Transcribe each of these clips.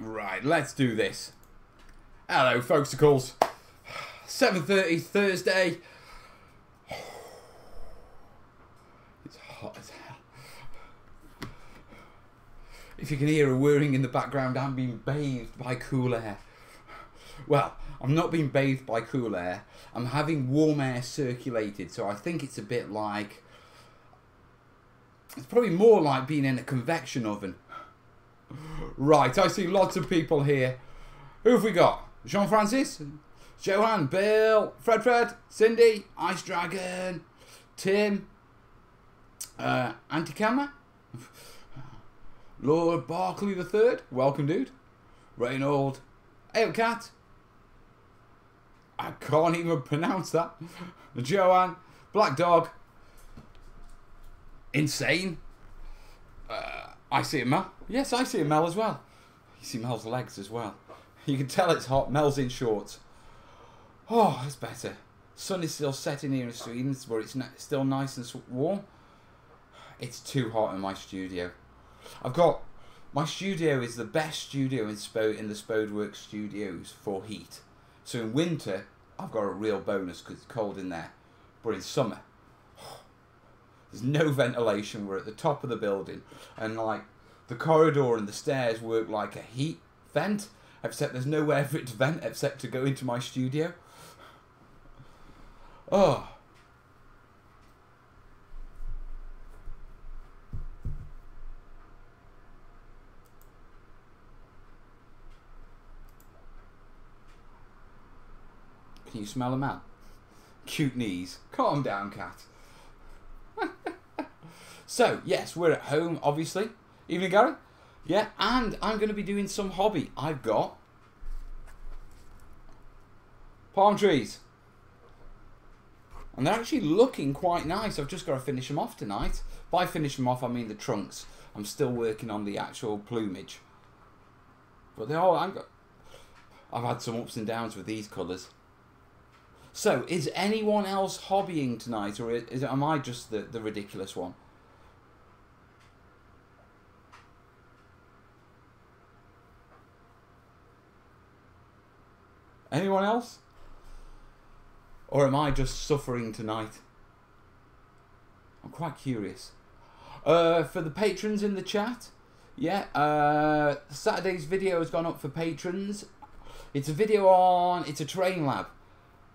Right, let's do this. Hello, folksicles. 7:30 Thursday. It's hot as hell. If you can hear a whirring in the background, I'm being bathed by cool air. Well, I'm not being bathed by cool air. I'm having warm air circulated, so I think it's a bit like... It's probably more like being in a convection oven. Right, I see lots of people here. Who have we got? Jean-Francis, Joanne, Bill, Fred, Cindy, Ice Dragon, Tim, Anti-Camera, Lord Barkley III, welcome dude, Reynold, Cat, I can't even pronounce that, Joanne, Black Dog, Insane, I see a Mel, yes I see a Mel as well, you see Mel's legs as well. You can tell it's hot. Mel's in shorts. Oh, that's better. Sun is still setting here in Sweden, where it's still nice and warm. It's too hot in my studio. My studio is the best studio in the Spodeworks studios for heat. So in winter, I've got a real bonus because it's cold in there. But in summer, there's no ventilation. We're at the top of the building, and like the corridor and the stairs work like a heat vent. Except there's nowhere for it to vent except to go into my studio. Oh. Can you smell them out? Cute knees. Calm down, cat. So, yes, we're at home, obviously. Evening, Gary. Yeah, and I'm going to be doing some hobby. I've got palm trees. And they're actually looking quite nice. I've just got to finish them off tonight. By finish them off, I mean the trunks. I'm still working on the actual plumage. But they all, I've had some ups and downs with these colours. So, is anyone else hobbying tonight, or am I just the ridiculous one? Anyone else? Or am I just suffering tonight? I'm quite curious. For the patrons in the chat, yeah, Saturday's video has gone up for patrons. It's a video on, it's a terrain lab.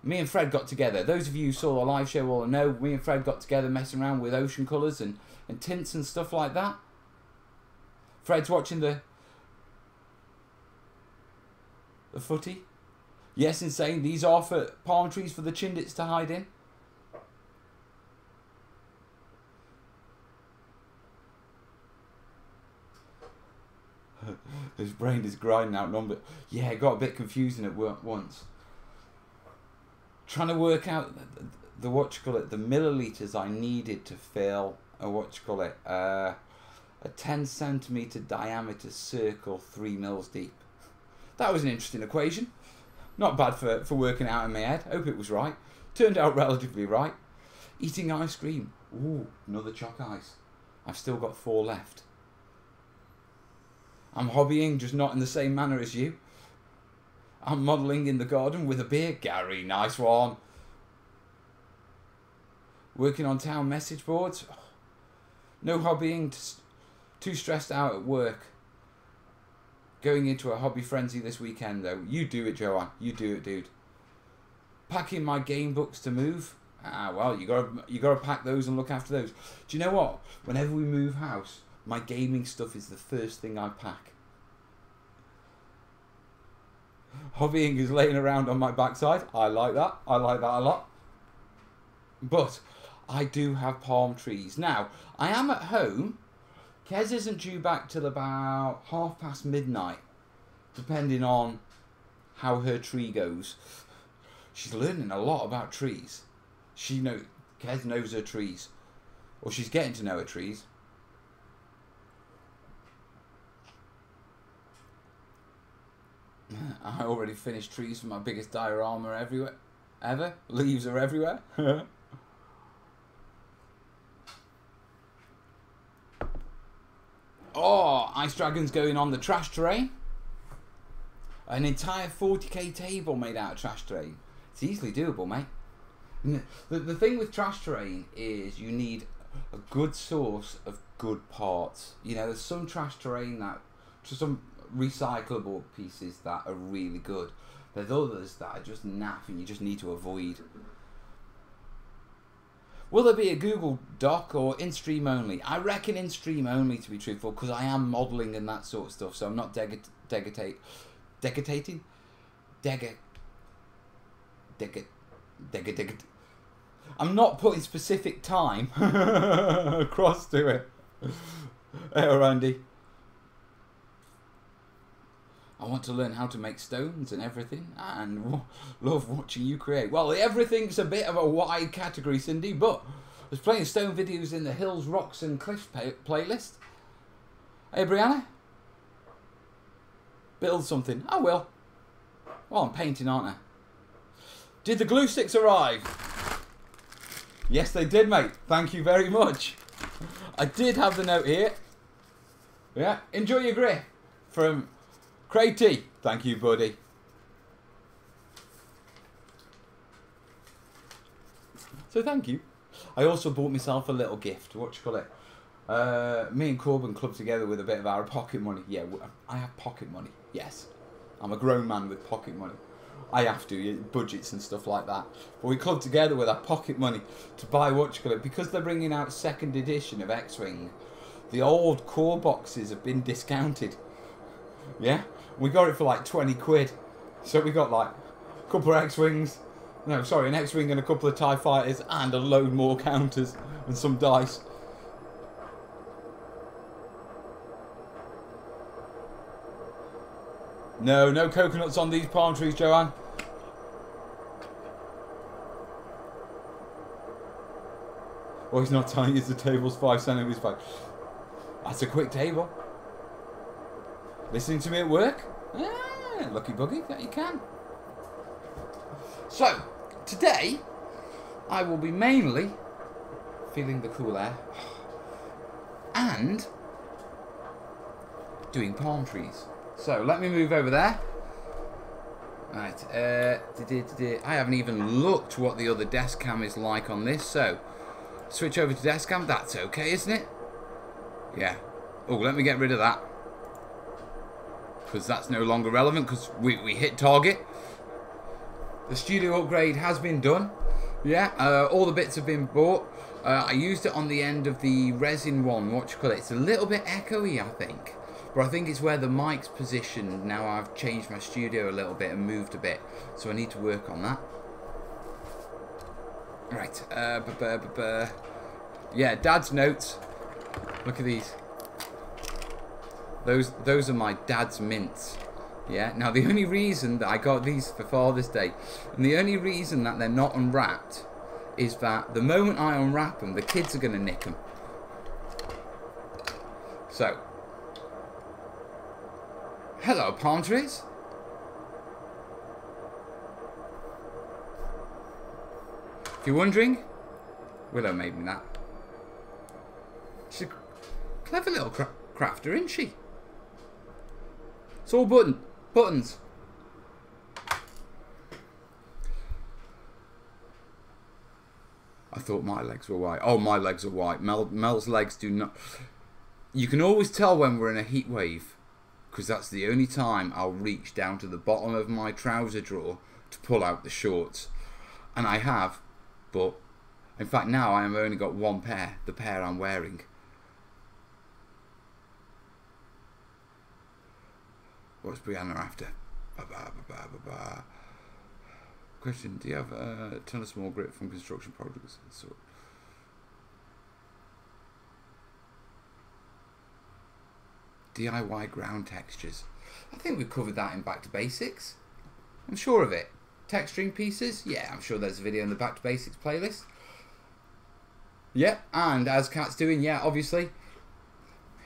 Me and Fred got together. Those of you who saw the live show will know me and Fred got together messing around with ocean colours and tints and stuff like that. Fred's watching the footy. Yes, Insane. These are for palm trees for the chindits to hide in. His brain is grinding out number. Yeah, it got a bit confusing at work once. Trying to work out the the milliliters I needed to fill a 10 centimeter diameter circle 3 mils deep. That was an interesting equation. Not bad for working out in my head. Hope it was right. Turned out relatively right. Eating ice cream. Ooh, another choc ice. I've still got 4 left. I'm hobbying, just not in the same manner as you. I'm modelling in the garden with a beer. Gary, nice one. Working on town message boards. No hobbying, too stressed out at work. Going into a hobby frenzy this weekend though. You do it, Joanne. You do it, dude. Packing my game books to move. Ah, well, you gotta pack those and look after those. Do you know what? Whenever we move house, my gaming stuff is the first thing I pack. Hobbying is laying around on my backside. I like that. I like that a lot. But I do have palm trees. Now, I am at home. Kez isn't due back till about midnight, depending on how her tree goes. She's learning a lot about trees. Kez knows her trees, or she's getting to know her trees. I already finished trees for my biggest diorama ever. Leaves are everywhere. Oh, Ice Dragon's going on the trash terrain. An entire 40k table made out of trash terrain. It's easily doable, mate. The thing with trash terrain is you need a good source of good parts. You know, there's some trash terrain that, some recyclable pieces that are really good. There's others that are just naff and you just need to avoid. Will there be a Google Doc or in stream only? I reckon in stream only, to be truthful, because I am modelling and that sort of stuff, so I'm not degating. I'm not putting specific time across to it. Hey, Randy. I want to learn how to make stones and everything, and love watching you create. Well, everything's a bit of a wide category, Cindy, but there's plenty of stone videos in the Hills, Rocks and Cliffs playlist. Hey, Brianna? Build something. I will. Well, I'm painting, aren't I? Did the glue sticks arrive? Yes, they did, mate. Thank you very much. I did have the note here. Yeah, enjoy your grip. From Craig T. Thank you, buddy. So thank you. I also bought myself a little gift. What do you call it? Me and Corbin clubbed together with a bit of our pocket money. Yeah, I have pocket money. Yes. I'm a grown man with pocket money. I have to, budgets and stuff like that. But we clubbed together with our pocket money to buy what you call it, because they're bringing out second edition of X-Wing. The old core boxes have been discounted. Yeah? We got it for like 20 quid. So we got like a couple of X-Wings. No, sorry, an X-Wing and a couple of TIE fighters and a load more counters and some dice. No, no coconuts on these palm trees, Joanne. Well, he's not telling you the table's 5 centimeters back. That's a quick table. Listening to me at work? Ah, lucky buggy, that you can. So, today, I will be mainly feeling the cool air and doing palm trees. So, let me move over there. Right, I haven't even looked what the other desk cam is like on this, so switch over to desk cam. That's okay, isn't it? Yeah. Oh, let me get rid of that, because that's no longer relevant, because we hit target. The studio upgrade has been done. Yeah, all the bits have been bought. I used it on the end of the resin one. What you call it? It's a little bit echoey, I think. But I think it's where the mic's positioned. Now I've changed my studio a little bit and moved a bit. So I need to work on that. Right. Yeah, Dad's notes. Look at these. Those are my dad's mints. Yeah. Now the only reason that I got these for Father's Day, and the only reason that they're not unwrapped, is that the moment I unwrap them, the kids are going to nick them. So, hello, palm trees. If you're wondering, Willow made me that. She's a clever little crafter, isn't she? It's all buttons. I thought my legs were white. Oh, my legs are white. Mel's legs do not. You can always tell when we're in a heat wave, because that's the only time I'll reach down to the bottom of my trouser drawer to pull out the shorts. And I have, but in fact now I have only got one pair, the pair I'm wearing. What's Brianna after? Question, do you have a ton of small grit from construction projects? So, DIY ground textures. I think we've covered that in Back to Basics. I'm sure of it. Texturing pieces? Yeah, I'm sure there's a video in the Back to Basics playlist. Yeah, and as Kat's doing, yeah, obviously.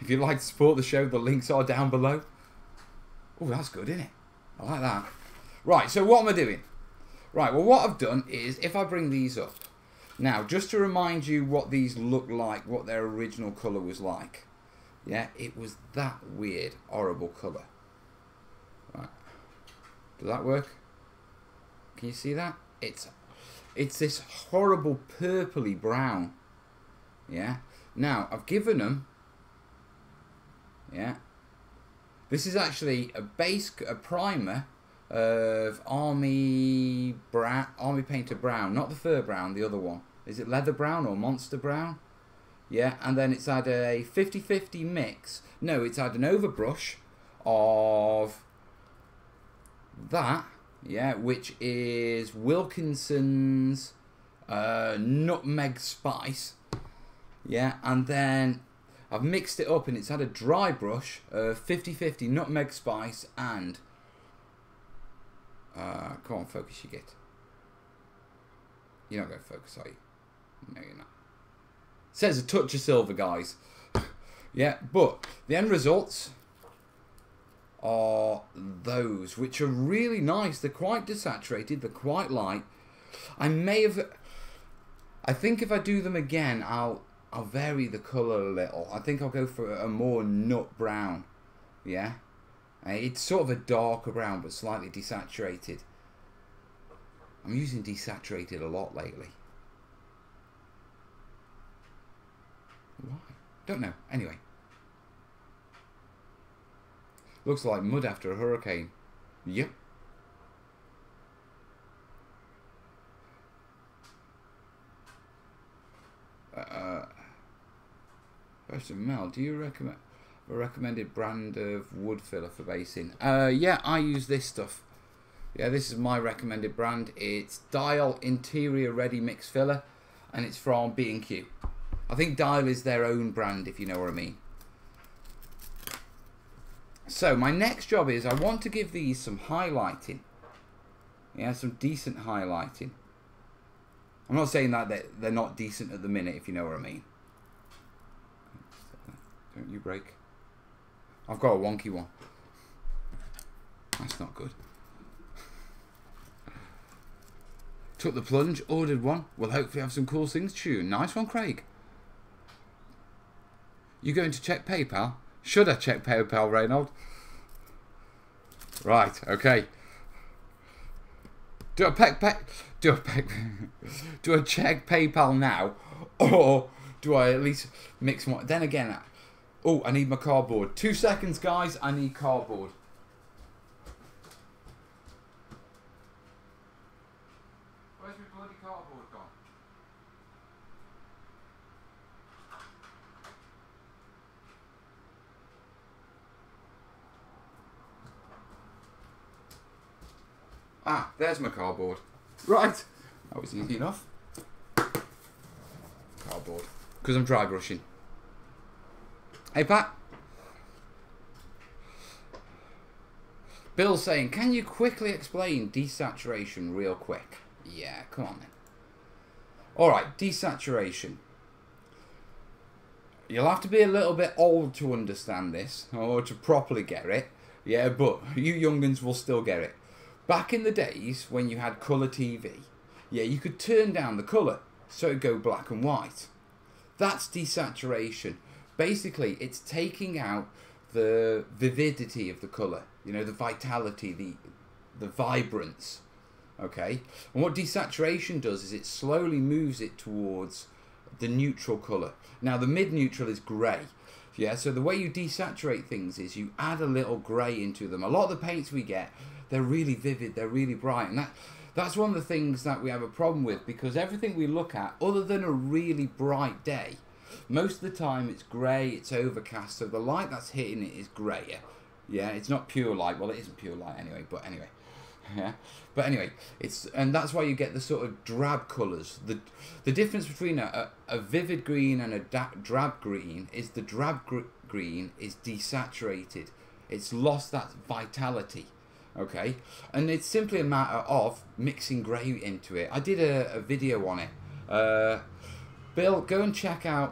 If you'd like to support the show, the links are down below. Oh, that's good, isn't it? I like that. Right, so what am I doing? Right, well, what I've done is, if I bring these up. Now, just to remind you what these look like, what their original colour was like. Yeah, it was that weird, horrible colour. Right. Does that work? Can you see that? It's this horrible purpley brown. Yeah. Now I've given them. Yeah. This is actually a primer of Army Painter Brown, not the fur brown, the other one. Is it leather brown or monster brown? Yeah, and then it's had a 50-50 mix. No, it's had an overbrush of that, yeah, which is Wilkinson's nutmeg spice. Yeah, and then I've mixed it up and it's had a dry brush of 50-50 nutmeg spice and come on, focus, you get. You're not going to focus, are you? No, you're not. Says a touch of silver, guys. Yeah, but the end results are those, which are really nice. They're quite desaturated. They're quite light. I think if I do them again, I'll vary the colour a little. I think I'll go for a more nut brown. Yeah, it's sort of a darker brown, but slightly desaturated. I'm using desaturated a lot lately. Why? Don't know. Anyway. Looks like mud after a hurricane. Yep. Question, Mel, do you recommend a recommended brand of wood filler for basing? Yeah, I use this stuff. Yeah, this is my recommended brand. It's Dial Interior Ready Mix Filler, and it's from B&Q. I think Dial is their own brand, if you know what I mean. So my next job is I want to give these some highlighting. Yeah, some decent highlighting. I'm not saying that they're not decent at the minute, if you know what I mean. Don't you break. I've got a wonky one. That's not good. Took the plunge, ordered one. We'll hopefully have some cool things to you. Nice one, Craig. You going to check PayPal? Should I check PayPal, Reynold? Right, okay. Do I check PayPal now, or do I at least mix one? Then again, oh, I need my cardboard. 2 seconds, guys. I need cardboard. Where's my bloody cardboard gone? Ah, there's my cardboard. Right. That was easy enough. Cardboard. Because I'm dry brushing. Hey, Pat. Bill's saying, can you quickly explain desaturation real quick? Yeah, come on then. Alright, desaturation. You'll have to be a little bit old to understand this, or to properly get it. Yeah, but you young'uns will still get it. Back in the days when you had colour TV, yeah, you could turn down the colour so it'd go black and white. That's desaturation. Basically, it's taking out the vividity of the colour, you know, the vitality, the vibrance, okay? And what desaturation does is it slowly moves it towards the neutral colour. Now, the mid-neutral is grey, yeah? So the way you desaturate things is you add a little grey into them. A lot of the paints we get, they're really vivid, they're really bright, and that's one of the things that we have a problem with, because everything we look at, other than a really bright day, most of the time it's grey, it's overcast, so the light that's hitting it is greyer. Yeah, it's not pure light. Well, it isn't pure light anyway, but anyway. Yeah, but anyway, and that's why you get the sort of drab colours. The difference between a vivid green and a drab green is the drab green is desaturated. It's lost that vitality. Okay, and it's simply a matter of mixing grey into it. I did a video on it. Bill, go and check out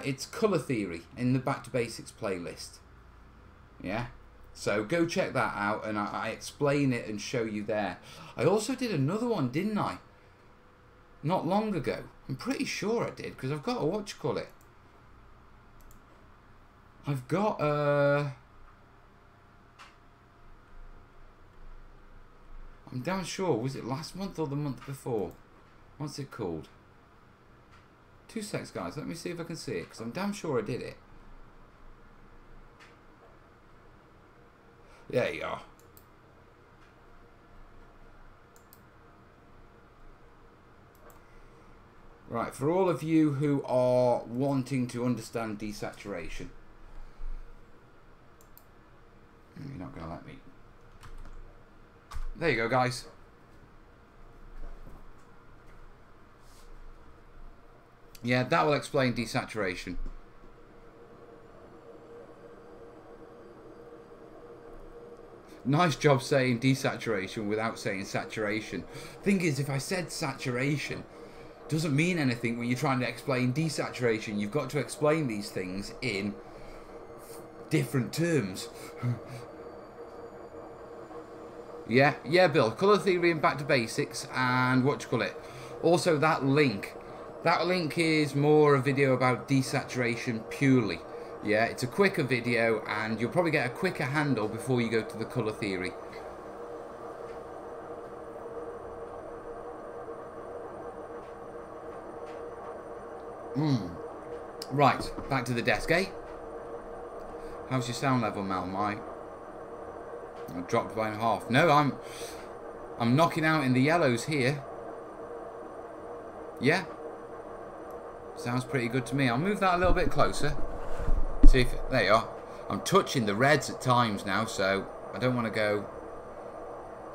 it's Colour Theory in the Back to Basics playlist. Yeah, so go check that out, and I explain it and show you there. I also did another one, didn't I? Not long ago. I'm pretty sure I did, because I've got a I've got I'm damn sure. Was it last month or the month before? What's it called? 2 secs, guys. Let me see if I can see it, because I'm damn sure I did it. There you are. Right, for all of you who are wanting to understand desaturation. You're not going to let me. There you go, guys. Yeah, that will explain desaturation. Nice job saying desaturation without saying saturation. Thing is, if I said saturation, doesn't mean anything when you're trying to explain desaturation. You've got to explain these things in different terms. Yeah, Bill. Colour theory and back to basics, and what you call it. Also, that link. That link is more a video about desaturation purely. Yeah, it's a quicker video, and you'll probably get a quicker handle before you go to the colour theory. Right, back to the desk, eh? How's your sound level, Mel? I dropped by half. No, I'm knocking out in the yellows here. Yeah? Sounds pretty good to me. I'll move that a little bit closer. See if... There you are. I'm touching the reds at times now, so I don't want to go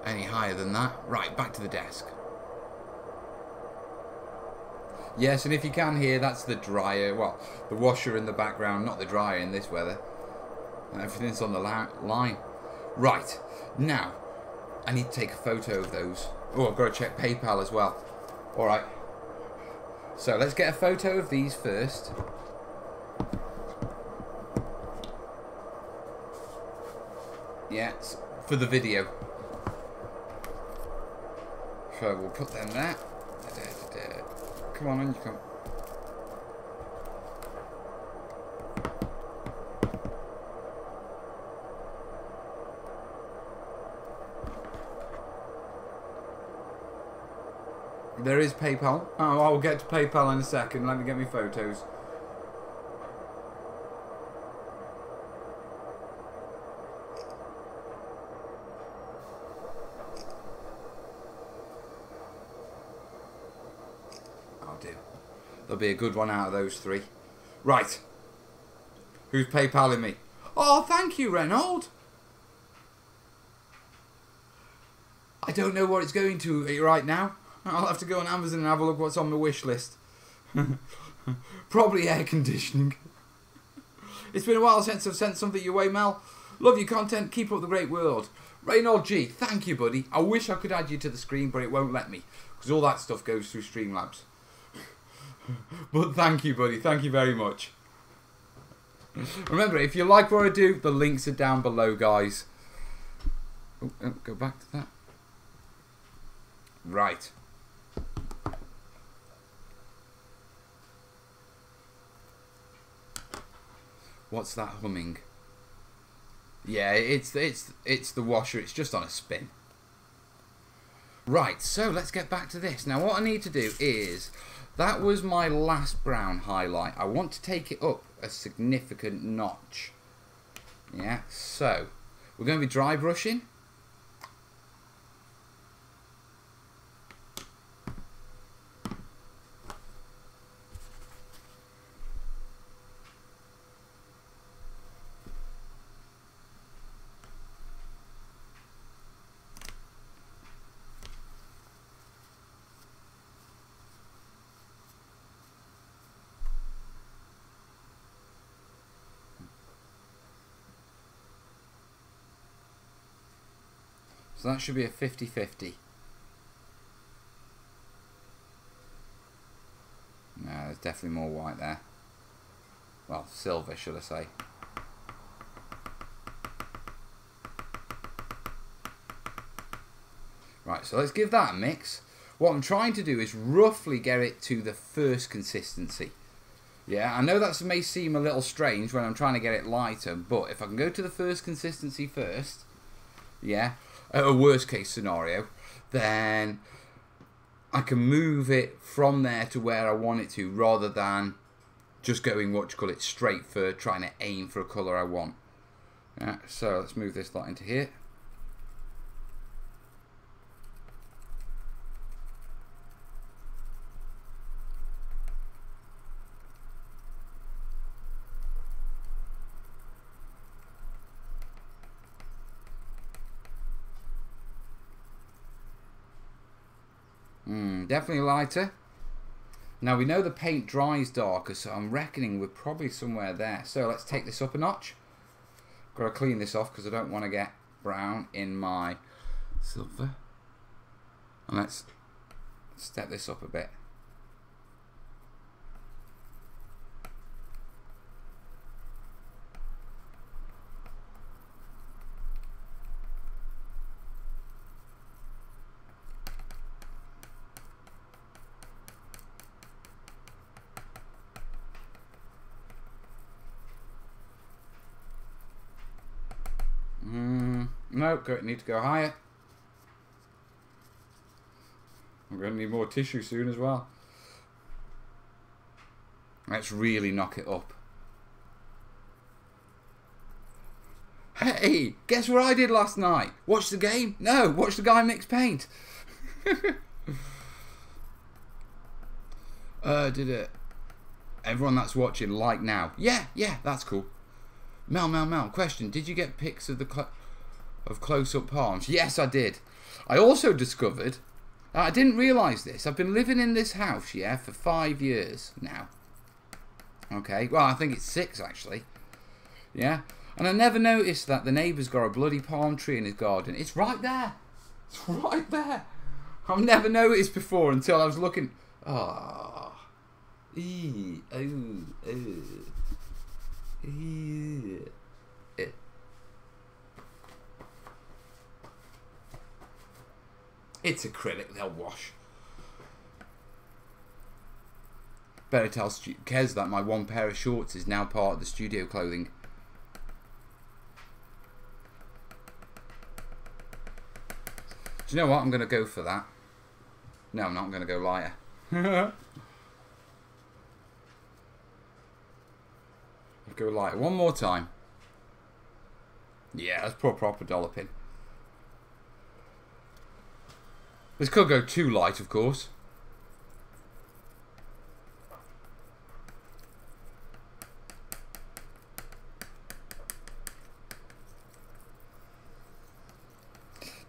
any higher than that. Right, back to the desk. Yes, and if you can hear, that's the dryer. Well, the washer in the background, not the dryer in this weather. And everything's on the line. Right, now, I need to take a photo of those. Oh, I've got to check PayPal as well. Alright. So, let's get a photo of these first. Yeah, for the video. So, we'll put them there. Come on, you come. There is PayPal. Oh, I'll get to PayPal in a second. Let me get me photos. I'll do. There'll be a good one out of those three. Right. Who's PayPaling me? Oh, thank you, Reynold. I don't know what it's going to right now. I'll have to go on Amazon and have a look what's on my wish list. Probably air conditioning. It's been a while since I've sent something your way, Mel. Love your content. Keep up the great world. Reynold G, thank you, buddy. I wish I could add you to the screen, but it won't let me. Because all that stuff goes through Streamlabs. But thank you, buddy. Thank you very much. Remember, if you like what I do, the links are down below, guys. Oh, go back to that. Right. What's that humming? Yeah, it's the washer. It's just on a spin. Right, so let's get back to this. Now what I need to do is, that was my last brown highlight. I want to take it up a significant notch. Yeah, so we're going to be dry brushing. So that should be a 50-50. No, there's definitely more white there. Well, silver, should I say. Right, so let's give that a mix. What I'm trying to do is roughly get it to the first consistency. Yeah, I know that may seem a little strange when I'm trying to get it lighter, but if I can go to the first consistency first, yeah. a worst case scenario, then I can move it from there to where I want it to, rather than just going, what you call it, straight for trying to aim for a colour I want. Yeah, so let's move this lot into here. Definitely lighter. Now we know the paint dries darker, so I'm reckoning we're probably somewhere there. So let's take this up a notch. Got to clean this off because I don't want to get brown in my silver. And let's step this up a bit. No, need to go higher. I'm going to need more tissue soon as well. Let's really knock it up. Hey, guess what I did last night? Watch the game? No, watch the guy mix paint. Did it? Everyone that's watching, like now. Yeah, that's cool. Mel, question. Did you get pics of the close-up palms? Yes, I did. I also discovered, I didn't realise this, I've been living in this house, yeah, for 5 years now. Okay, well, I think it's 6 actually. Yeah, and I never noticed that the neighbour's got a bloody palm tree in his garden. It's right there. It's right there. I've never noticed before until I was looking. Oh. It's acrylic, they'll wash. Better tell Kez that my one pair of shorts is now part of the studio clothing. Do you know what? I'm going to go for that. No, I'm not. I'm going to go lighter. I'll go lighter. One more time. Yeah, let's put a proper dollop in. This could go too light, of course.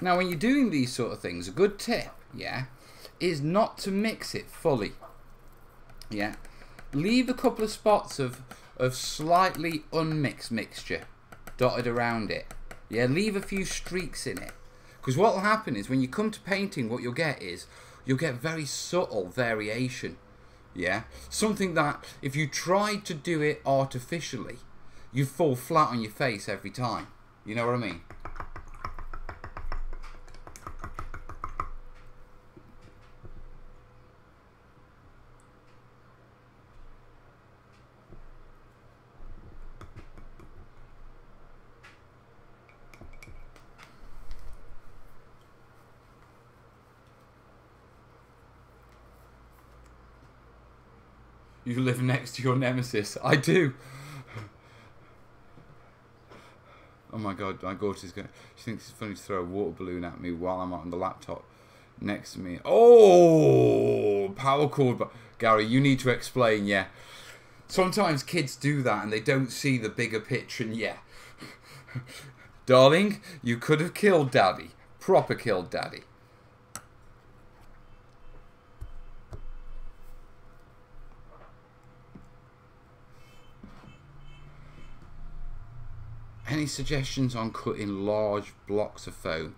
Now, when you're doing these sort of things, a good tip, yeah, is not to mix it fully. Yeah, leave a couple of spots of slightly unmixed mixture dotted around it. Yeah, leave a few streaks in it. Because what will happen is when you come to painting, what you'll get is you'll get very subtle variation. Yeah, something that if you try to do it artificially, you fall flat on your face every time. You know what I mean? You live next to your nemesis. I do. Oh my god, my daughter's going. She thinks it's funny to throw a water balloon at me while I'm on the laptop next to me. Oh, power cord. But Gary, you need to explain. Yeah, sometimes kids do that and they don't see the bigger picture. And yeah, darling, you could have killed Daddy. Proper killed Daddy. Any suggestions on cutting large blocks of foam?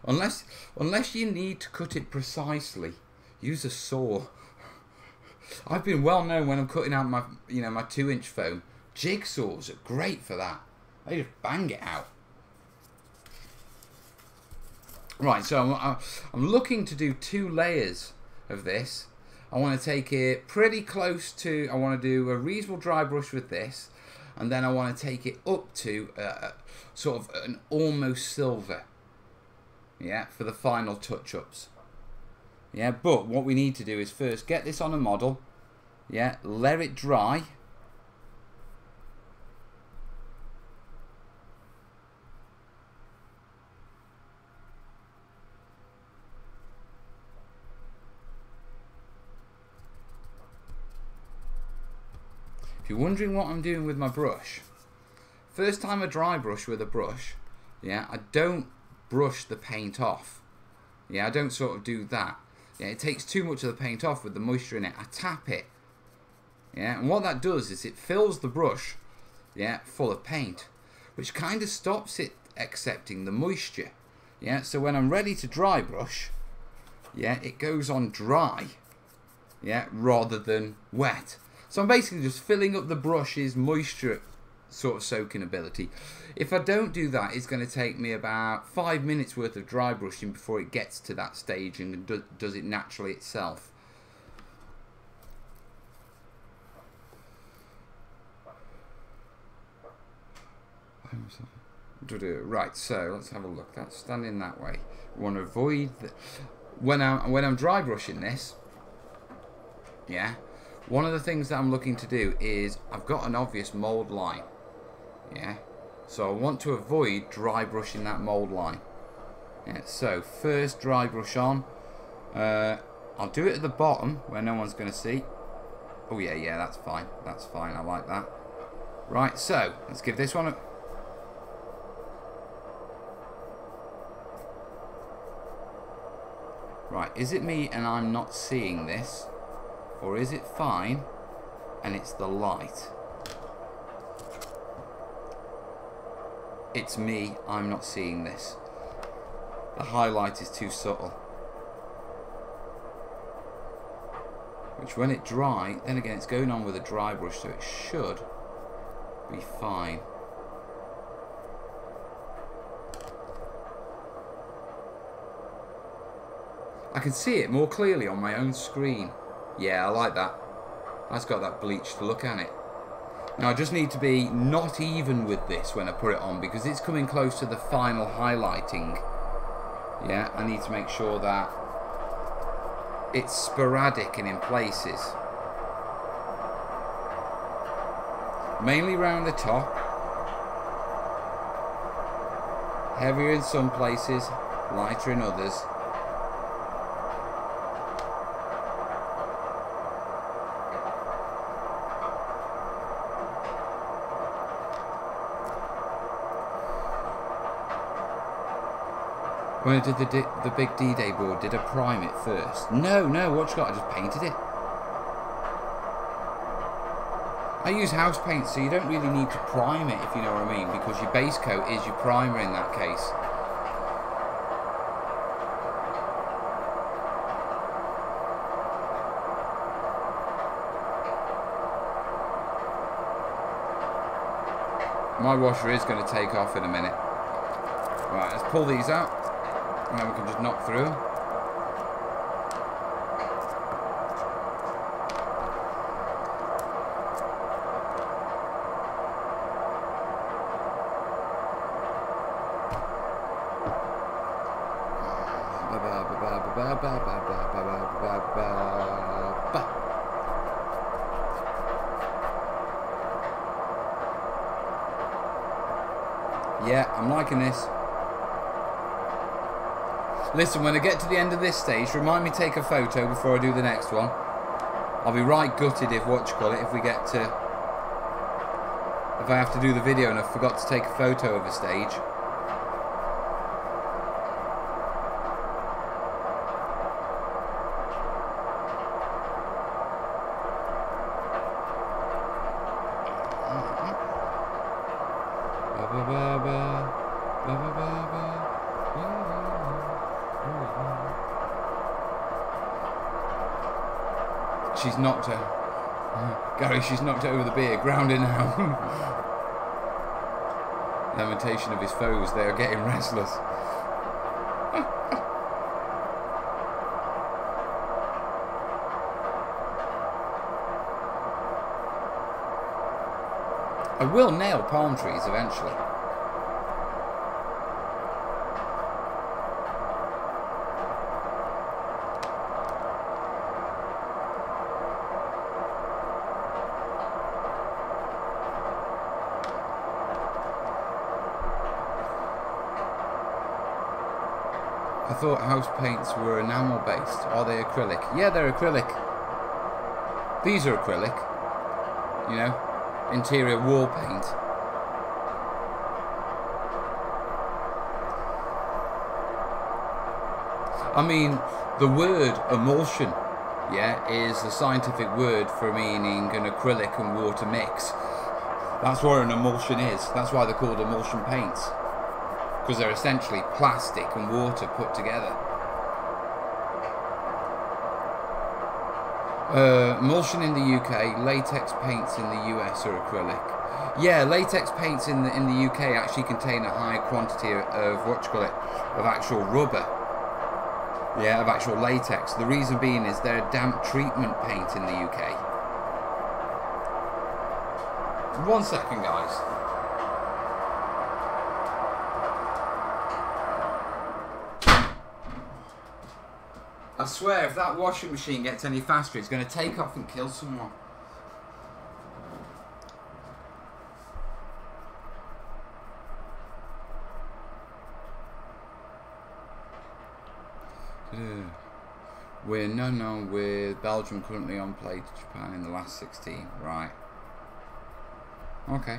Unless you need to cut it precisely, use a saw. I've been well known when I'm cutting out my my 2-inch foam. Jigsaws are great for that. They just bang it out. Right, so I'm looking to do 2 layers of this. I want to take it pretty close to. I want to do a reasonable dry brush with this. And then I want to take it up to sort of an almost silver. yeah, for the final touch-ups. Yeah, but what we need to do is first get this on a model, yeah, let it dry. If you're wondering what I'm doing with my brush, first time I dry brush with a brush, yeah, I don't brush the paint off. Yeah, I don't sort of do that. Yeah, it takes too much of the paint off with the moisture in it. I tap it. Yeah, and what that does is it fills the brush, yeah, full of paint, which kind of stops it accepting the moisture. Yeah, so when I'm ready to dry brush, yeah, it goes on dry, yeah, rather than wet. So I'm basically just filling up the brush's moisture sort of soaking ability. If I don't do that, it's going to take me about 5 minutes worth of dry brushing before it gets to that stage and does it naturally itself. Right, so let's have a look. That's standing that way. We want to avoid the, when I'm dry brushing this, yeah, one of the things that I'm looking to do is I've got an obvious mold line, yeah, so I want to avoid dry brushing that mold line. Yeah, so first dry brush on. I'll do it at the bottom where no one's going to see. Oh yeah, that's fine. That's fine. I like that. Right, so let's give this one a... Right, is it me and I'm not seeing this? Or is it fine and it's the light? It's me, I'm not seeing this. The highlight is too subtle. Which when it dry, then again it's going on with a dry brush, so it should be fine. I can see it more clearly on my own screen. Yeah, I like that. That's got that bleached look on it. Now I just need to be not even with this when I put it on because it's coming close to the final highlighting. Yeah, I need to make sure that it's sporadic and in places. Mainly around the top. Heavier in some places, lighter in others. When I did the big D-Day board, did I prime it first? No, what you got? I just painted it. I use house paint, so you don't really need to prime it, if you know what I mean, because your base coat is your primer in that case. My washer is going to take off in a minute. Right, let's pull these out. And then we can just knock through them. Yeah, I'm liking this. Listen, when I get to the end of this stage, remind me to take a photo before I do the next one. I'll be right gutted if, if we get to... if I have to do the video and I forgot to take a photo of a stage. She's knocked her. Gary, she's knocked over the beer. Ground in now. Lamentation of his foes. They are getting restless. I will nail palm trees eventually. I thought house paints were enamel based. Are they acrylic? Yeah, they're acrylic. These are acrylic. You know, interior wall paint. I mean, the word emulsion, yeah, is the scientific word for meaning an acrylic and water mix. That's what an emulsion is. That's why they're called emulsion paints. Because they're essentially plastic and water put together. Emulsion in the UK, latex paints in the US are acrylic. Yeah, latex paints in the UK actually contain a high quantity of of actual rubber. Yeah, of actual latex. The reason being is they're a damp treatment paint in the UK. 1 second, guys. I swear, if that washing machine gets any faster, it's going to take off and kill someone. We're no with Belgium currently on play to Japan in the last 16. Right. Okay.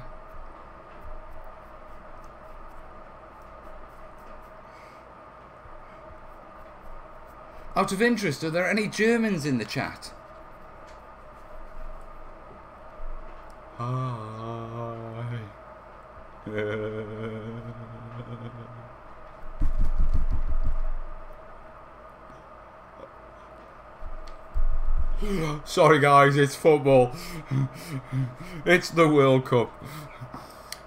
Out of interest, are there any Germans in the chat? Hi. Sorry guys, it's football. It's the World Cup.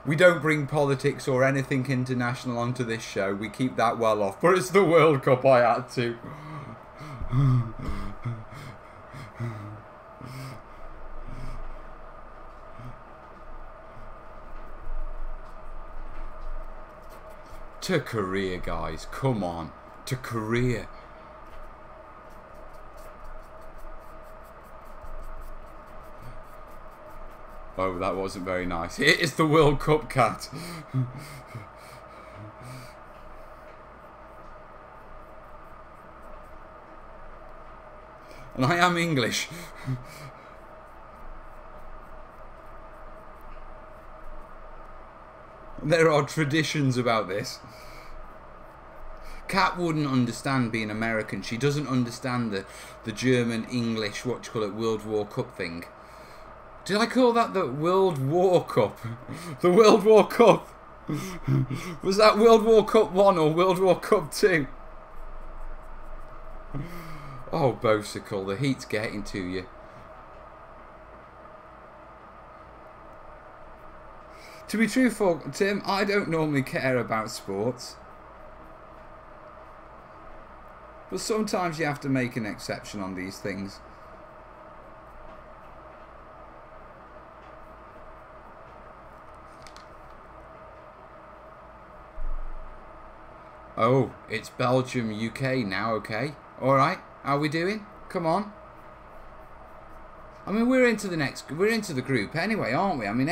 We don't bring politics or anything international onto this show. We keep that well off. But it's the World Cup, I had to. To Korea, guys. Come on. To Korea. Oh, that wasn't very nice. It is the World Cup, cat. And I am English. There are traditions about this. Kat wouldn't understand being American. She doesn't understand the German, English, World War Cup thing. Did I call that the World War Cup? The World War Cup. Was that World War Cup 1 or World War Cup 2? Oh, Bosicle, the heat's getting to you. To be truthful, Tim, I don't normally care about sports. But sometimes you have to make an exception on these things. Oh, it's Belgium, UK now, okay. Alright, how are we doing? Come on. I mean, we're into the group anyway, aren't we? I mean,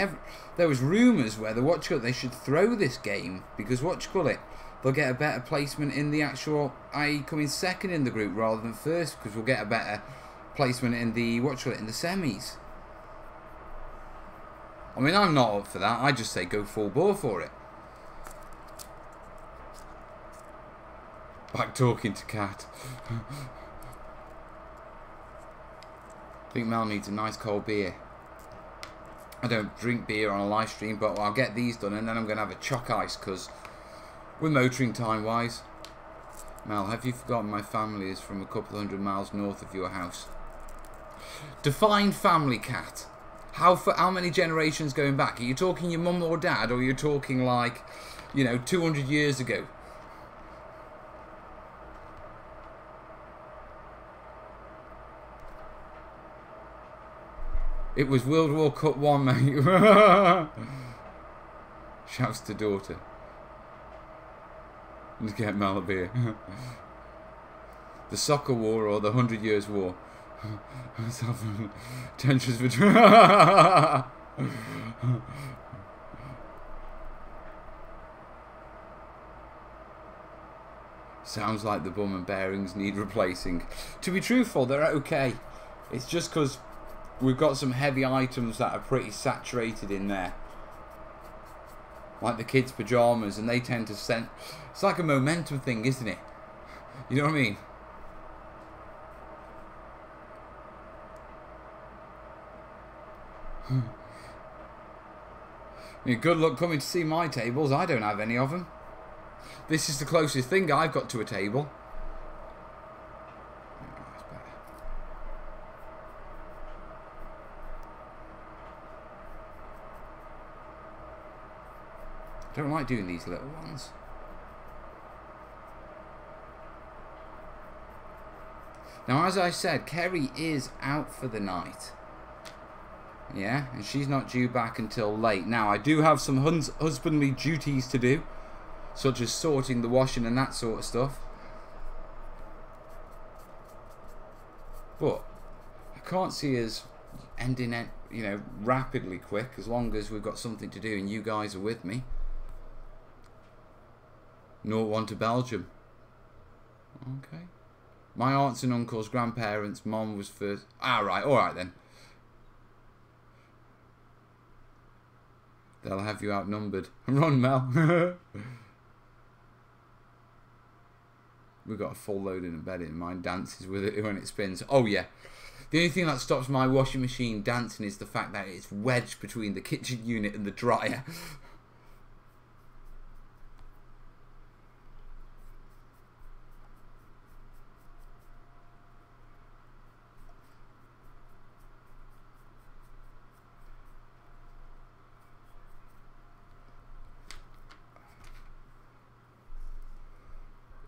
there was rumours where they should throw this game because they'll get a better placement in the actual, i.e. coming second in the group rather than first, because we'll get a better placement in the in the semis. I mean, I'm not up for that. I just say go full bore for it. Back talking to Kat. I think Mel needs a nice cold beer. I don't drink beer on a live stream, but I'll get these done and then I'm going to have a choc ice because we're motoring time wise. Mel, have you forgotten my family is from a couple of 100 miles north of your house? Define family, Kat. How many generations going back? Are you talking your mum or dad, or are you talking like, 200 years ago? It was World War Cup 1, mate. Shouts to daughter. Let's get Mel a beer. The Soccer War or the 100 Years' War. Tensions between... Sounds like the bum and bearings need replacing. To be truthful, they're okay. It's just because we've got some heavy items that are pretty saturated in there. Like the kids' pyjamas, and they tend to send... It's like a momentum thing, isn't it? You know what I mean? I mean, good luck coming to see my tables. I don't have any of them. This is the closest thing I've got to a table. I don't like doing these little ones. Now, as I said, Kerry is out for the night. Yeah, and she's not due back until late. Now, I do have some husbandly duties to do, such as sorting the washing and that sort of stuff. But I can't see us ending it, you know, rapidly quick, as long as we've got something to do and you guys are with me. 0-1 to Belgium. Okay. My aunts and uncles, grandparents, mom was first. Ah, right, alright then. They'll have you outnumbered. Run, Mel. We've got a full load in the bed in. Mine dances with it when it spins. Oh, yeah. The only thing that stops my washing machine dancing is the fact that it's wedged between the kitchen unit and the dryer.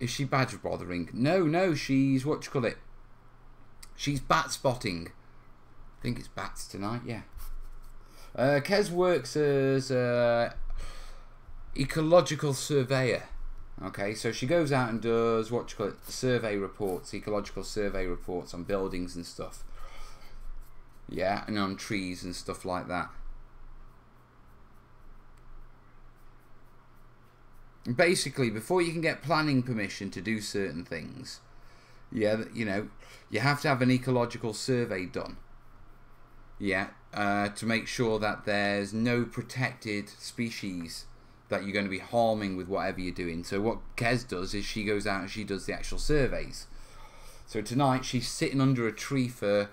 Is she badger bothering? No, she's, what you call it? She's bat spotting. I think it's bats tonight, yeah. Kez works as ecological surveyor. Okay, so she goes out and does, what you call it, survey reports, ecological survey reports on buildings and stuff. Yeah, and on trees and stuff like that. Basically, before you can get planning permission to do certain things, yeah, you know, you have to have an ecological survey done. Yeah, to make sure that there's no protected species that you're going to be harming with whatever you're doing. So what Kez does is she goes out and she does the actual surveys. So tonight she's sitting under a tree for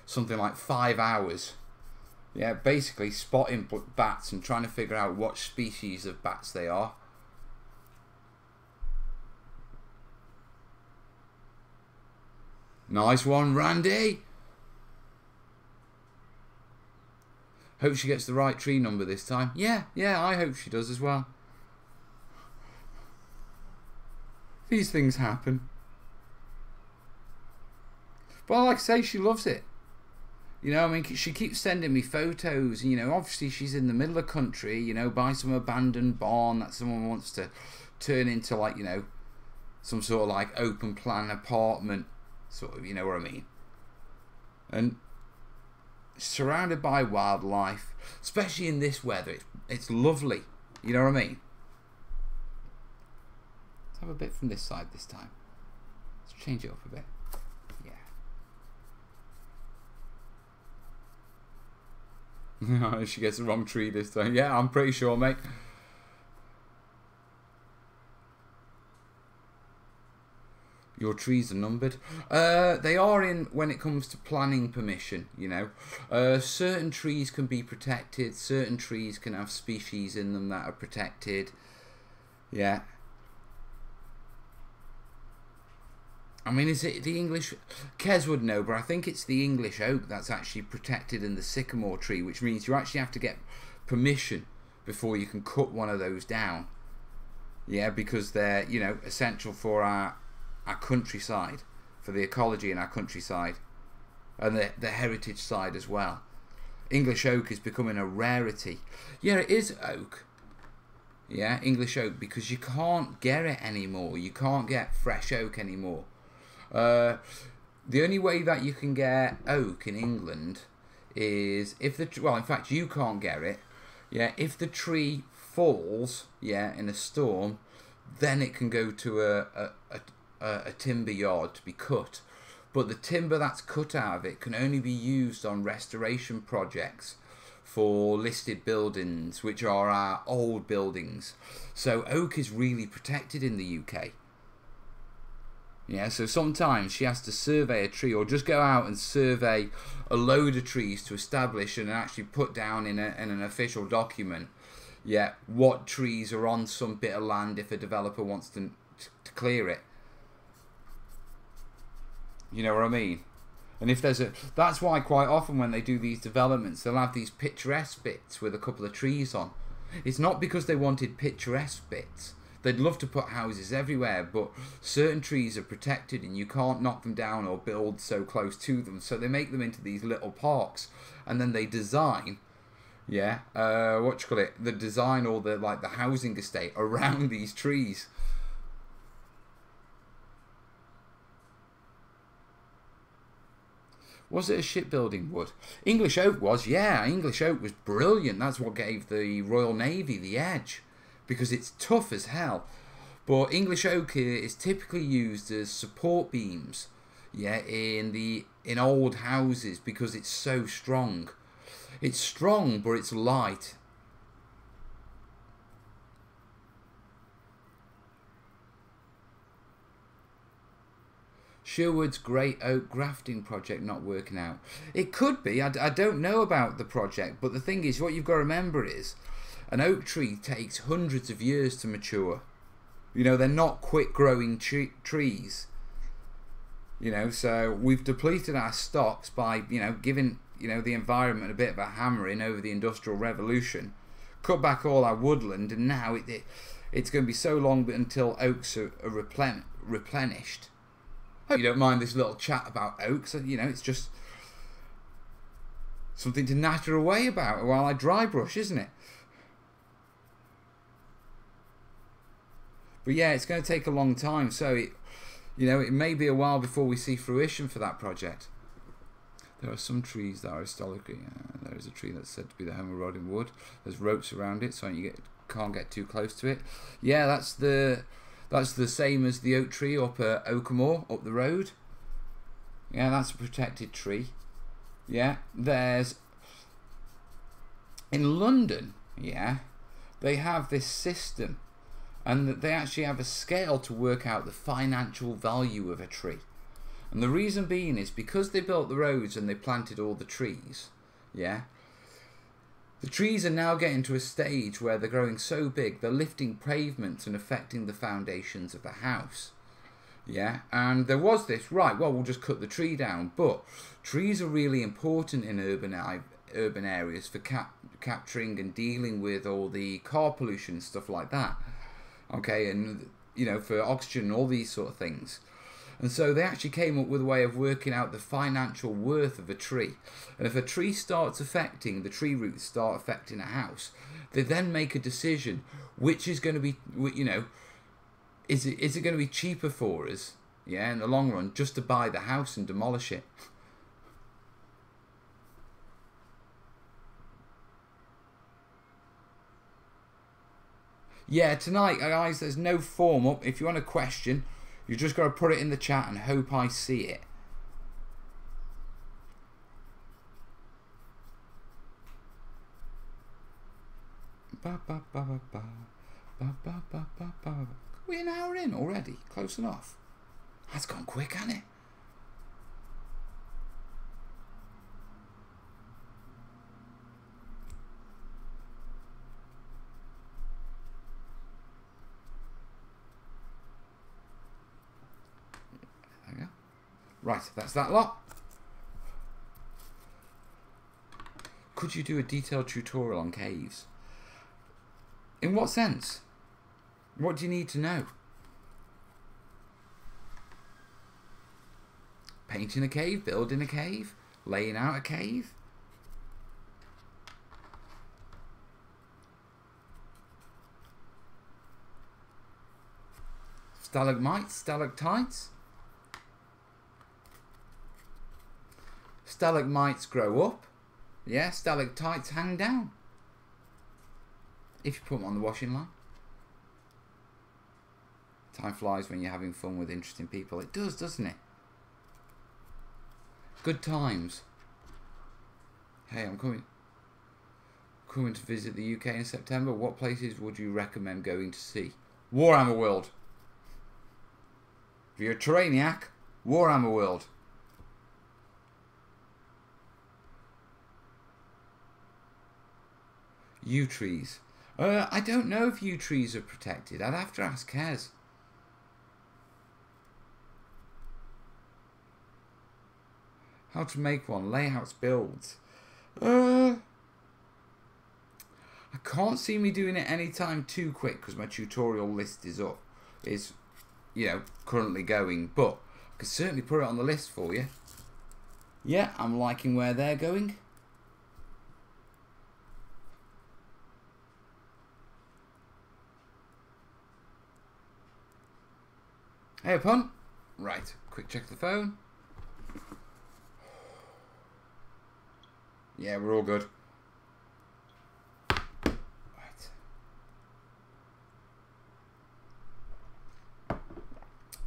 something like 5 hours. Yeah, basically spotting bats and trying to figure out what species of bats they are. Nice one, Randy. Hope she gets the right tree number this time. Yeah, I hope she does as well. These things happen. But like I say, she loves it. You know, I mean, she keeps sending me photos. You know, obviously she's in the middle of the country, you know, by some abandoned barn that someone wants to turn into, like, you know, some sort of like open plan apartment. Sort of, you know what I mean? And surrounded by wildlife, especially in this weather, it's lovely. You know what I mean? Let's have a bit from this side this time. Let's change it up a bit. Yeah. She gets the wrong tree this time. Yeah, I'm pretty sure, mate. Your trees are numbered. They are in when it comes to planning permission, you know. Certain trees can be protected. Certain trees can have species in them that are protected. Yeah. I mean, is it the English... Kez would know, but I think it's the English oak that's actually protected in the sycamore tree, which means you actually have to get permission before you can cut one of those down. Yeah, because they're, you know, essential for our countryside, for the ecology in our countryside, and the heritage side as well. English oak is becoming a rarity. Yeah, it is oak. Yeah, English oak, because you can't get it anymore. You can't get fresh oak anymore. The only way that you can get oak in England is if the... Well, in fact, you can't get it. Yeah, if the tree falls, yeah, in a storm, then it can go to a timber yard to be cut. But the timber that's cut out of it can only be used on restoration projects for listed buildings, which are our old buildings. So oak is really protected in the UK. Yeah, so sometimes she has to survey a tree or just go out and survey a load of trees to establish and actually put down in an official document, yeah, what trees are on some bit of land if a developer wants to clear it. You know what I mean? And if there's that's why quite often when they do these developments, they'll have these picturesque bits with a couple of trees on. It's not because they wanted picturesque bits. They'd love to put houses everywhere, but certain trees are protected and you can't knock them down or build so close to them. So they make them into these little parks, and then they design, yeah, what you call it? The design or the housing estate around these trees. Was it a shipbuilding wood? English oak was, yeah. English oak was brilliant. That's what gave the Royal Navy the edge, because it's tough as hell. But English oak is typically used as support beams, yeah, in old houses because it's so strong. It's strong, but it's light. Sherwood's Great Oak Grafting Project not working out. It could be. I don't know about the project, but the thing is, what you've got to remember is, an oak tree takes hundreds of years to mature. You know, they're not quick growing trees. You know, so we've depleted our stocks by, you know, giving, you know, the environment a bit of a hammering over the Industrial Revolution. Cut back all our woodland, and now it's going to be so long until oaks are replenished. Hope you don't mind this little chat about oaks. You know, it's just something to natter away about while I dry brush, isn't it? But yeah, it's going to take a long time, so it may be a while before we see fruition for that project. There are some trees that are historically. There is a tree that's said to be the home of rotting wood. There's ropes around it, so you can't get too close to it. Yeah, that's the same as the oak tree up at Oakamore, up the road. Yeah, that's a protected tree. Yeah, there's in London. Yeah, they have this system, and they actually have a scale to work out the financial value of a tree. And the reason being is because they built the roads and they planted all the trees. Yeah. The trees are now getting to a stage where they're growing so big, they're lifting pavements and affecting the foundations of the house. Yeah, and there was this, right, well, we'll just cut the tree down. But trees are really important in urban areas for capturing and dealing with all the car pollution and stuff like that. Okay, and, you know, for oxygen and all these sort of things. And so they actually came up with a way of working out the financial worth of a tree. And if a tree starts affecting, the tree roots start affecting a house, they then make a decision which is going to be, you know, is it going to be cheaper for us, yeah, in the long run, just to buy the house and demolish it. Yeah, tonight, guys, there's no form up. If you want a question, you just got to put it in the chat and hope I see it. We're an hour in already. Close enough. That's gone quick, hasn't it? Right, that's that lot. Could you do a detailed tutorial on caves? In what sense? What do you need to know? Painting a cave, building a cave, laying out a cave? Stalagmites, stalactites? Stalagmites grow up, yeah, stalactites hang down. If you put them on the washing line. Time flies when you're having fun with interesting people. It does, doesn't it? Good times. Hey, I'm coming to visit the UK in September. What places would you recommend going to see? Warhammer World. If you're a terrainiac, Warhammer World. Yew trees. I don't know if yew trees are protected. I'd have to ask Kez. How to make one. Layouts, builds. I can't see me doing it anytime too quick because my tutorial list is up. Is, you know, currently going. But I could certainly put it on the list for you. Yeah, I'm liking where they're going. Hey, upon. Right, quick check of the phone. Yeah, we're all good. Right.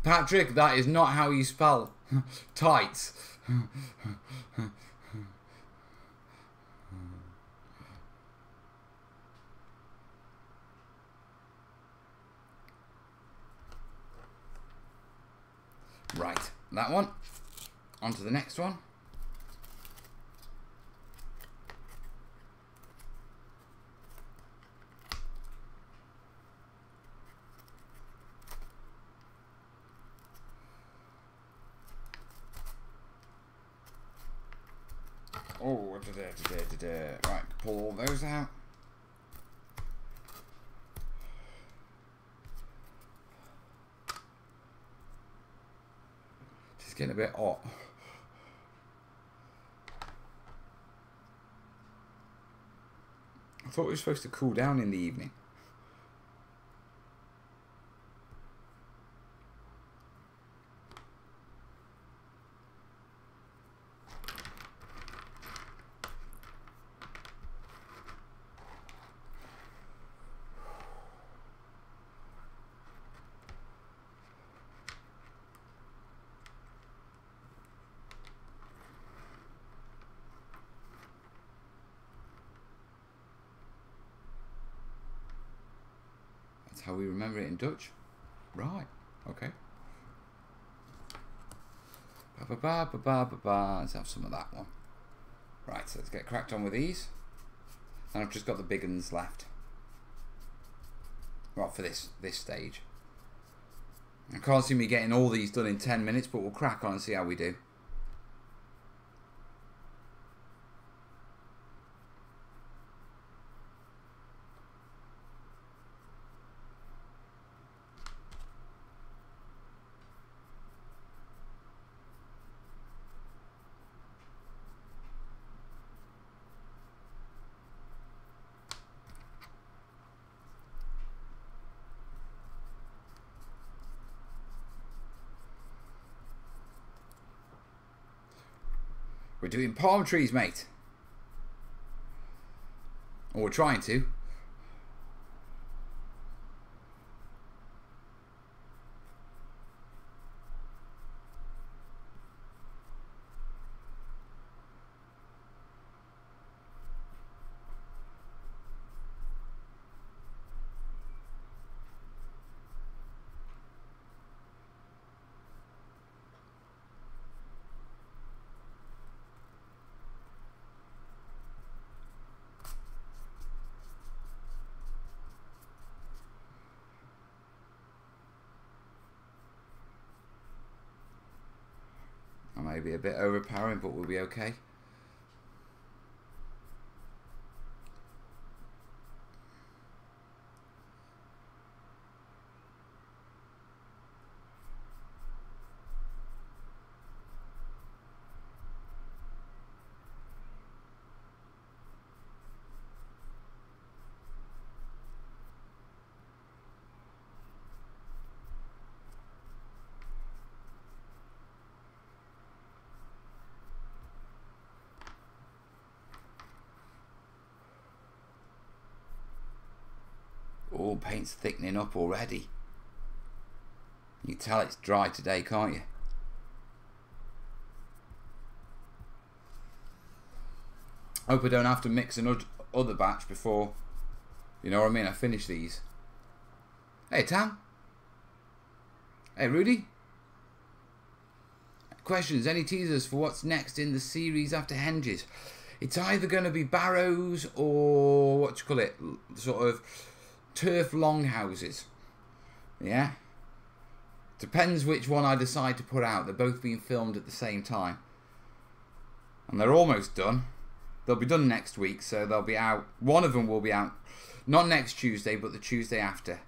Patrick, that is not how you spell tights. Right, that one. On to the next one. Oh, right, pull all those out. It's getting a bit hot. I thought it was supposed to cool down in the evening. That's how we remember it in Dutch. Right, okay. Let's have some of that one. Right, so let's get cracked on with these. And I've just got the big ones left. Right, for this stage. I can't see me getting all these done in 10 minutes, but we'll crack on and see how we do. We're doing palm trees, mate. Or we're trying to. I may be a bit overpowering, but we'll be okay. Oh, paint's thickening up already. You can tell it's dry today, can't you? Hope I don't have to mix another batch before, you know what I mean, I finish these. Hey, Tam. Hey, Rudy. Questions, any teasers for what's next in the series after Henges? It's either going to be barrows or, what do you call it, sort of turf longhouses. Yeah? Depends which one I decide to put out. They're both being filmed at the same time. And they're almost done. They'll be done next week, so they'll be out. One of them will be out, not next Tuesday, but the Tuesday after.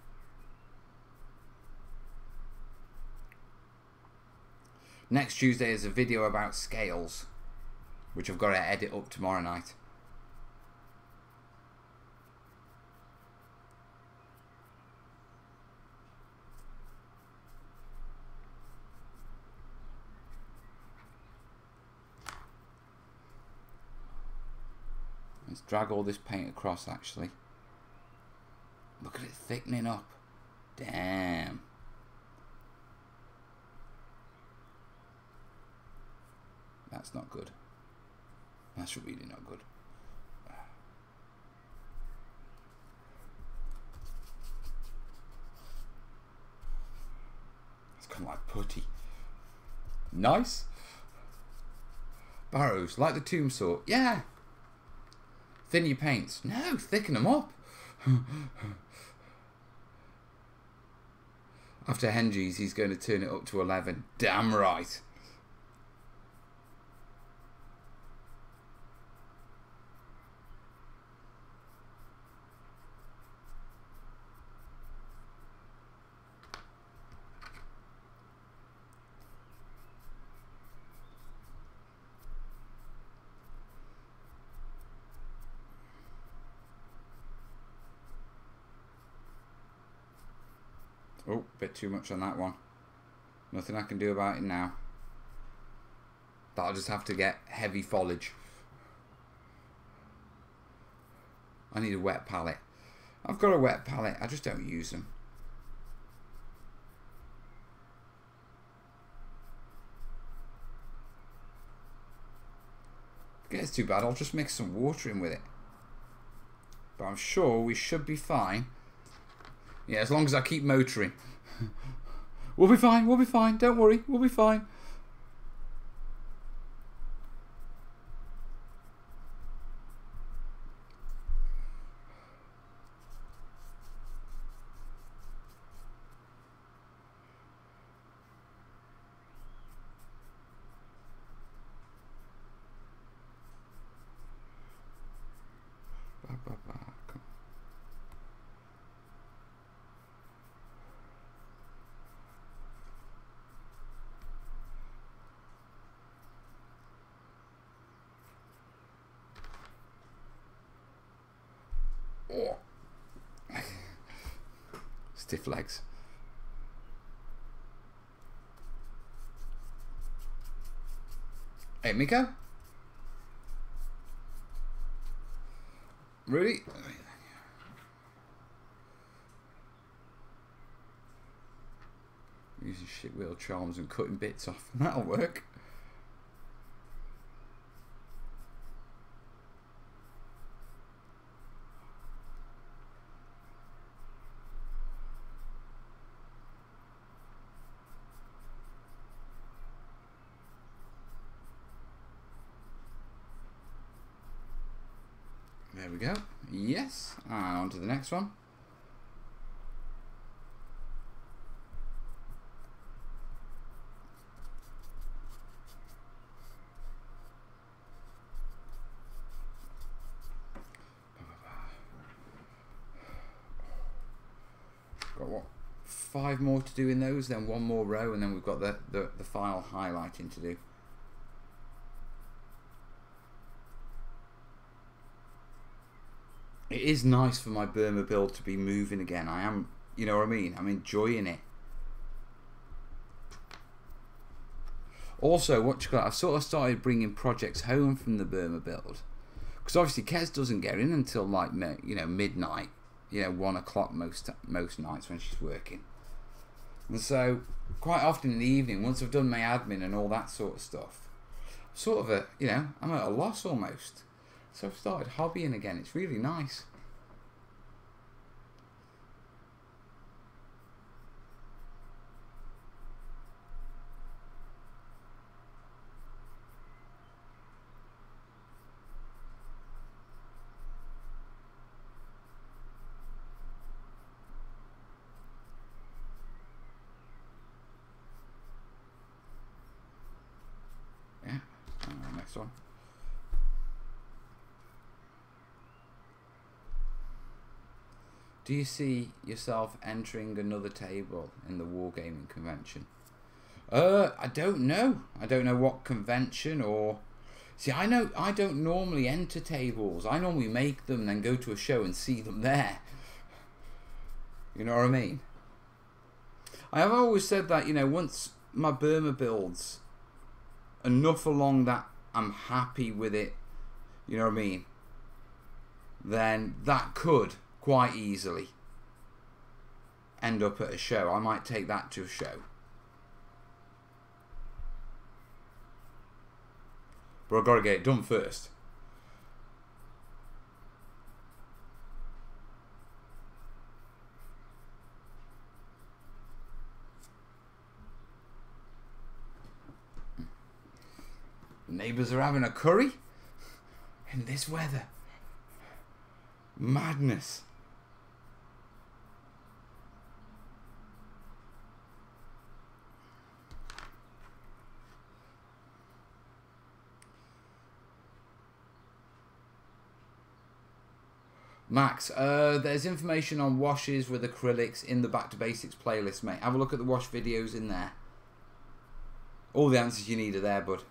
Next Tuesday is a video about scales, which I've got to edit up tomorrow night. Let's drag all this paint across, actually. Look at it thickening up. Damn. That's not good. That's really not good. It's kind of like putty. Nice. Barrows, like the tomb sort. Yeah. Thin your paints. No, thicken them up. After Henges, he's going to turn it up to 11. Damn right. Oh, bit too much on that one. Nothing I can do about it now. That'll just have to get heavy foliage. I need a wet palette. I've got a wet palette, I just don't use them. If it gets too bad, I'll just mix some water in with it. But I'm sure we should be fine. Yeah, as long as I keep motoring. We'll be fine, don't worry, we'll be fine. Oh. Stiff legs. Hey, Miko? Really? Using shit wheel charms and cutting bits off. That'll work. There we go. Yes. And on to the next one. Got what? 5 more to do in those, then 1 more row, and then we've got the final highlighting to do. It is nice for my Burma build to be moving again. I am, you know what I mean? I'm enjoying it. Also, I've sort of started bringing projects home from the Burma build. Because obviously Kez doesn't get in until like, you know, midnight. You know, 1 o'clock most nights when she's working. And so quite often in the evening, once I've done my admin and all that sort of stuff, sort of I'm at a loss almost. So I've started hobbying again. It's really nice. Yeah. Next one. Do you see yourself entering another table in the wargaming convention? I don't know. I don't know what convention or... See, I don't normally enter tables. I normally make them, then go to a show and see them there. You know what I mean? I have always said that, once my Burma builds enough along that I'm happy with it, you know what I mean, then that could quite easily end up at a show. I might take that to a show. But I've got to get it done first. The neighbours are having a curry in this weather. Madness. Max, there's information on washes with acrylics in the Back to Basics playlist, mate. Have a look at the wash videos in there. All the answers you need are there, bud.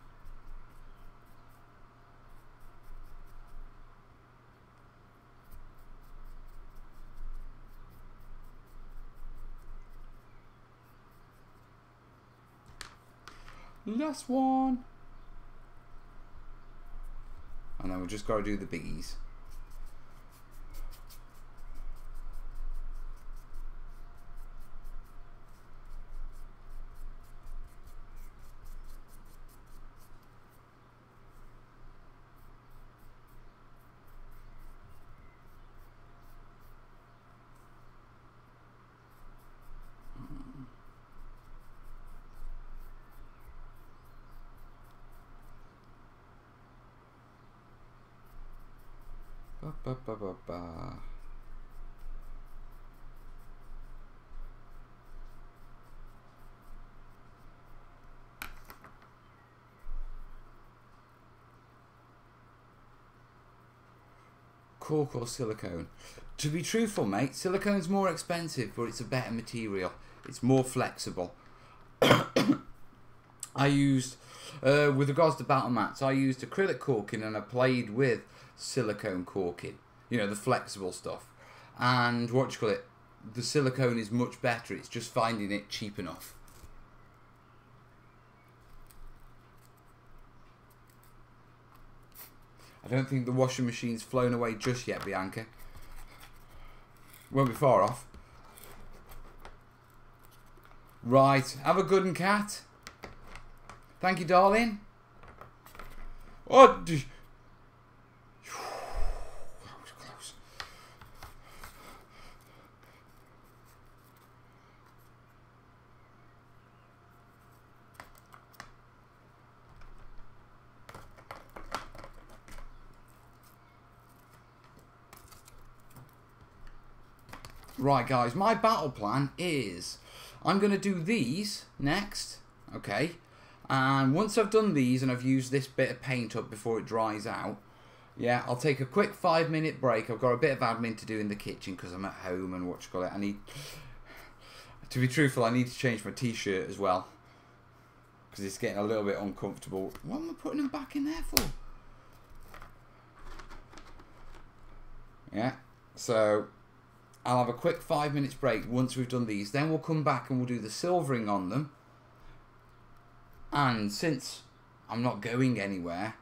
Last one. And then we've just got to do the biggies. Ba, ba, ba, ba. Cork or silicone? To be truthful, mate, silicone's more expensive, but it's a better material. It's more flexible. I used, with regards to battle mats, I used acrylic corking and I played with silicone corking, the flexible stuff, and the silicone is much better. It's just finding it cheap enough. I don't think the washing machine's flown away just yet, Bianca. Won't be far off. Right, have a good one, cat. Thank you, darling. Oh, right, guys, my battle plan is I'm going to do these next, okay? And once I've done these and I've used this bit of paint up before it dries out, yeah, I'll take a quick 5-minute break. I've got a bit of admin to do in the kitchen because I'm at home and I need, to be truthful, I need to change my t-shirt as well because it's getting a little bit uncomfortable. What am I putting them back in there for? Yeah, so I'll have a quick 5 minutes break once we've done these. Then we'll come back and we'll do the silvering on them. And since I'm not going anywhere,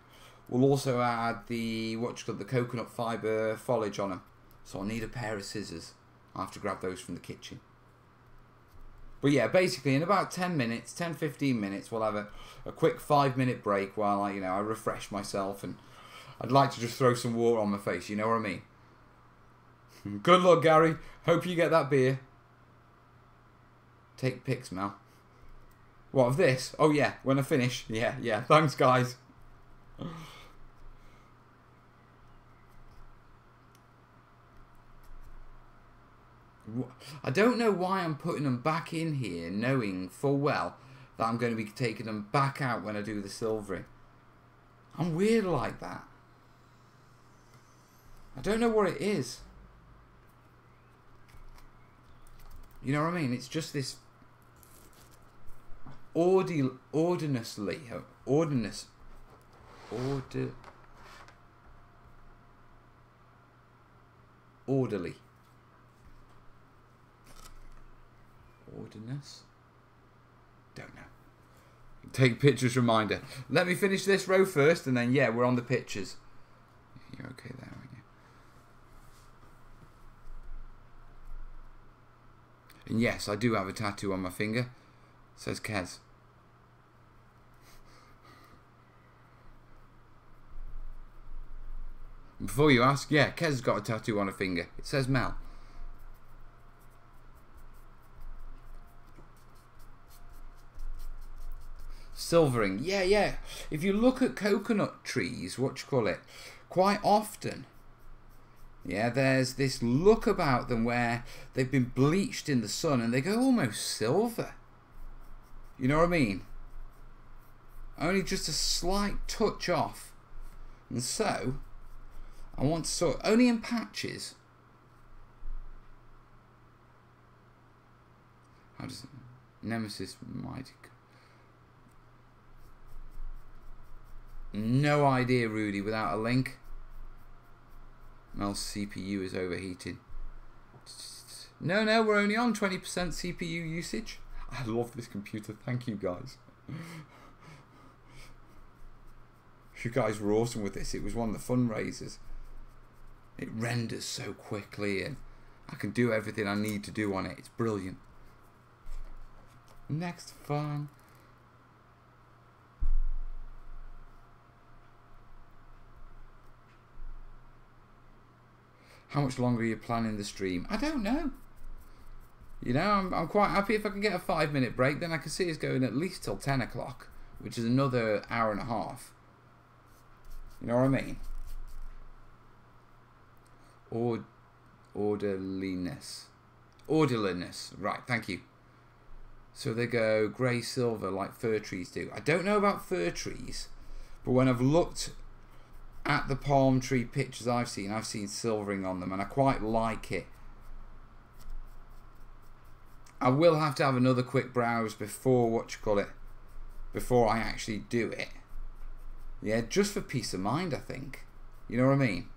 we'll also add the the coconut fibre foliage on them. So I'll need a pair of scissors. I'll have to grab those from the kitchen. But yeah, basically in about 10 minutes, 10-15 minutes, we'll have a quick 5-minute break while I, I refresh myself, and I'd like to just throw some water on my face, you know what I mean? Good luck, Gary. Hope you get that beer. Take pics, Mel. What, of this? Oh yeah, when I finish. Yeah. Thanks, guys. I don't know why I'm putting them back in here, knowing full well that I'm going to be taking them back out when I do the silvering. I'm weird like that. I don't know what it is. You know what I mean? It's just this orderly. Ordinance? Don't know. Take pictures reminder. Let me finish this row first, and then yeah, we're on the pictures. You're okay there, aren't you? And yes, I do have a tattoo on my finger. It says Kez. Before you ask, yeah, Kez has got a tattoo on her finger. It says Mel. Silvering, yeah. If you look at coconut trees, quite often, yeah, there's this look about them where they've been bleached in the sun and they go almost silver. You know what I mean? Only just a slight touch off. And so, I want to sort, only in patches. How does it? Nemesis Mighty. No idea, Rudy, without a link. Mel's CPU is overheating. No, we're only on 20% CPU usage. I love this computer. Thank you, guys. You guys were awesome with this. It was one of the fundraisers. It renders so quickly, and I can do everything I need to do on it. It's brilliant. Next fun. How much longer are you planning the stream? I don't know. You know, I'm quite happy if I can get a 5-minute break. Then I can see us going at least till 10 o'clock, which is another hour and a half. You know what I mean? Orderliness. Right, thank you. So they go grey silver like fir trees do. I don't know about fir trees, but when I've looked at the palm tree pictures I've seen silvering on them, and I quite like it. I will have to have another quick browse before before I actually do it. Yeah, just for peace of mind, I think. You know what I mean?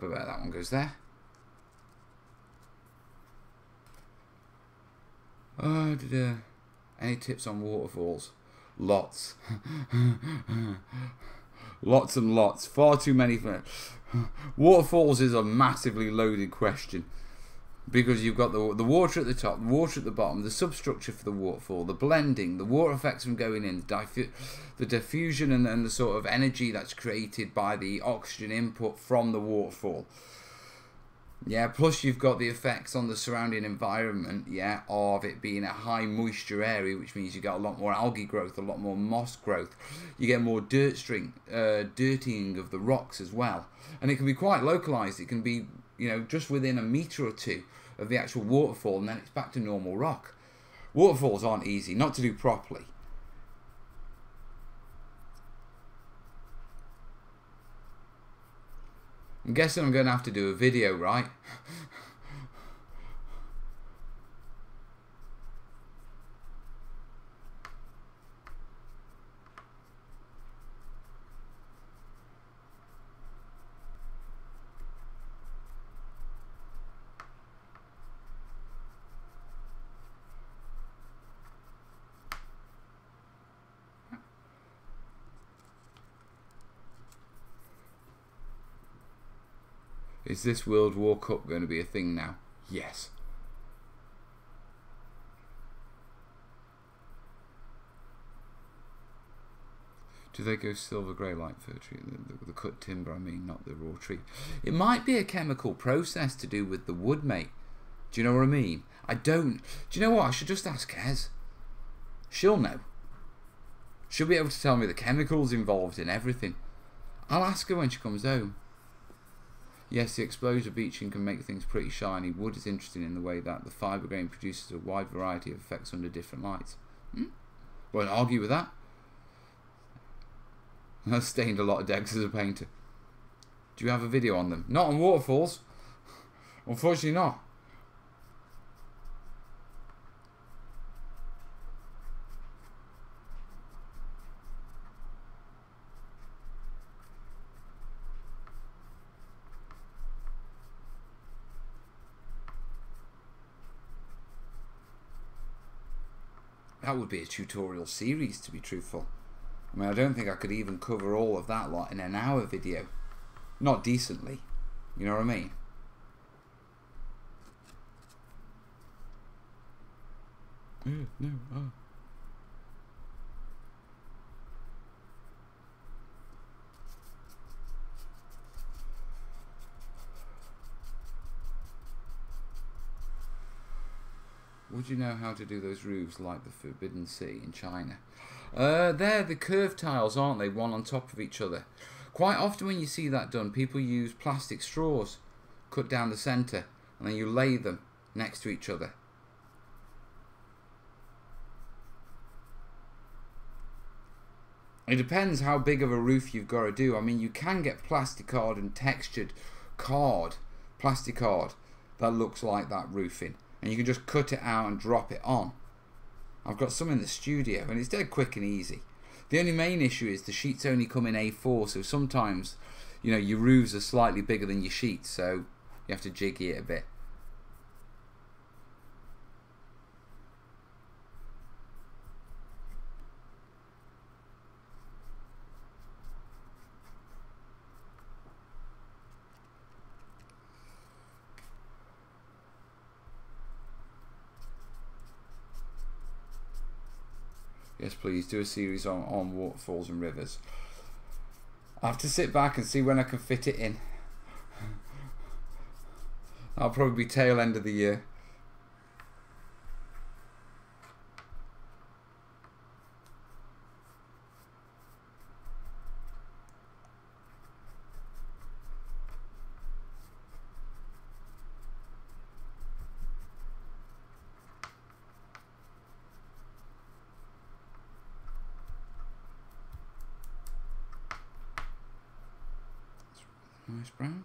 That one goes there. Any tips on waterfalls? Lots. Lots and lots. Far too many. Waterfalls is a massively loaded question, because you've got the water at the top, the water at the bottom, the substructure for the waterfall, the blending, the water effects from going in, the diffusion and the sort of energy that's created by the oxygen input from the waterfall. Yeah, plus you've got the effects on the surrounding environment, yeah, of it being a high moisture area, which means you get a lot more algae growth, a lot more moss growth. You get more dirtying of the rocks as well. And it can be quite localized. It can be, you know, just within a meter or two of the actual waterfall, and then it's back to normal rock. Waterfalls aren't easy, not to do properly. I'm guessing I'm going to have to do a video, right? Is this World War Cup going to be a thing now? Yes. Do they go silver grey like fir tree? The cut timber, I mean, not the raw tree. It might be a chemical process to do with the wood, mate. Do you know what I mean? I don't. Do you know what? I should just ask Kez. She'll know. She'll be able to tell me the chemicals involved in everything. I'll ask her when she comes home. Yes, the exposure bleaching can make things pretty shiny. Wood is interesting in the way that the fibre grain produces a wide variety of effects under different lights. Won't argue with that. I've stained a lot of decks as a painter. Do you have a video on them? Not on waterfalls. Unfortunately not. That would be a tutorial series, to be truthful. I mean, I don't think I could even cover all of that lot in an hour video. Not decently. You know what I mean? No. Would you know how to do those roofs like the Forbidden Sea in China? They're the curved tiles, aren't they? One on top of each other. Quite often when you see that done, people use plastic straws, cut down the centre, and then you lay them next to each other. It depends how big of a roof you've got to do. I mean, you can get plasticard and textured plastic card that looks like that roofing. And you can just cut it out and drop it on. I've got some in the studio and it's dead quick and easy. The only main issue is the sheets only come in A4, so sometimes, you know, your roofs are slightly bigger than your sheets, so you have to jiggy it a bit. Yes, please, do a series on waterfalls and rivers. I have to sit back and see when I can fit it in. I'll probably be tail end of the year. Nice brown.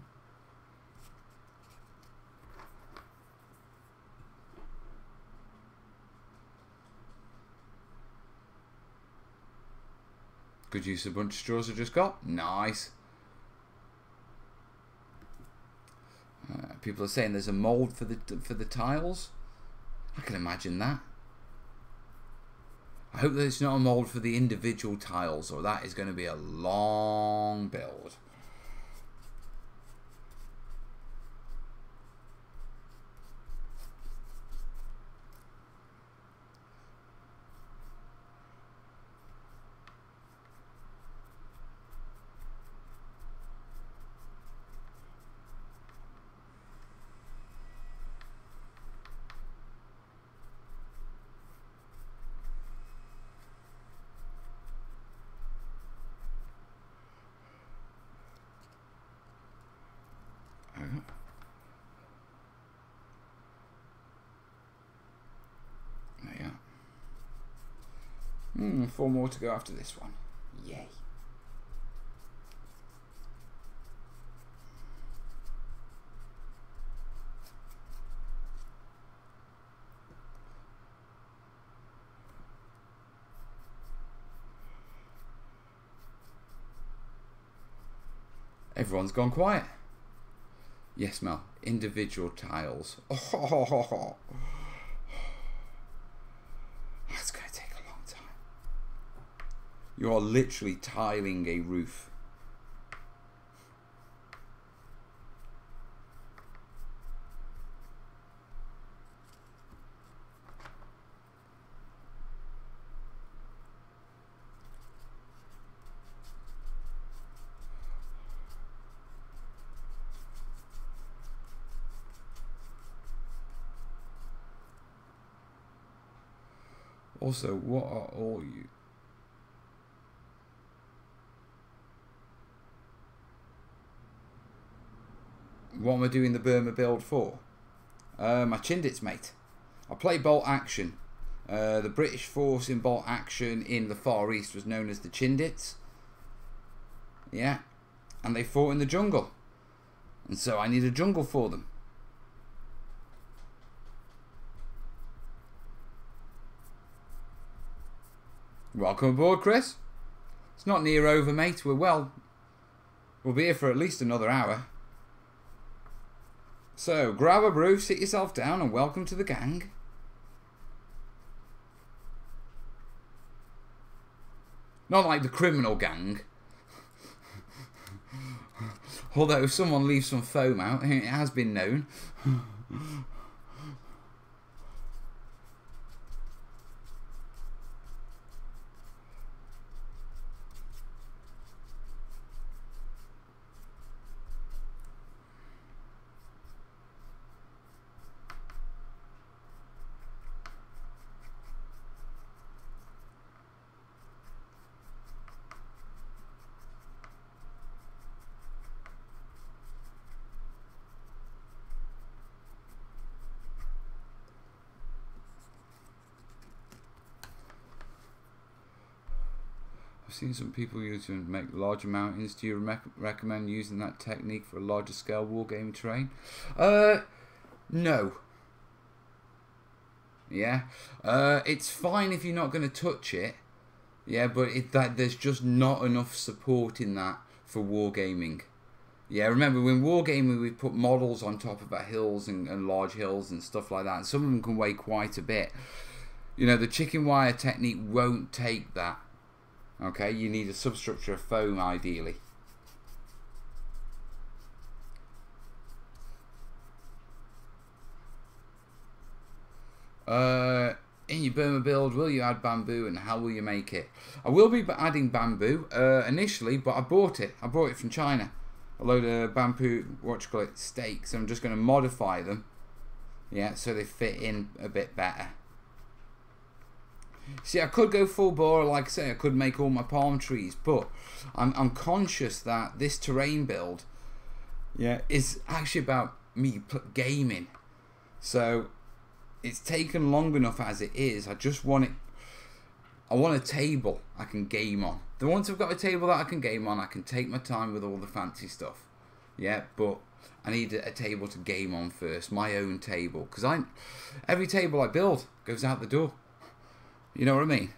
Good use of a bunch of straws I just got. Nice. People are saying there's a mould for the tiles. I can imagine that. I hope that it's not a mould for the individual tiles, or that is going to be a long build. 4 more to go after this one. Yay. Everyone's gone quiet. Yes, Mel. Individual tiles. Oh, that's going to take a long time. You are literally tiling a roof. Also, what are all you? What am I doing the Burma build for? My Chindits, mate. I play bolt action. The British force in bolt action in the Far East was known as the Chindits. Yeah. And they fought in the jungle. And so I need a jungle for them. Welcome aboard, Chris. It's not near over, mate. We'll be here for at least another hour. So, grab a brew, sit yourself down, and welcome to the gang. Not like the criminal gang. Although if someone leaves some foam out, it has been known. I've seen some people use to make larger mountains. Do you recommend using that technique for a larger scale wargaming terrain? No. Yeah. It's fine if you're not going to touch it. Yeah, but there's just not enough support in that for wargaming. Yeah, remember when wargaming we put models on top of our hills and large hills and stuff like that. And some of them can weigh quite a bit. You know, the chicken wire technique won't take that. Okay, you need a substructure of foam ideally. In your Burma build, will you add bamboo and how will you make it? I will be adding bamboo initially, but I bought it. I brought it from China. A load of bamboo, stakes. I'm just going to modify them. Yeah, so they fit in a bit better. See, I could go full bore, like I say, I could make all my palm trees, but I'm conscious that this terrain build, yeah, is actually about me gaming. So it's taken long enough as it is. I just want it. I want a table I can game on. Then once I've got a table that I can game on, I can take my time with all the fancy stuff. Yeah, but I need a table to game on first, my own table, because every table I build goes out the door. You know what I mean?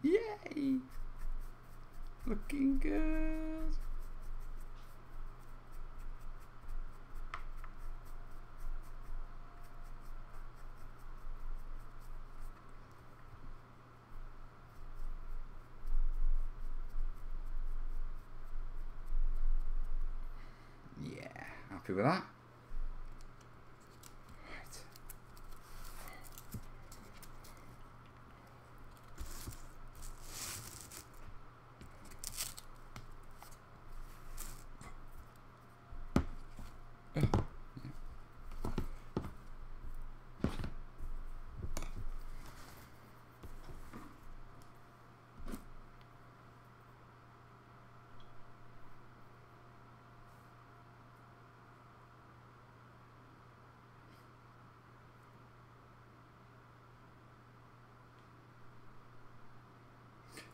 Yay! Looking good. Yeah, happy with that.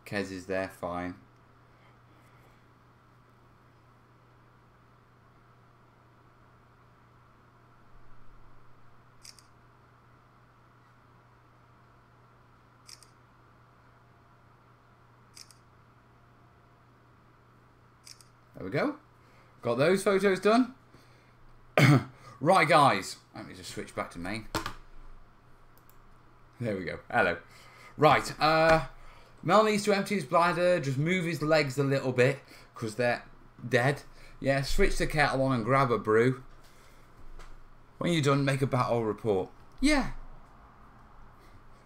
Kez is there, fine. There we go. Got those photos done. Right, guys. Let me just switch back to main. There we go. Hello. Right. Mel needs to empty his bladder. Just move his legs a little bit because they're dead. Yeah, switch the kettle on and grab a brew. When you're done, make a battle report. Yeah.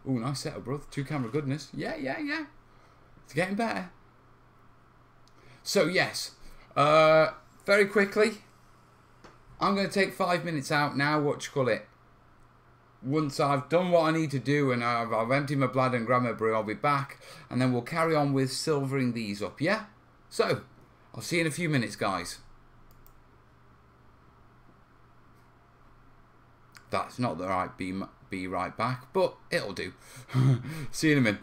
Ooh, nice setup, bro. 2 camera goodness. Yeah. It's getting better. So, yes. Very quickly. I'm going to take 5 minutes out now. What you call it? Once I've done what I need to do and I've emptied my bladder and grabbed my brew, I'll be back. And then we'll carry on with silvering these up, yeah? So, I'll see you in a few minutes, guys. That's not the right be right back, but it'll do. See you in a minute.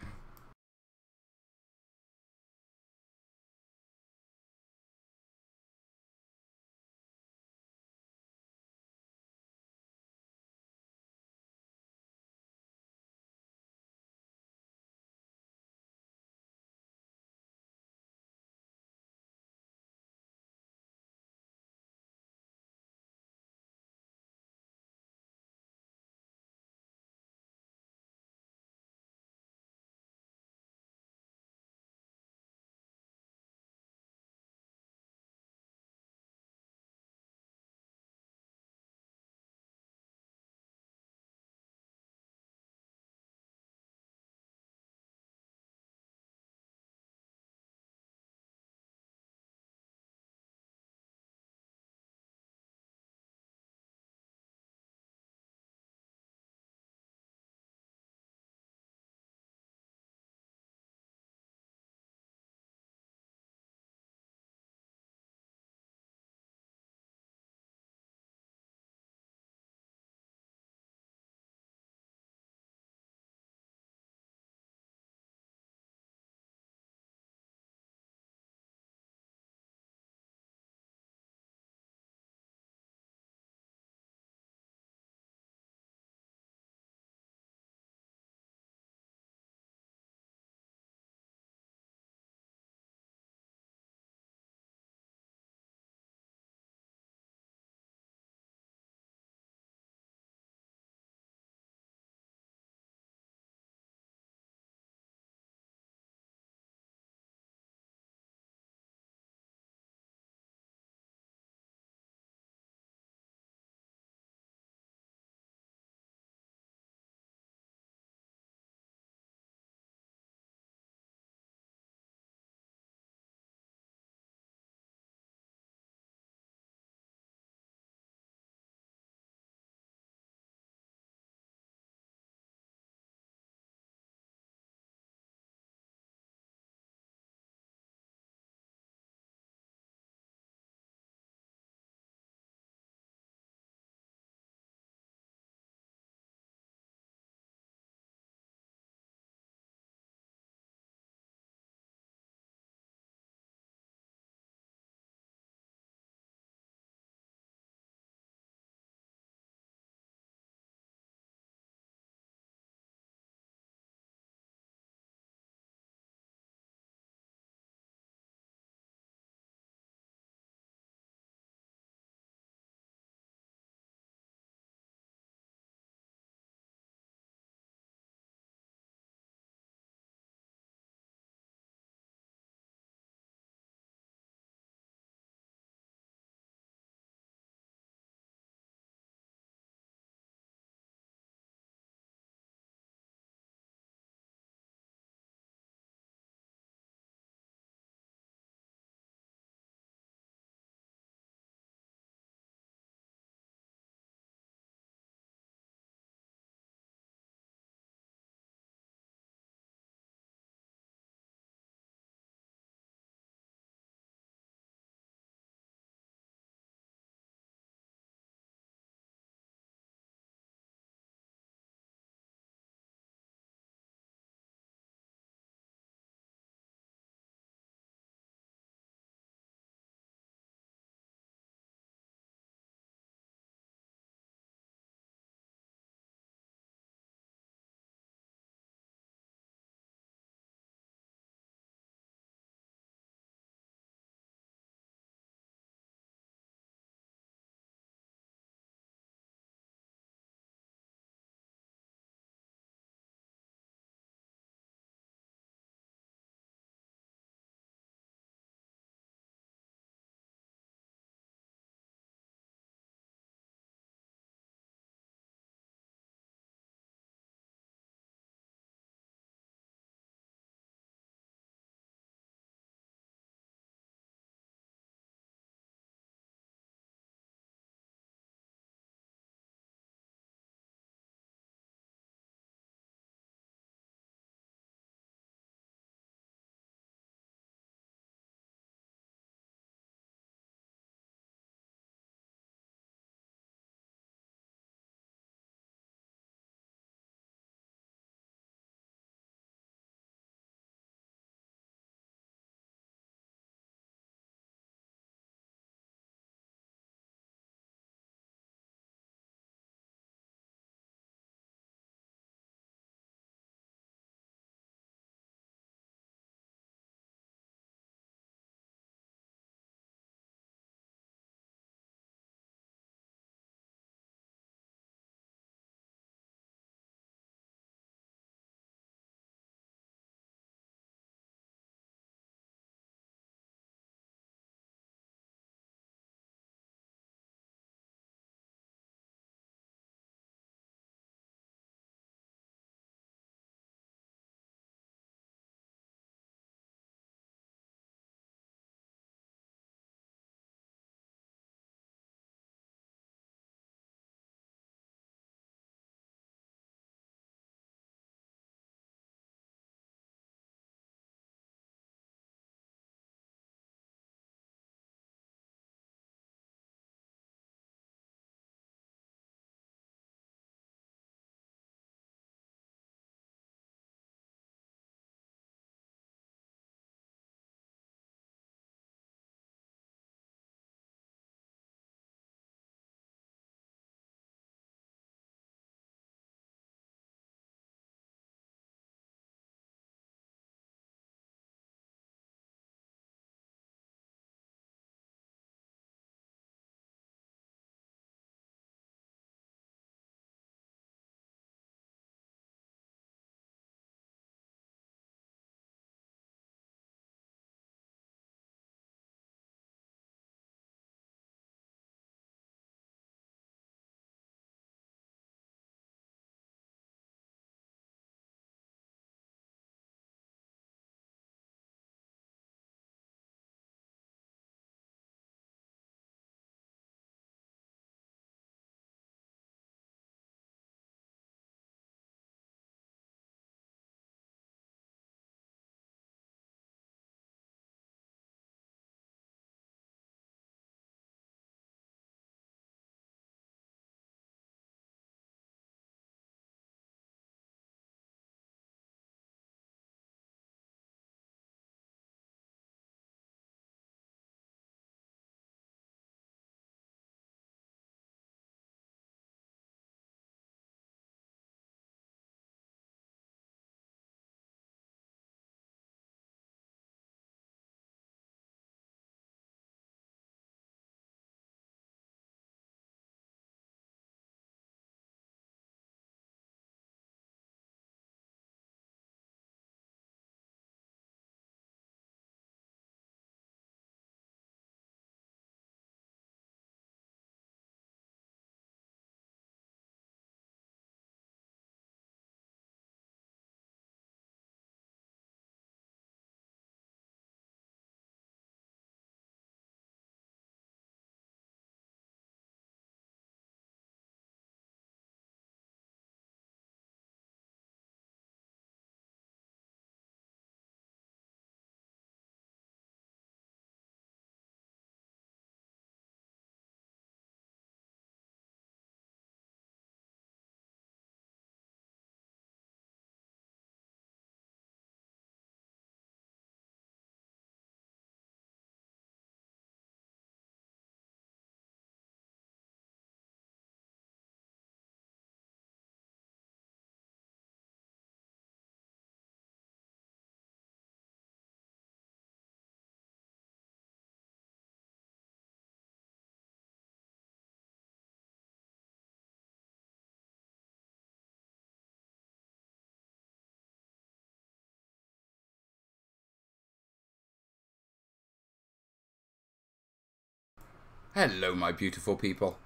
Hello, my beautiful people.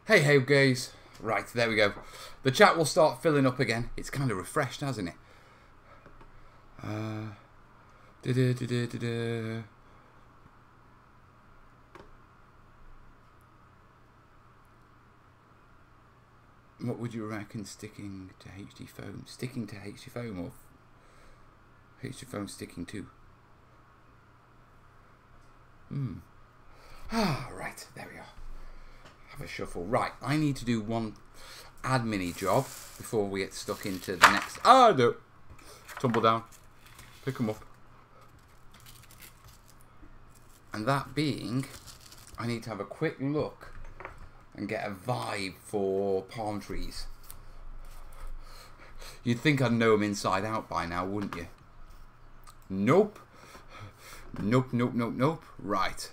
Hey, hey, guys. Right, there we go. The chat will start filling up again. It's kind of refreshed, hasn't it? What would you reckon sticking to HD foam? Sticking to HD foam or HD foam sticking to? Right, there we are. Have a shuffle. Right, I need to do one admin-y job before we get stuck into the next. No. Tumble down. Pick them up. And that being, I need to have a quick look and get a vibe for palm trees. You'd think I'd know them inside out by now, wouldn't you? Nope. Nope, nope, nope, nope. Right.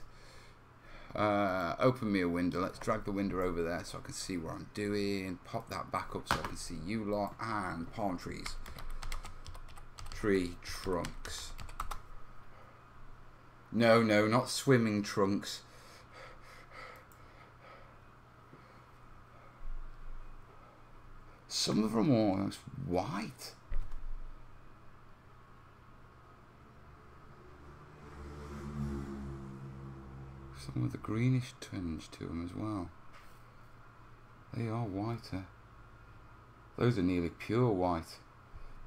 Open me a window. Let's drag the window over there so I can see what I'm doing. Pop that back up so I can see you lot. And palm trees. Tree trunks. No, no, not swimming trunks. Some of them are almost white. Some with a greenish tinge to them as well. They are whiter. Those are nearly pure white.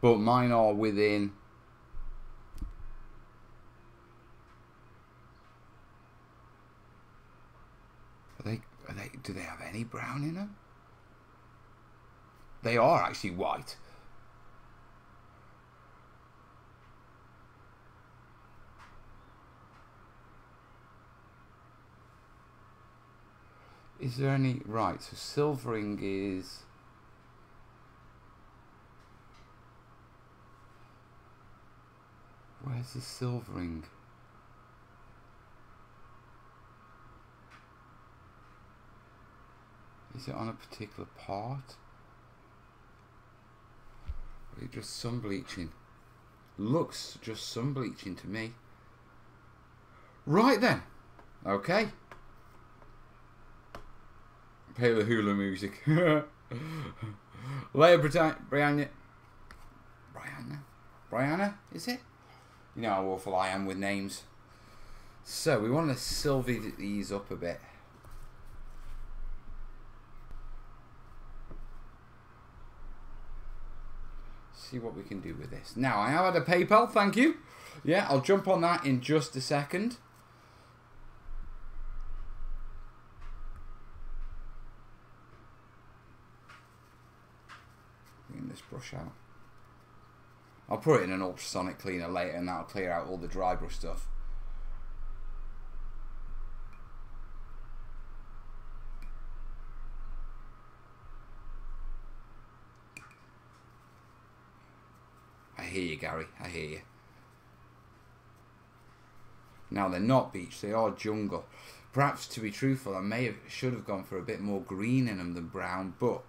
But mine are within. Do they have any brown in them? They are actually white. Is there any... Right, so silvering is... Where's the silvering? Is it on a particular part? Or is it just sun bleaching? Looks just sun bleaching to me. Right then. Okay. Play the hula music. Later, Brianna. Brianna, is it? You know how awful I am with names. So, we want to silver these up a bit. See what we can do with this. Now, I have had a PayPal, thank you. Yeah, I'll jump on that in just a second. Bring this brush out. I'll put it in an ultrasonic cleaner later and that'll clear out all the dry brush stuff. I hear you, Gary. I hear you. Now, they're not beach. They are jungle. Perhaps, to be truthful, should have gone for a bit more green in them than brown. But,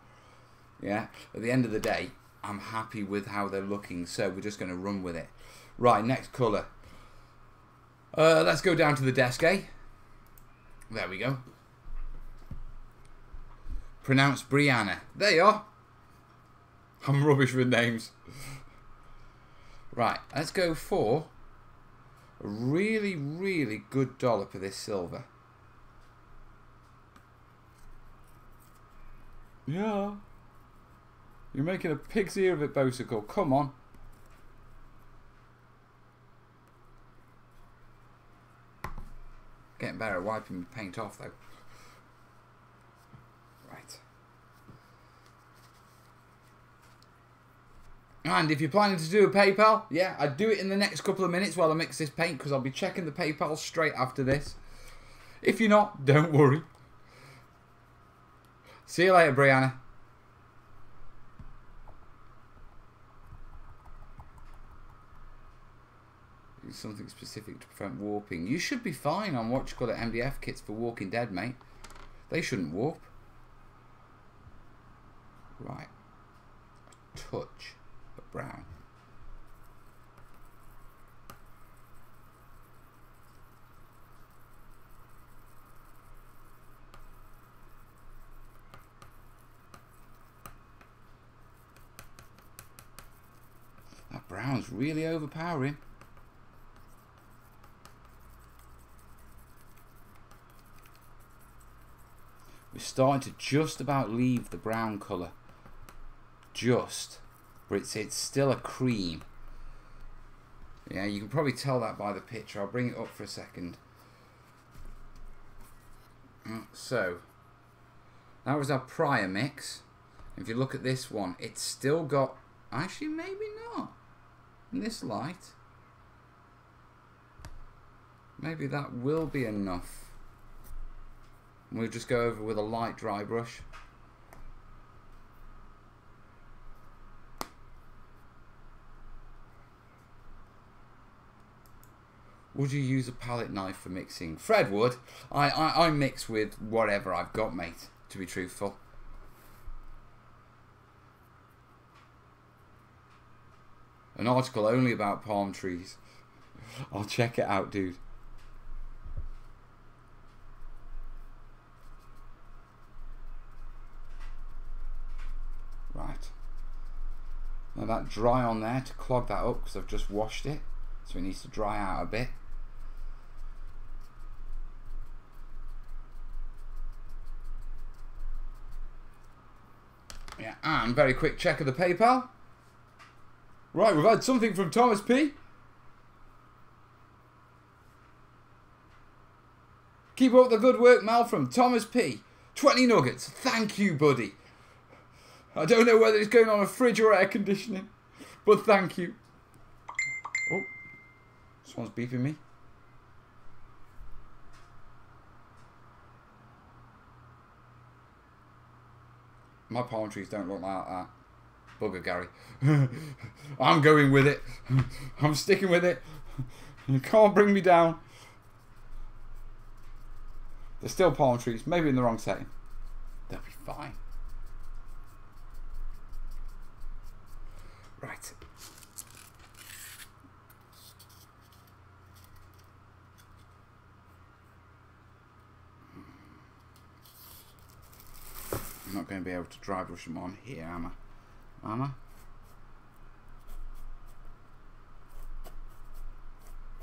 yeah, at the end of the day, I'm happy with how they're looking. So, we're just going to run with it. Right, next colour. Let's go down to the desk, eh? There we go. Pronounce Brianna. There you are. I'm rubbish with names. Right, let's go for a really, really good dollop of this silver. Yeah. You're making a pig's ear of it, Bosicle. Come on. Getting better at wiping the paint off, though. Right. And if you're planning to do a PayPal, yeah, I'd do it in the next couple of minutes while I mix this paint, because I'll be checking the PayPal straight after this. If you're not, don't worry. See you later, Brianna. Use something specific to prevent warping. You should be fine on what you call it MDF kits for Walking Dead, mate. They shouldn't warp. Right. A touch of brown. brown's really overpowering. We're starting to just about leave the brown colour. Just. But it's still a cream. Yeah, you can probably tell that by the picture. I'll bring it up for a second. So, that was our prior mix. If you look at this one, it's still got... Actually, maybe not. In this light. Maybe that will be enough. We'll just go over with a light dry brush. Would you use a palette knife for mixing? Fred would. I mix with whatever I've got, mate, to be truthful. An article only about palm trees. I'll check it out, dude. Right. Now that dry on there to clog that up because I've just washed it. So it needs to dry out a bit. Yeah, and very quick check of the PayPal. Right, we've had something from Thomas P. Keep up the good work, Mel, from Thomas P. 20 nuggets. Thank you, buddy. I don't know whether it's going on a fridge or air conditioning, but thank you. Oh, someone's beeping me. My palm trees don't look like that. Bugger, Gary. I'm going with it. I'm sticking with it. You can't bring me down. They're still palm trees, maybe in the wrong setting. They'll be fine. Right. I'm not going to be able to dry brush them on here, am I? Am I?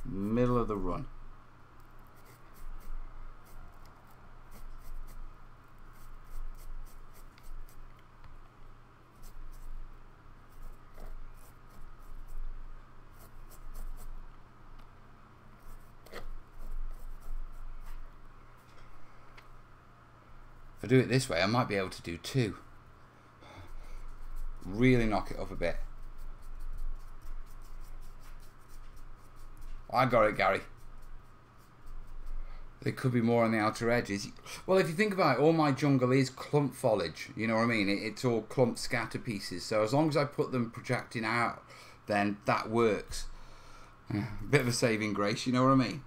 Middle of the run. If I do it this way, I might be able to do two. Really knock it up a bit. I got it, Gary. There could be more on the outer edges. Well, if you think about it, all my jungle is clump foliage. You know what I mean? It's all clump scatter pieces. So as long as I put them projecting out, then that works. Bit of a saving grace, you know what I mean?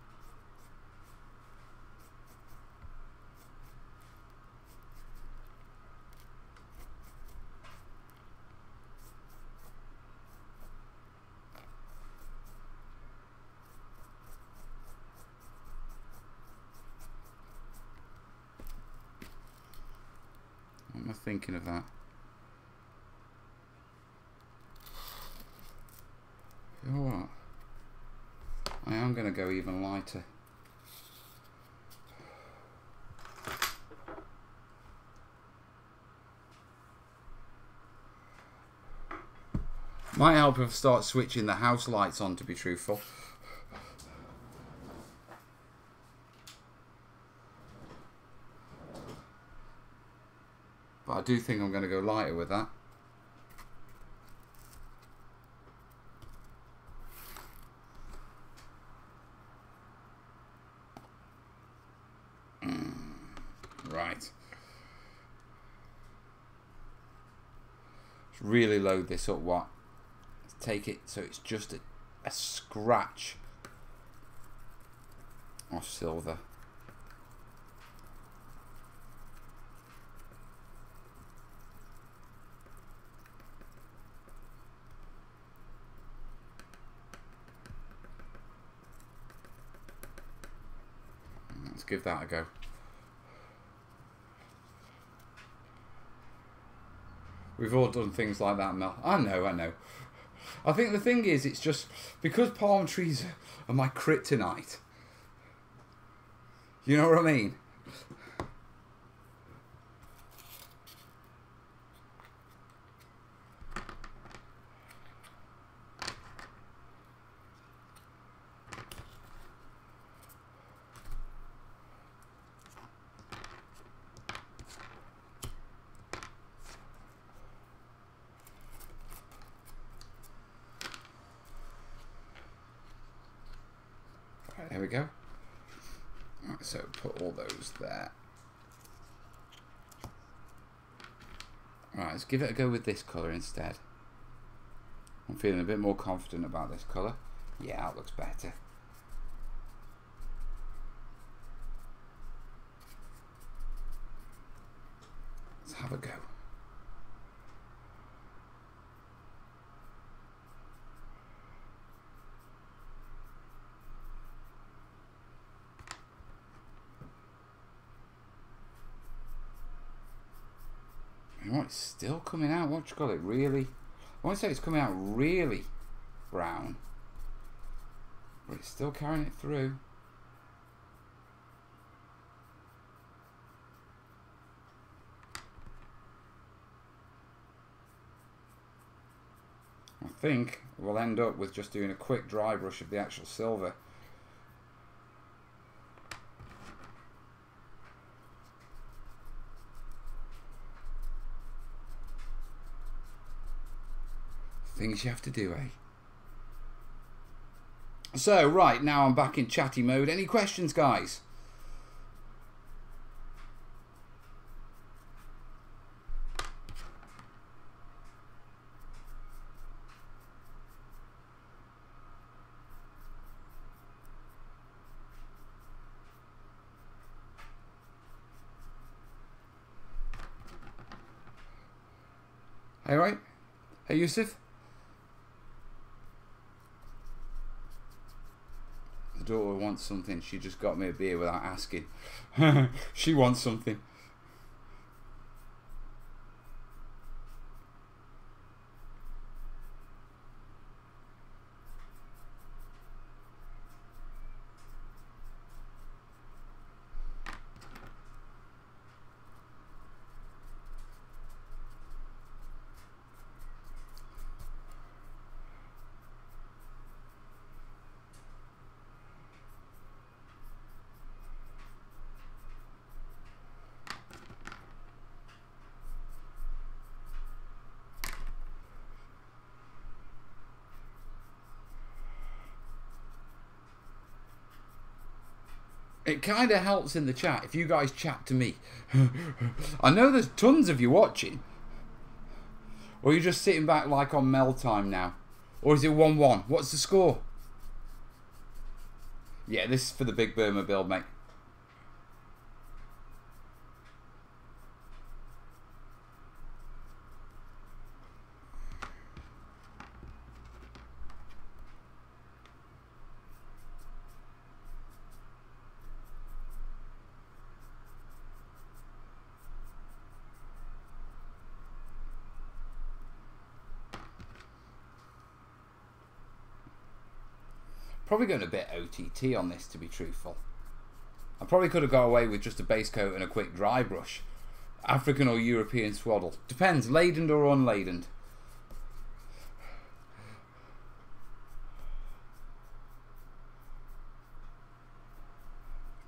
What am I thinking of that? You know what? I am going to go even lighter. Might help if I start switching the house lights on, to be truthful. But I do think I'm going to go lighter with that. Right. Let's really load this up. What? Let's take it so it's just a scratch of silver. Let's give that a go. We've all done things like that, Mel. I know. I think the thing is, it's just because palm trees are my kryptonite. You know what I mean? Right, there we go. Right, so put all those there. Right, let's give it a go with this colour instead. I'm feeling a bit more confident about this colour. Yeah, that looks better. Let's have a go. You know what, it's still coming out, what do you call it, really, I won't say it's coming out really brown, but it's still carrying it through. I think we'll end up with just doing a quick dry brush of the actual silver. Things you have to do, eh? So, right, now I'm back in chatty mode. Any questions, guys? Hey, right? Hey, Yusuf? Daughter wants something. She just got me a beer without asking. She wants something. It kind of helps in the chat if you guys chat to me. I know there's tons of you watching. Or you're just sitting back like on Mel time now. Or is it 1-1? What's the score? Yeah, this is for the Big Burma build, mate. Probably going a bit OTT on this, to be truthful. I probably could have got away with just a base coat and a quick dry brush. African or European swaddle. Depends, ladened or unladened.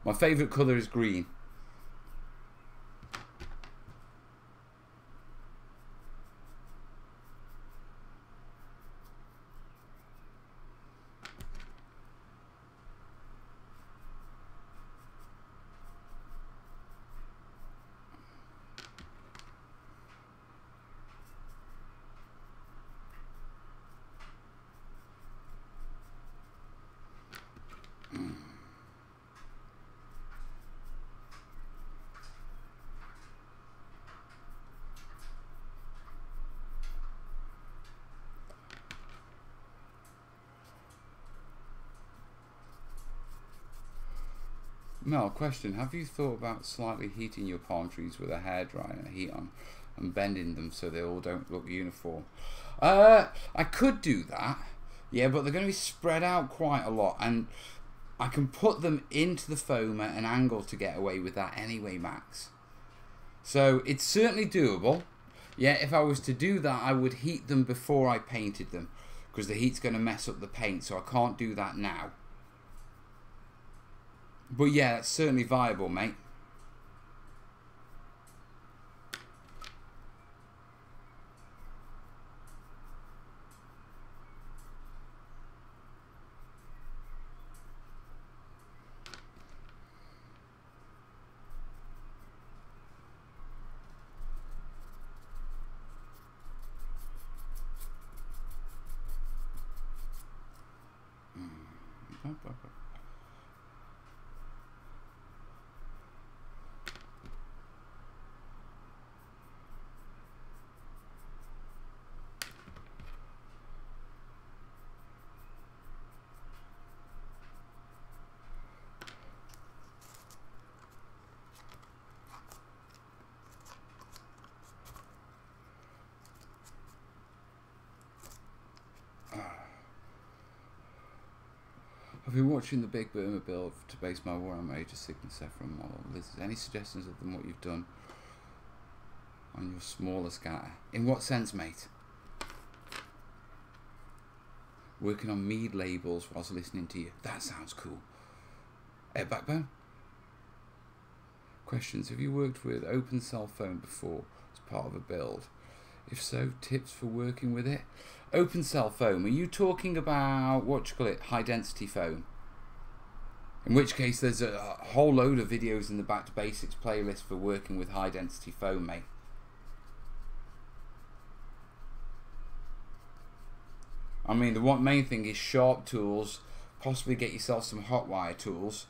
My favourite colour is green. Mel, question, have you thought about slightly heating your palm trees with a hairdryer and a heat on? and bending them so they all don't look uniform. I could do that, yeah, but they're going to be spread out quite a lot, and I can put them into the foam at an angle to get away with that anyway, Max. So it's certainly doable. Yeah, if I was to do that, I would heat them before I painted them, because the heat's going to mess up the paint, so I can't do that now. But yeah, that's certainly viable, mate. I've been watching the Big Burma build to base my Warhammer Age of Sigmar Sephiroth model. Liz, any suggestions of them, what you've done on your smaller scatter? In what sense, mate? Working on mead labels whilst listening to you. That sounds cool. Backbone? Questions. Have you worked with open cell foam before as part of a build? If so, tips for working with it? Open cell foam, are you talking about, what you call it, high density foam? In which case there's a whole load of videos in the Back to Basics playlist for working with high density foam, mate. I mean, the one main thing is sharp tools, possibly get yourself some hot wire tools.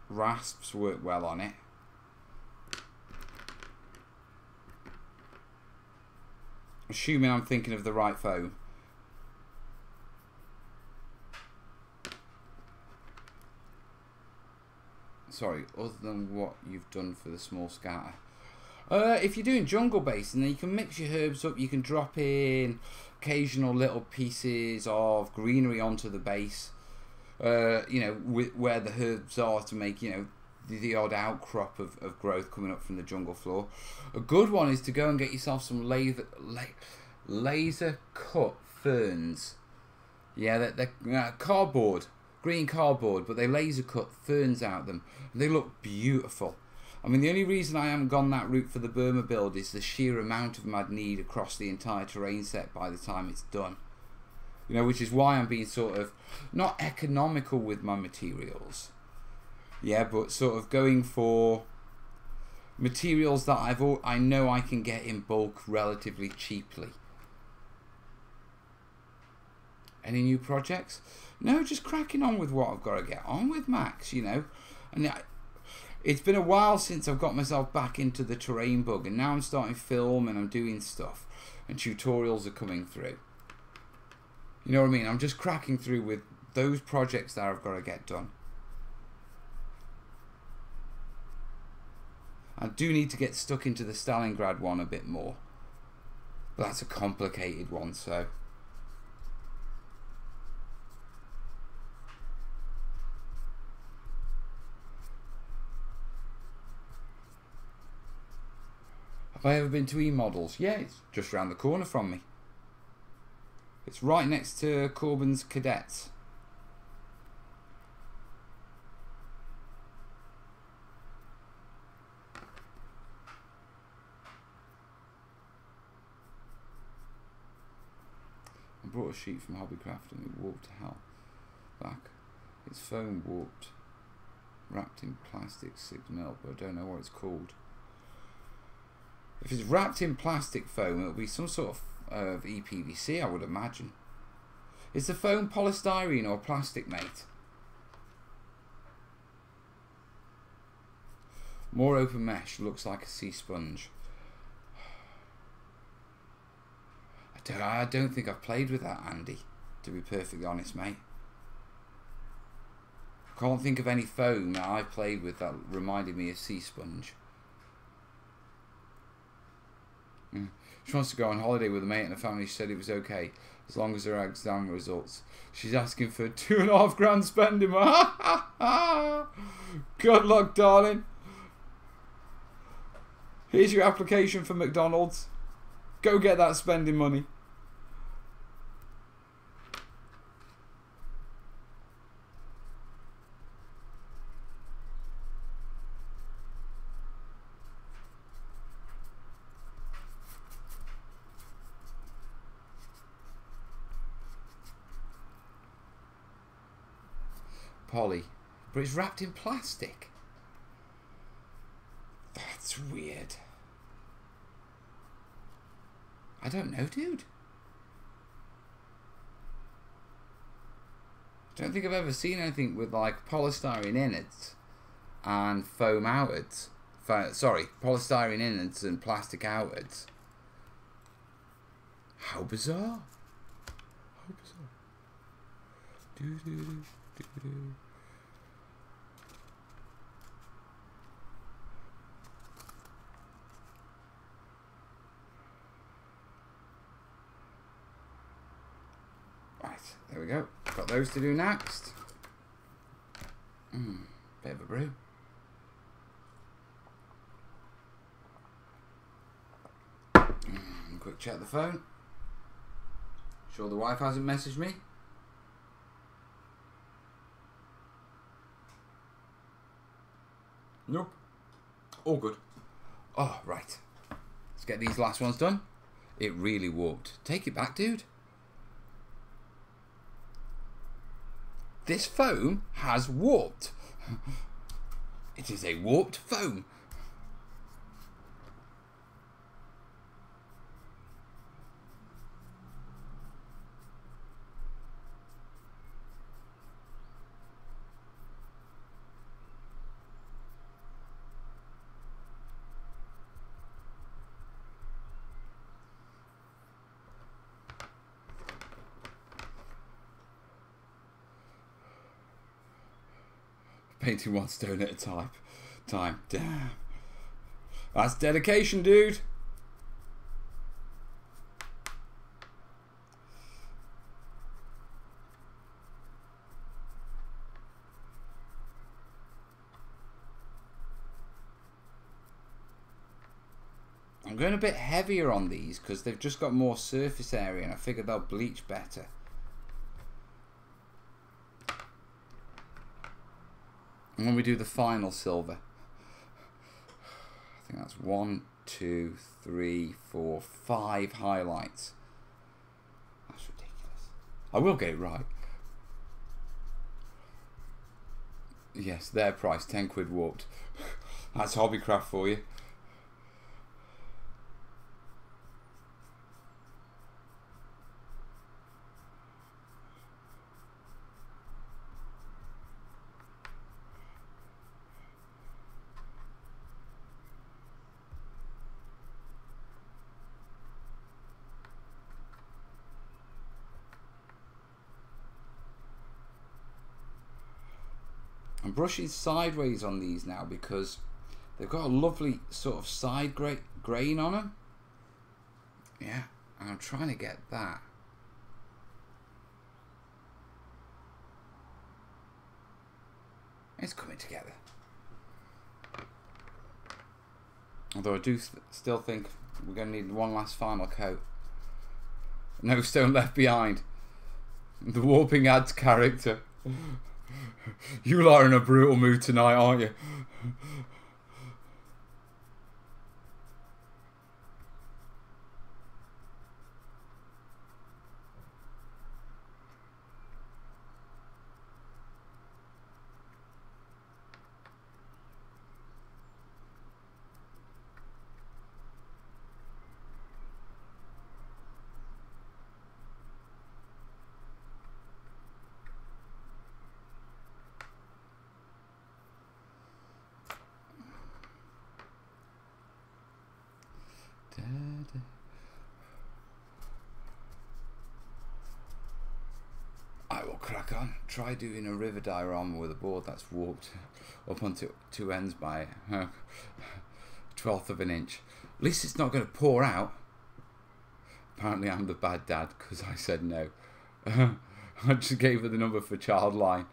Rasps work well on it. Assuming I'm thinking of the right foam. Sorry, other than what you've done for the small scatter. If you're doing jungle base, then you can mix your herbs up. You can drop in occasional little pieces of greenery onto the base. You know, where the herbs are, to make, you know, the odd outcrop of growth coming up from the jungle floor. A good one is to go and get yourself some laser cut ferns. Yeah, they're cardboard, green cardboard, but they laser cut ferns out them. They look beautiful. I mean, the only reason I haven't gone that route for the Burma build is the sheer amount of them I'd need across the entire terrain set by the time it's done. You know, which is why I'm being sort of not economical with my materials. Yeah, but sort of going for materials that I know I can get in bulk relatively cheaply. Any new projects? No, just cracking on with what I've got to get on with, Max, you know. And it's been a while since I've got myself back into the terrain bug, and now I'm starting film and I'm doing stuff, and tutorials are coming through. You know what I mean? I'm just cracking through with those projects that I've got to get done. I do need to get stuck into the Stalingrad one a bit more. But that's a complicated one, so... Have I ever been to E-Models? Yeah, it's just round the corner from me. It's right next to Corbyn's Cadets. I brought a sheet from Hobbycraft and it warped to hell. Back. It's foam warped, wrapped in plastic 6mm, but I don't know what it's called. If it's wrapped in plastic foam, it'll be some sort of EPVC, I would imagine. Is the foam polystyrene or plastic, mate? More open mesh, looks like a sea sponge. I don't think I've played with that, Andy, to be perfectly honest, mate. Can't think of any foam that I've played with that reminded me of Sea Sponge. She wants to go on holiday with a mate and a family. She said it was okay as long as her exam results. She's asking for £2.5 grand spending. Good luck, darling. Here's your application for McDonald's. Go get that spending money. Polly, but it's wrapped in plastic. That's weird. I don't know, dude. I don't think I've ever seen anything with like polystyrene innards and foam outwards. Sorry, polystyrene innards and plastic outwards. How bizarre. How bizarre. Do, do, do, do, do. Right, there we go. Got those to do next. Bit of a brew. Quick check the phone. Sure the wife hasn't messaged me. Nope. All good. Oh, right. Let's get these last ones done. It really warped. Take it back, dude. This foam has warped. It is a warped foam. Painting one stone at a time. Damn. That's dedication, dude. I'm going a bit heavier on these because they've just got more surface area and I figured they'll bleach better. And when we do the final silver, I think that's 1, 2, 3, 4, 5 highlights. That's ridiculous. I will get it right. Yes, their price, 10 quid warped. That's hobbycraft for you. I'm brushing sideways on these now because they've got a lovely sort of side grain on them. Yeah, and I'm trying to get that. It's coming together. Although I do still think we're going to need one last final coat. No stone left behind. The warping adds character. You lot are in a brutal mood tonight, aren't you? crack on. Try doing a river diorama with a board that's warped up onto two ends by 1/12 of an inch. At least it's not going to pour out. Apparently I'm the bad dad because I said no. I just gave her the number for Childline.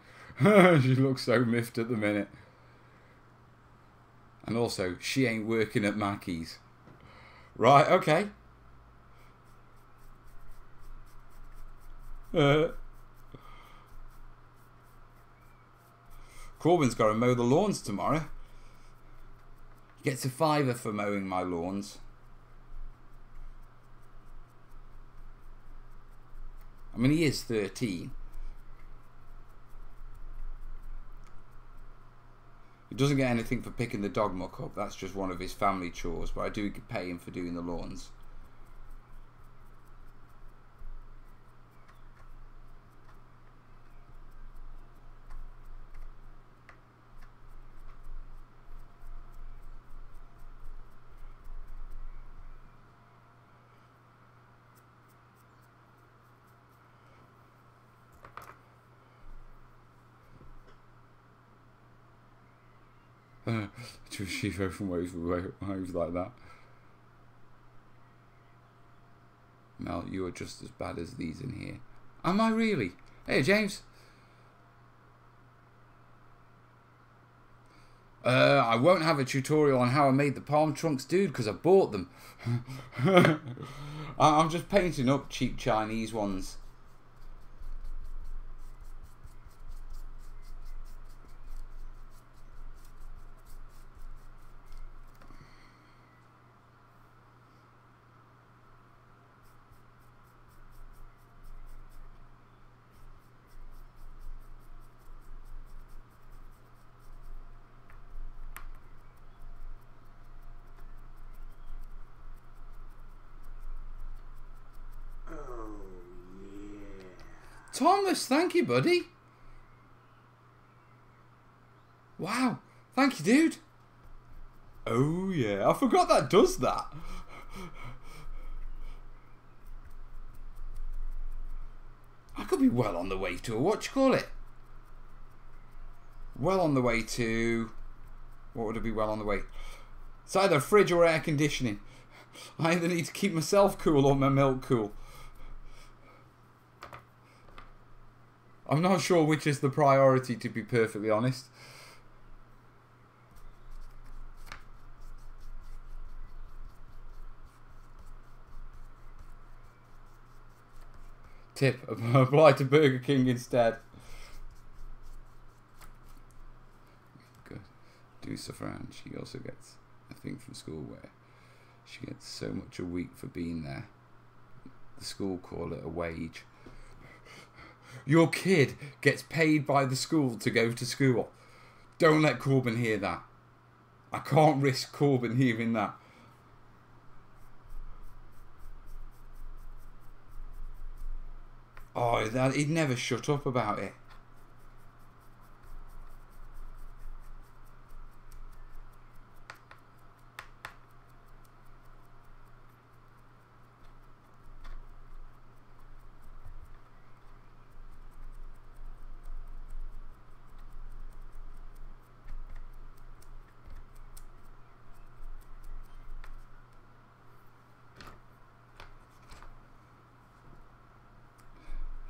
She looks so miffed at the minute. And also, she ain't working at Mackey's. Right, okay. Corbyn's got to mow the lawns tomorrow. He gets a £5 for mowing my lawns. I mean, he is 13. He doesn't get anything for picking the dog muck up. That's just one of his family chores. But I do pay him for doing the lawns. To a sheep from waves like that. Mel, you are just as bad as these in here. Am I really? Hey, James. I won't have a tutorial on how I made the palm trunks, dude, because I bought them. I'm just painting up cheap Chinese ones. Thomas, thank you, buddy. Wow, thank you, dude. Oh, yeah, I forgot that does that. I could be well on the way to what you call it? Well on the way to... What would it be well on the way? It's either a fridge or air conditioning. I either need to keep myself cool or my milk cool. I'm not sure which is the priority, to be perfectly honest. Tip, apply to Burger King instead. Good. Do stuff around. She also gets a thing from school where she gets so much a week for being there. The school call it a wage. Your kid gets paid by the school to go to school. Don't let Corbyn hear that. I can't risk Corbyn hearing that. Oh, he'd never shut up about it.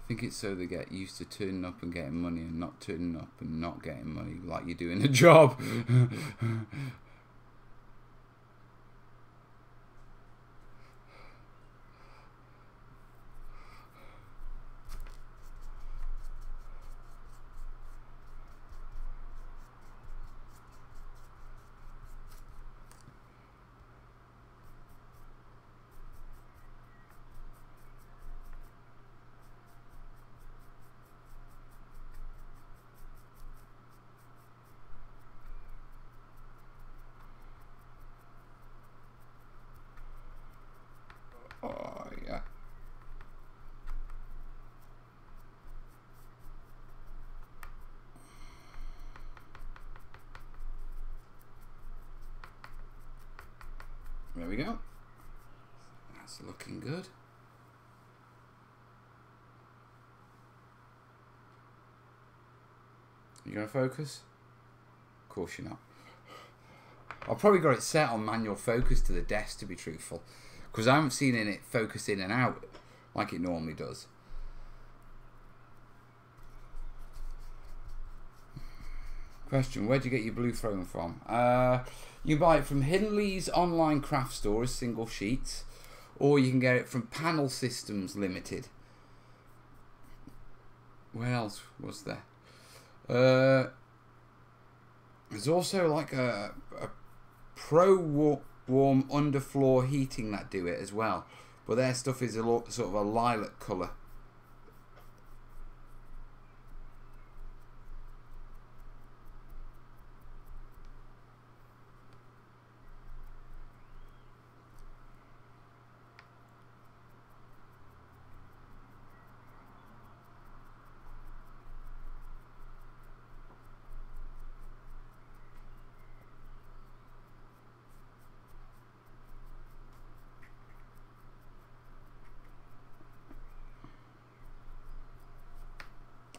I think it's so they get used to turning up and getting money and not turning up and not getting money like you do in a job. Oh, yeah. There we go. That's looking good. You gonna focus? Of course you're not. I've probably got it set on manual focus to the desk, to be truthful, because I haven't seen it focus in and out like it normally does. Question: where do you get your blue throne from? You buy it from Hindley's online craft store as single sheets, or you can get it from Panel Systems Limited. Where else was there? There's also like a Pro Warm underfloor heating that do it as well, but their stuff is a lot, sort of a lilac colour.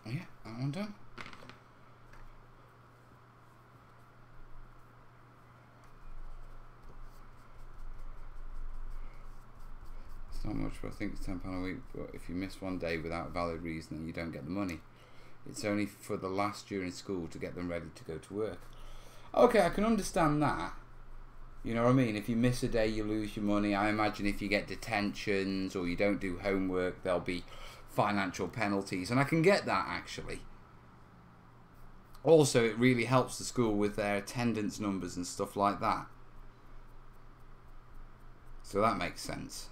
Yeah, that one done. It's not much, but I think it's £10 a week. But if you miss one day without a valid reason, then you don't get the money. It's only for the last year in school to get them ready to go to work. Okay, I can understand that. You know what I mean? If you miss a day, you lose your money. I imagine if you get detentions or you don't do homework, there'll be financial penalties, and I can get that actually. Also, it really helps the school with their attendance numbers and stuff like that, so that makes sense.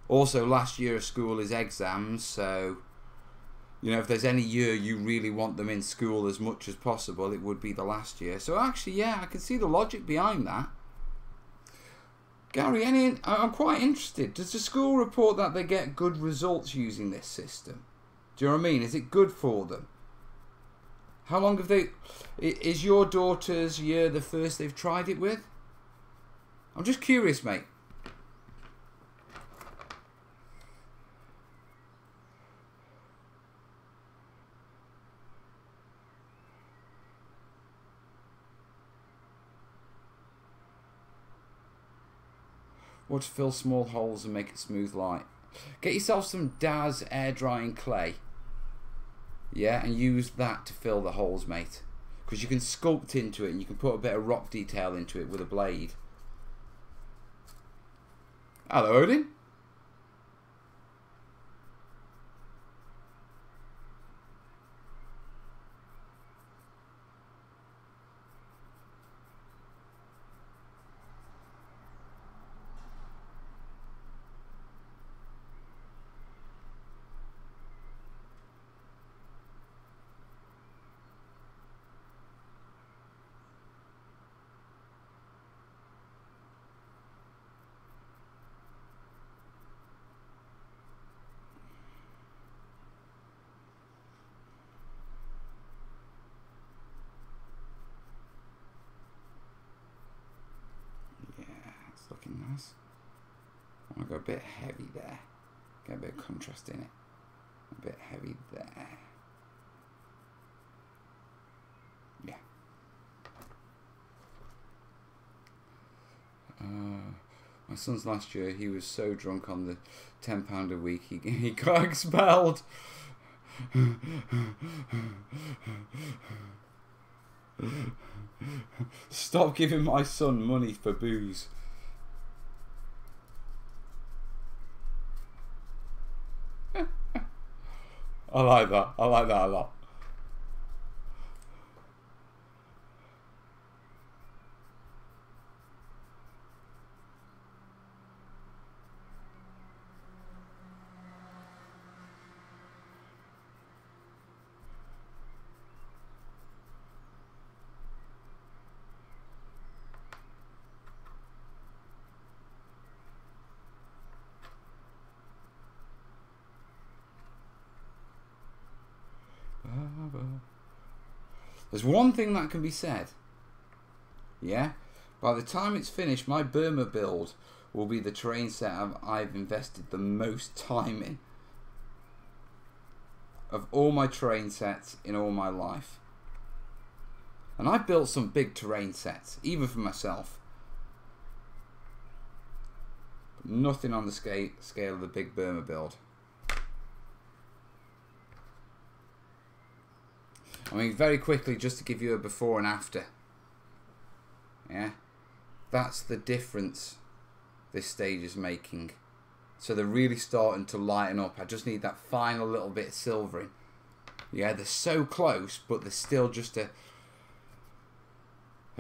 Also, last year of school is exams, so you know, if there's any year you really want them in school as much as possible, it would be the last year. So actually, yeah, I can see the logic behind that. Gary, I'm quite interested. Does the school report that they get good results using this system? Do you know what I mean? Is it good for them? How long have they... Is your daughter's year the first they've tried it with? I'm just curious, mate. Or to fill small holes and make it smooth light. Get yourself some Daz air drying clay. Yeah, and use that to fill the holes, mate. Because you can sculpt into it and you can put a bit of rock detail into it with a blade. Hello, Odin. Looking nice. I want to go a bit heavy there. Get a bit of contrast in it. A bit heavy there. Yeah. My son's last year, he was so drunk on the £10 a week, he got expelled. Stop giving my son money for booze. I like that. I like that a lot. There's one thing that can be said. Yeah? By the time it's finished, my Burma build will be the terrain set I've invested the most time in. of all my terrain sets in all my life. And I've built some big terrain sets, even for myself. But nothing on the scale of the big Burma build. I mean, very quickly, just to give you a before and after. Yeah, that's the difference this stage is making. So they're really starting to lighten up. I just need that final little bit of silvering. Yeah, they're so close, but there's still just a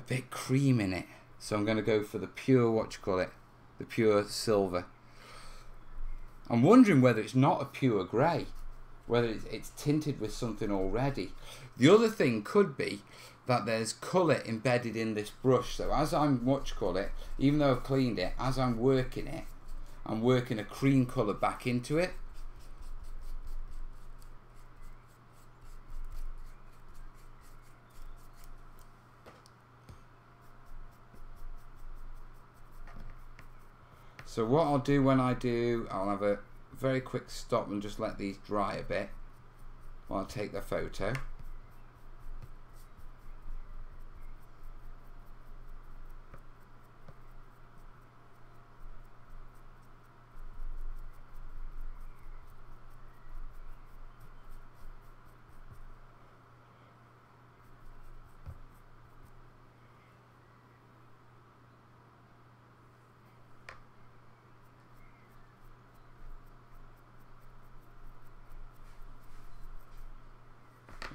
bit cream in it. So I'm going to go for the pure, what you call it, the pure silver. I'm wondering whether it's not a pure grey, whether it's tinted with something already. The other thing could be that there's colour embedded in this brush. So as I'm, what you call it, even though I've cleaned it, as I'm working it, I'm working a cream colour back into it. So what I'll do when I do, I'll have a very quick stop and just let these dry a bit while I take the photo.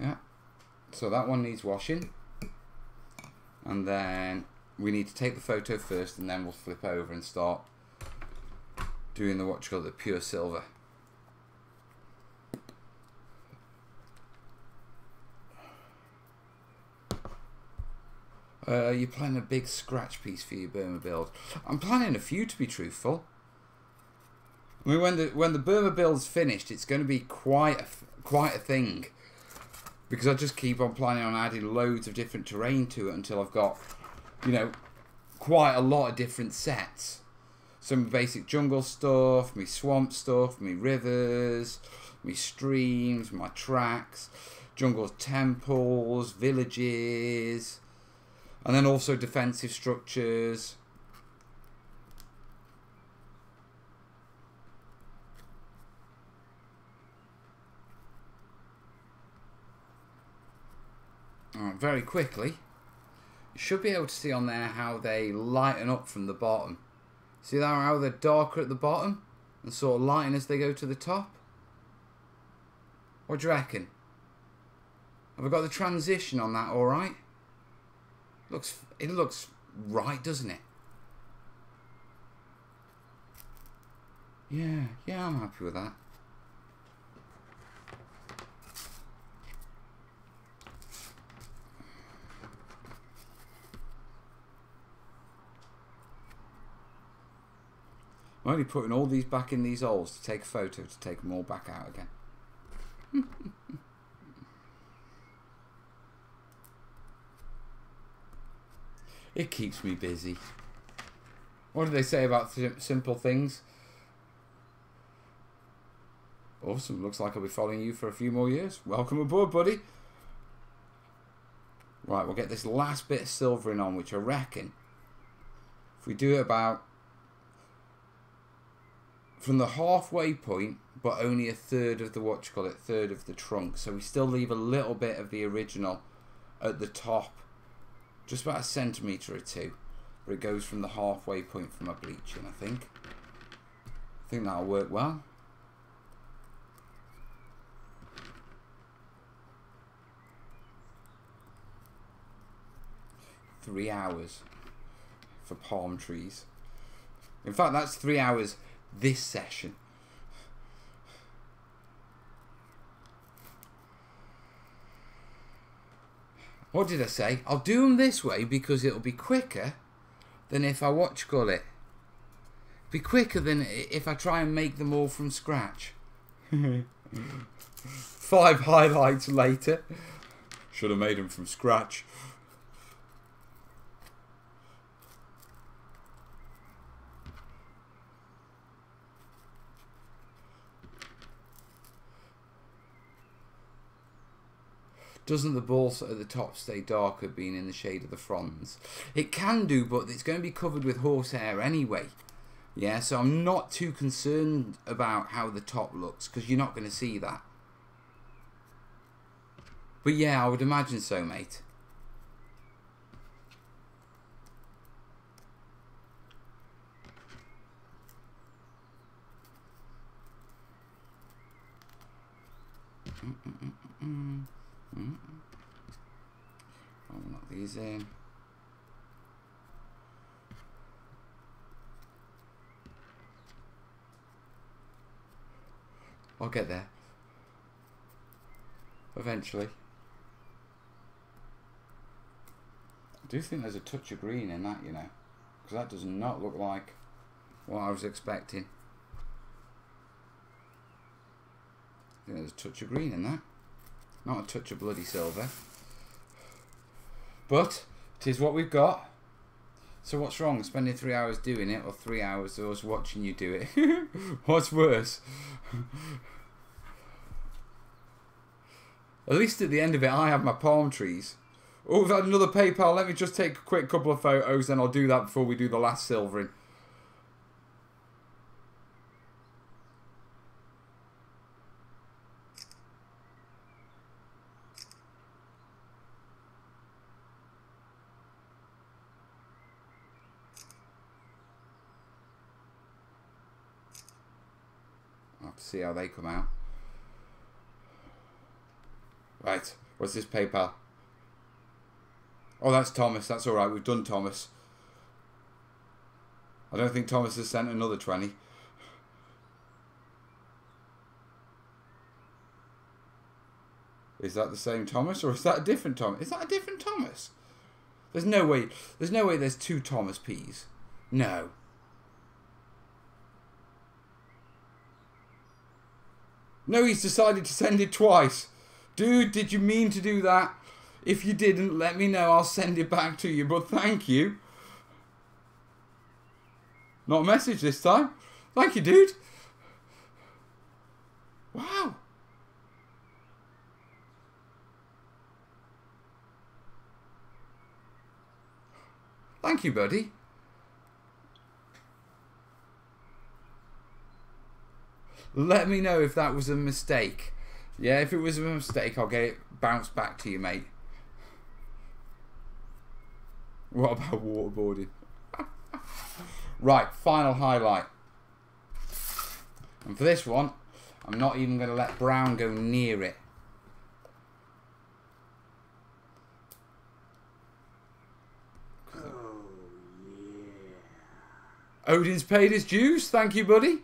Yeah, so that one needs washing, and then we need to take the photo first, and then we'll flip over and start doing the, what you call the pure silver. You're planning a big scratch piece for your Burma build. I'm planning a few, to be truthful. I mean, when the Burma build's finished, it's going to be quite a thing. Because I just keep on planning on adding loads of different terrain to it until I've got, you know, quite a lot of different sets. Some basic jungle stuff, me swamp stuff, me rivers, me streams, my tracks, jungle temples, villages, and then also defensive structures. Very quickly, you should be able to see on there how they lighten up from the bottom. See how they're darker at the bottom and sort of lighten as they go to the top? What do you reckon? Have I got the transition on that all right? It looks right, doesn't it? Yeah, I'm happy with that. I'm only putting all these back in these holes to take a photo, to take them all back out again. It keeps me busy. What do they say about simple things? Awesome, looks like I'll be following you for a few more years. Welcome aboard, buddy. Right, we'll get this last bit of silvering on, which I reckon, if we do it about from the halfway point, but only a third of the, what you call it, third of the trunk. So we still leave a little bit of the original at the top, just about a centimetre or two, but it goes from the halfway point for my bleaching, I think. I think that'll work well. Three hours for palm trees. In fact, that's 3 hours this session. What did I say? I'll do them this way because it'll be quicker than if I call it. Be quicker than if I try and make them all from scratch. 5 highlights later. Should have made them from scratch. Doesn't the balls at the top stay darker being in the shade of the fronds? It can do, but it's going to be covered with horsehair anyway. Yeah, so I'm not too concerned about how the top looks, because you're not going to see that. But yeah, I would imagine so, mate. I'll knock these in. I'll get there. Eventually. I do think there's a touch of green in that, you know. Because that does not look like what I was expecting. I think there's a touch of green in that. Not a touch of bloody silver. But it is what we've got. So what's wrong? Spending 3 hours doing it, or 3 hours of us watching you do it? What's worse? At least at the end of it, I have my palm trees. Oh, we've had another PayPal. Let me just take a quick couple of photos, then I'll do that before we do the last silvering. I'll have to see how they come out. Right, what's this PayPal? Oh, that's Thomas. That's alright, we've done Thomas. I don't think Thomas has sent another 20. Is that the same Thomas, or is that a different Thomas? Is that a different Thomas? There's no way there's two Thomas P's. No. No, he's decided to send it twice. Dude, did you mean to do that? If you didn't, let me know. I'll send it back to you, but thank you. Not a message this time. Thank you, dude. Wow. Thank you, buddy. Let me know if that was a mistake. Yeah, if it was a mistake, I'll get it bounced back to you, mate. What about waterboarding? Right, final highlight. And for this one, I'm not even going to let brown go near it. Oh, yeah. Odin's paid his dues. Thank you, buddy.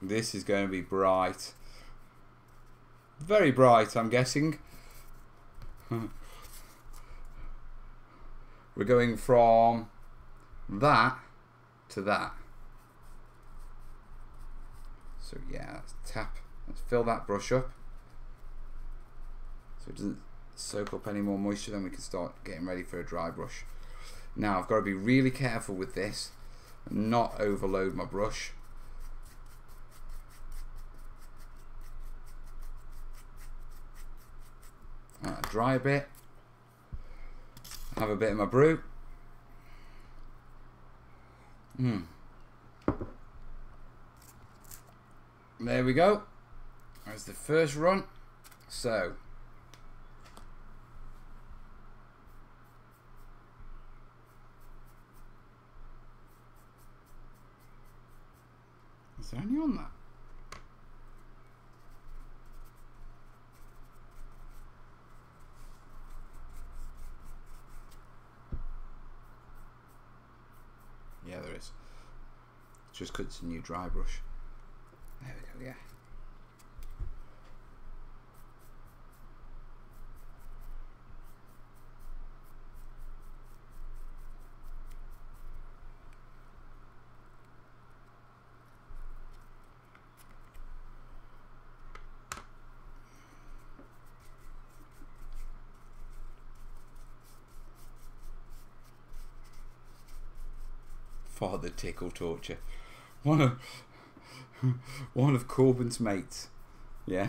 This is going to be bright. Very bright, I'm guessing. We're going from that to that. So yeah, let's tap. Let's fill that brush up. So it doesn't soak up any more moisture, then we can start getting ready for a dry brush. Now I've got to be really careful with this and not overload my brush. Dry a bit, have a bit of my brew. There we go. That's the first run. So is there any on that? Yeah, there is. Just because it's a new dry brush. There we go, yeah. Father Tickle torture. One of Corbyn's mates. Yeah.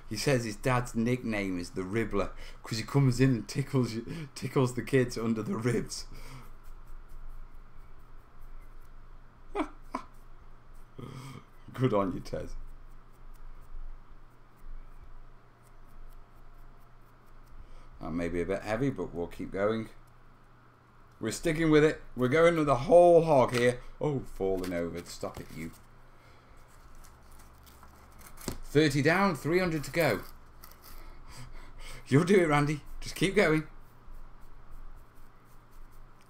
He says his dad's nickname is the Ribbler because he comes in and tickles the kids under the ribs. Good on you, Tez. That may be a bit heavy, but we'll keep going. We're sticking with it. We're going with the whole hog here. Oh, falling over. Stop it, you. 30 down, 300 to go. You'll do it, Randy. Just keep going.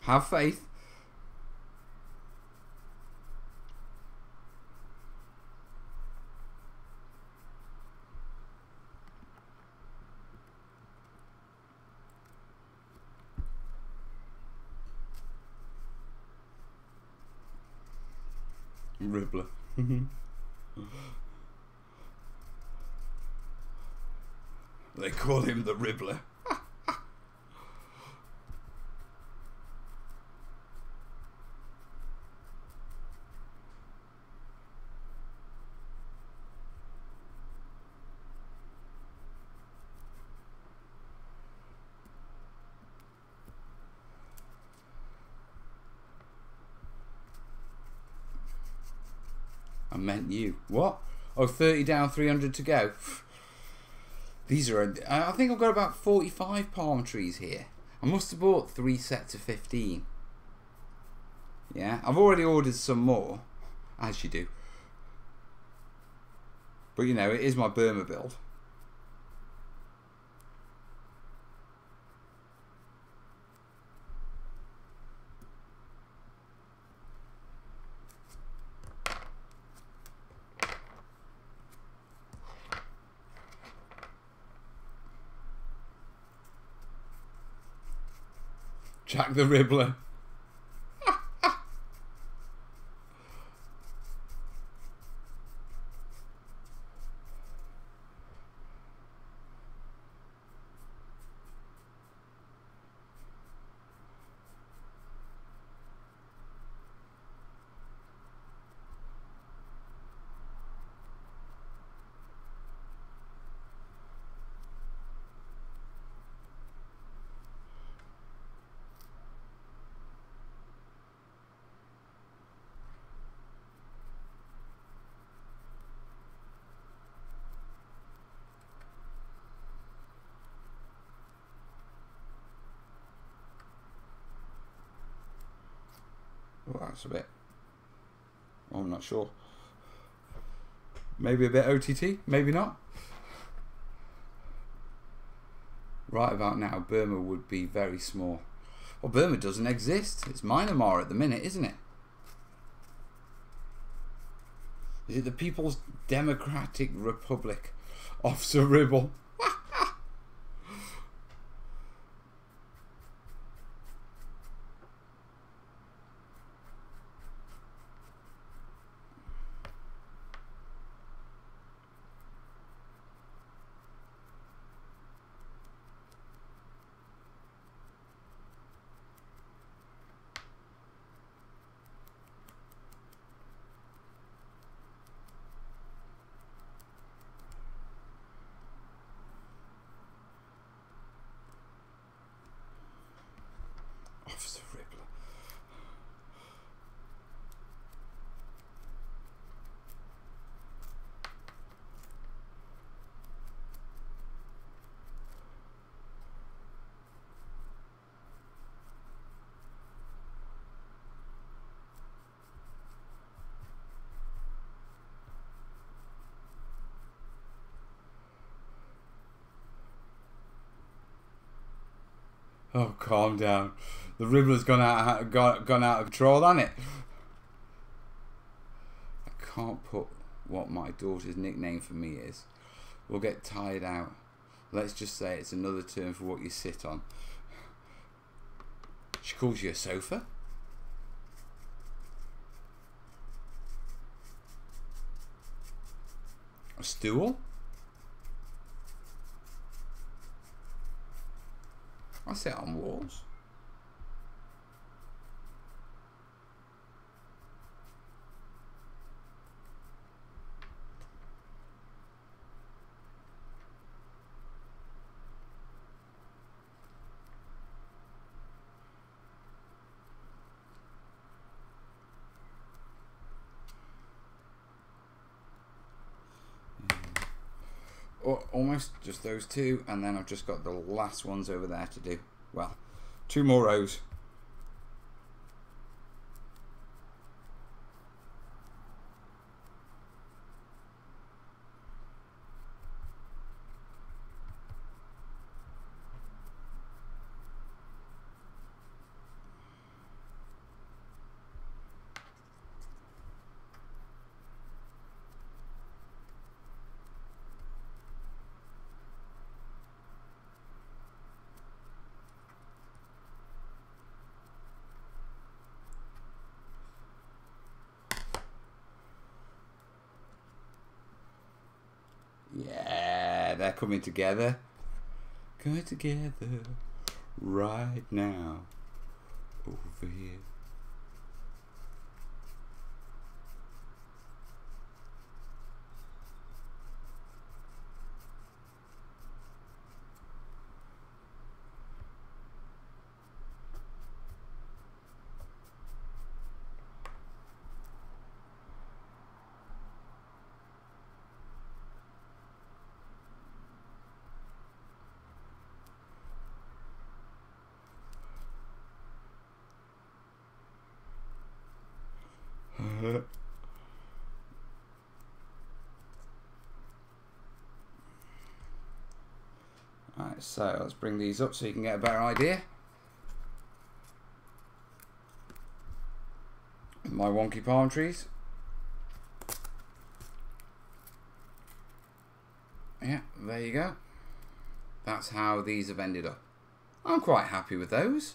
Have faith. Ribbler. They call him the Ribbler. I meant you. What? Oh, 30 down, 300 to go. These are... I think I've got about 45 palm trees here. I must have bought 3 sets of 15. Yeah, I've already ordered some more. As you do. But, you know, it is my Burma build. Jack the Ribbler. Oh, that's a bit... Oh, I'm not sure. Maybe a bit OTT, maybe not. Right about now, Burma would be very small. Well, Burma doesn't exist. It's Myanmar at the minute, isn't it? Is it the People's Democratic Republic of Cerebral? Officer Ribbler. Oh, calm down. The Ribbler's gone out of control, hasn't it? I can't put what my daughter's nickname for me is. We'll get tired out. Let's just say it's another term for what you sit on. She calls you a sofa. A stool. I sit on walls. almost just those two, and then I've just got the last ones over there to do. Well, 2 more rows. Yeah, they're coming together. Coming together right now. Over here. Alright, so let's bring these up so you can get a better idea. My wonky palm trees. Yeah, there you go. That's how these have ended up. I'm quite happy with those.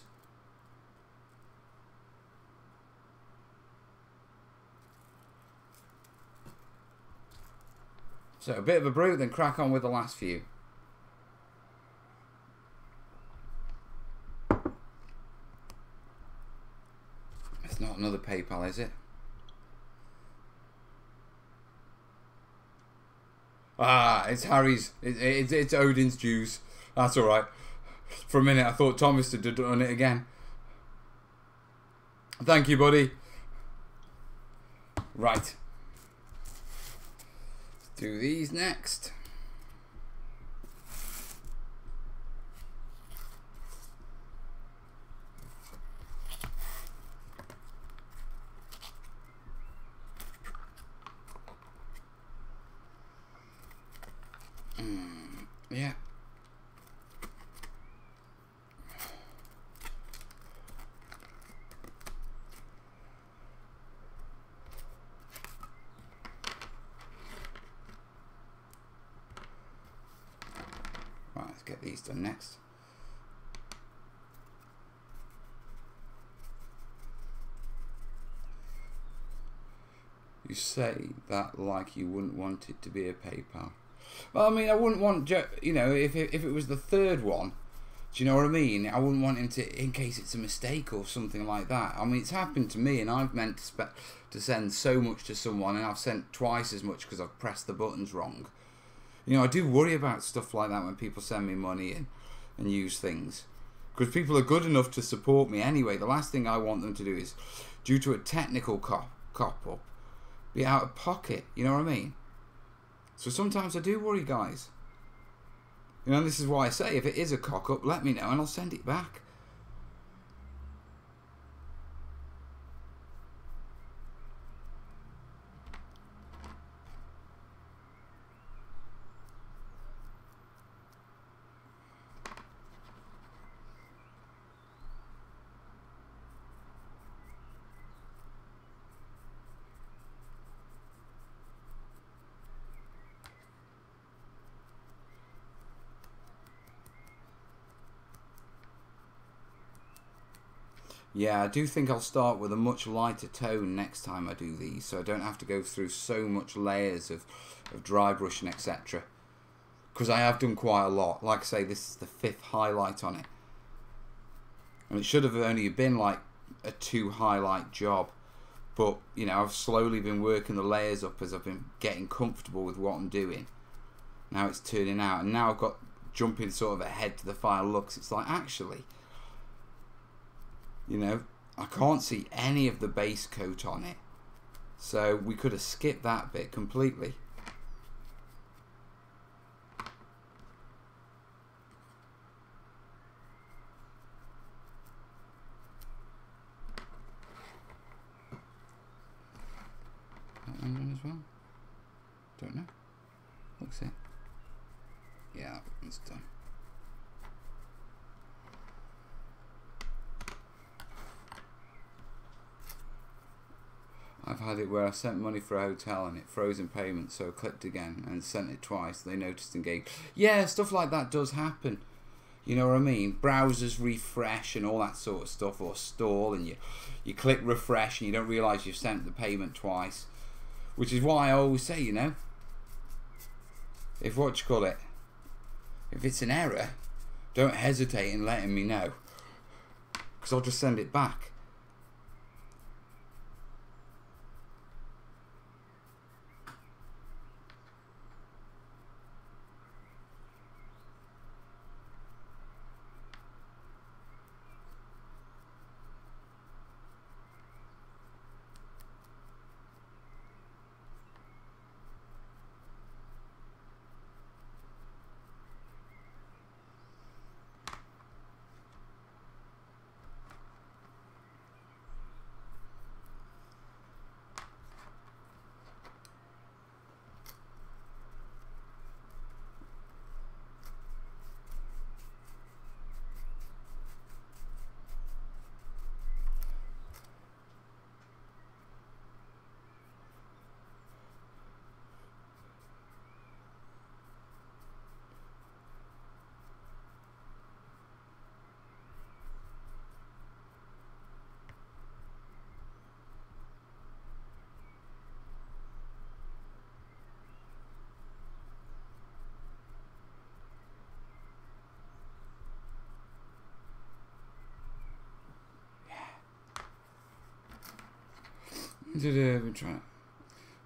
So a bit of a brew, then crack on with the last few. It's not another PayPal, is it? Ah, it's Harry's. It's Odin's juice. That's all right. For a minute, I thought Thomas had done it again. Thank you, buddy. Right. Do these next. Yeah. Right, let's get these done next. You say that like you wouldn't want it to be a PayPal. Well, I mean, I wouldn't want, you know, if it was the third one, do you know what I mean? I wouldn't want him to, in case it's a mistake or something like that. I mean, it's happened to me, and I've meant to send so much to someone, and I've sent twice as much because I've pressed the buttons wrong. You know, I do worry about stuff like that when people send me money and use things. Because people are good enough to support me anyway. The last thing I want them to do is, due to a technical cop-up, be out of pocket. You know what I mean? So sometimes I do worry, guys. You know, this is why I say, if it is a cock-up, let me know and I'll send it back. Yeah, I do think I'll start with a much lighter tone next time I do these, so I don't have to go through so much layers of dry brushing, etc. Because I have done quite a lot. Like I say, this is the 5th highlight on it. And it should have only been like a 2 highlight job. But, you know, I've slowly been working the layers up as I've been getting comfortable with what I'm doing. Now it's turning out. And now I've got jumping sort of ahead to the final looks. It's like, actually, you know, I can't see any of the base coat on it. So we could have skipped that bit completely. second one as well? Don't know. Looks it. Yeah, that one's done. I've had it where I sent money for a hotel and it froze in payment, so I clicked again and sent it twice. They noticed and gave. Yeah, stuff like that does happen. You know what I mean? Browsers refresh and all that sort of stuff, or stall, and you click refresh and you don't realise you've sent the payment twice. Which is why I always say, you know, if if it's an error, don't hesitate in letting me know, because I'll just send it back.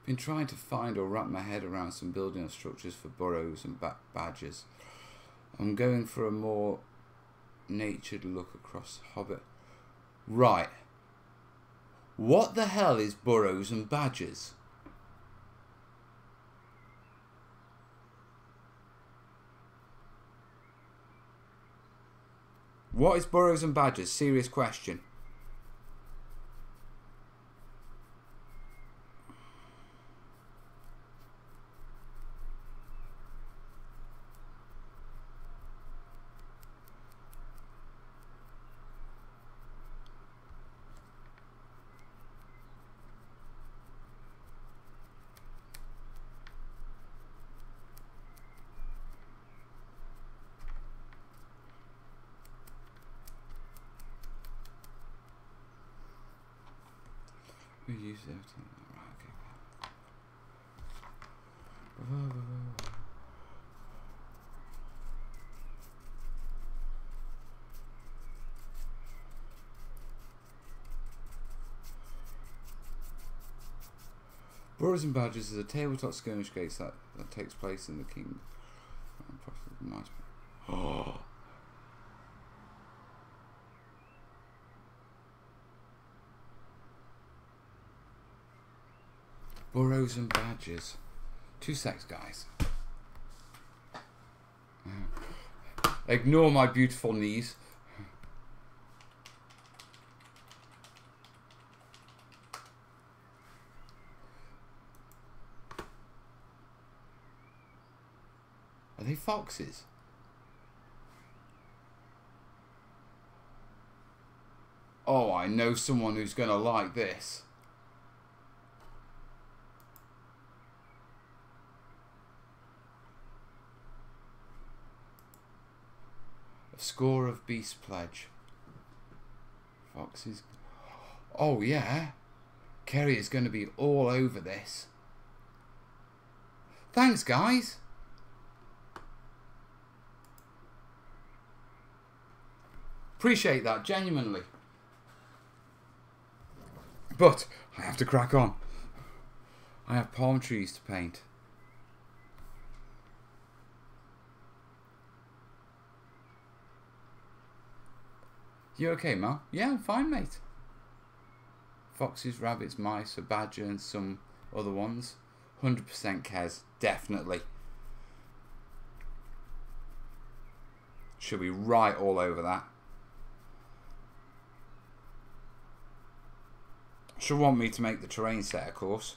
Been trying to find or wrap my head around some building or structures for burrows and badgers. I'm going for a more natured look across Hobbit. Right. What the hell is burrows and badgers? What is burrows and badgers? Serious question. We use everything. Right, okay. Burrows and Badgers is a tabletop skirmish game that takes place in the King. Nice. Oh. Burrows and Badgers. 2 secs, guys. Ignore my beautiful knees. Are they foxes? Oh, I know someone who's gonna like this. A score of beast pledge. Foxes. Oh yeah. Kerry is going to be all over this. Thanks, guys. Appreciate that, genuinely. But I have to crack on. I have palm trees to paint. You okay, Mal? Yeah, I'm fine, mate. Foxes, rabbits, mice, a badger and some other ones. 100% Kez, definitely. Should be right all over that. She'll want me to make the terrain set, of course.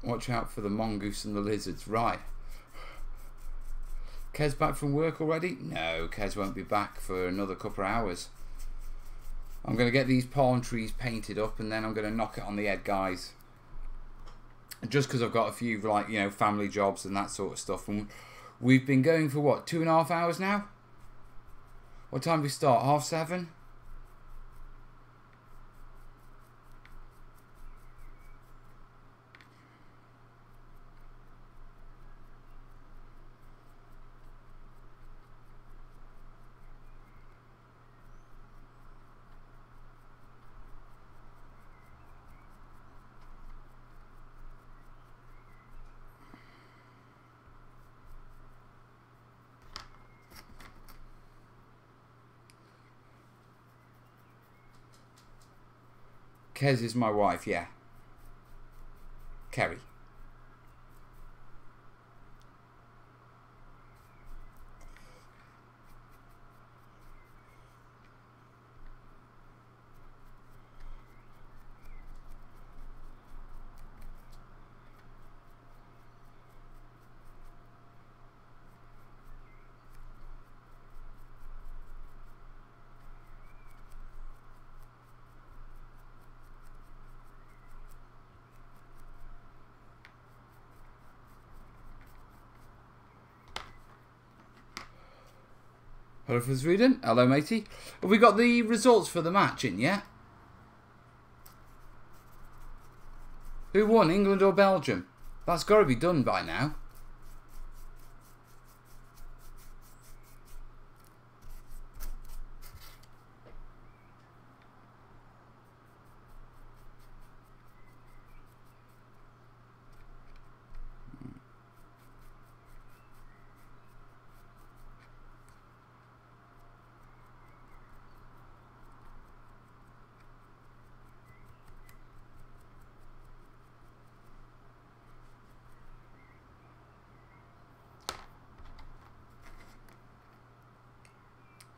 Watch out for the mongoose and the lizards. Right. Kez back from work already? No, Kez won't be back for another couple of hours. I'm going to get these palm trees painted up and then I'm going to knock it on the head, guys. Just because I've got a few, like, you know, family jobs and that sort of stuff. And we've been going for, what, 2.5 hours now? What time do we start? 7:30? Kez is my wife, yeah. Kerry. Hello from Sweden. Hello, matey. Have we got the results for the match in yet? Who won, England or Belgium? That's got to be done by now.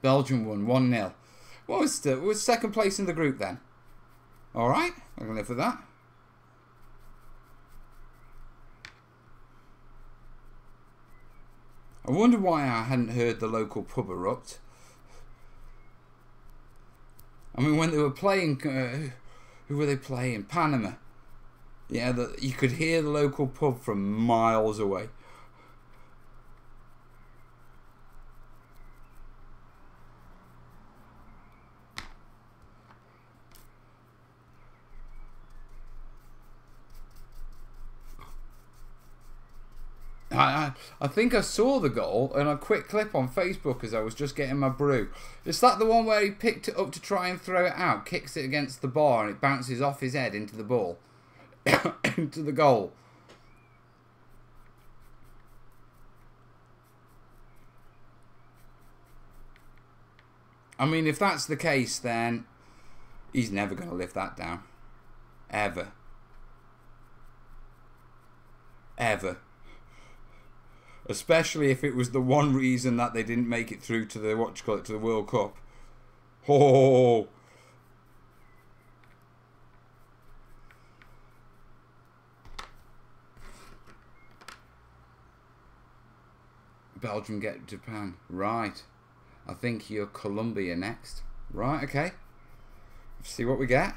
Belgium won 1-0. What was second place in the group then? Alright, I can live with that. I wonder why I hadn't heard the local pub erupt. I mean, when they were playing, who were they playing? Panama. Yeah, you could hear the local pub from miles away. I think I saw the goal and a quick clip on Facebook as I was just getting my brew. Is that the one where he picked it up to try and throw it out, kicks it against the bar and it bounces off his head into the ball, into the goal? I mean, if that's the case, then he's never going to live that down. Ever. Ever. Especially if it was the one reason that they didn't make it through to the, what you call it, to the World Cup. Oh! Belgium get Japan. Right. I think you're Colombia next. Right, okay. Let's see what we get.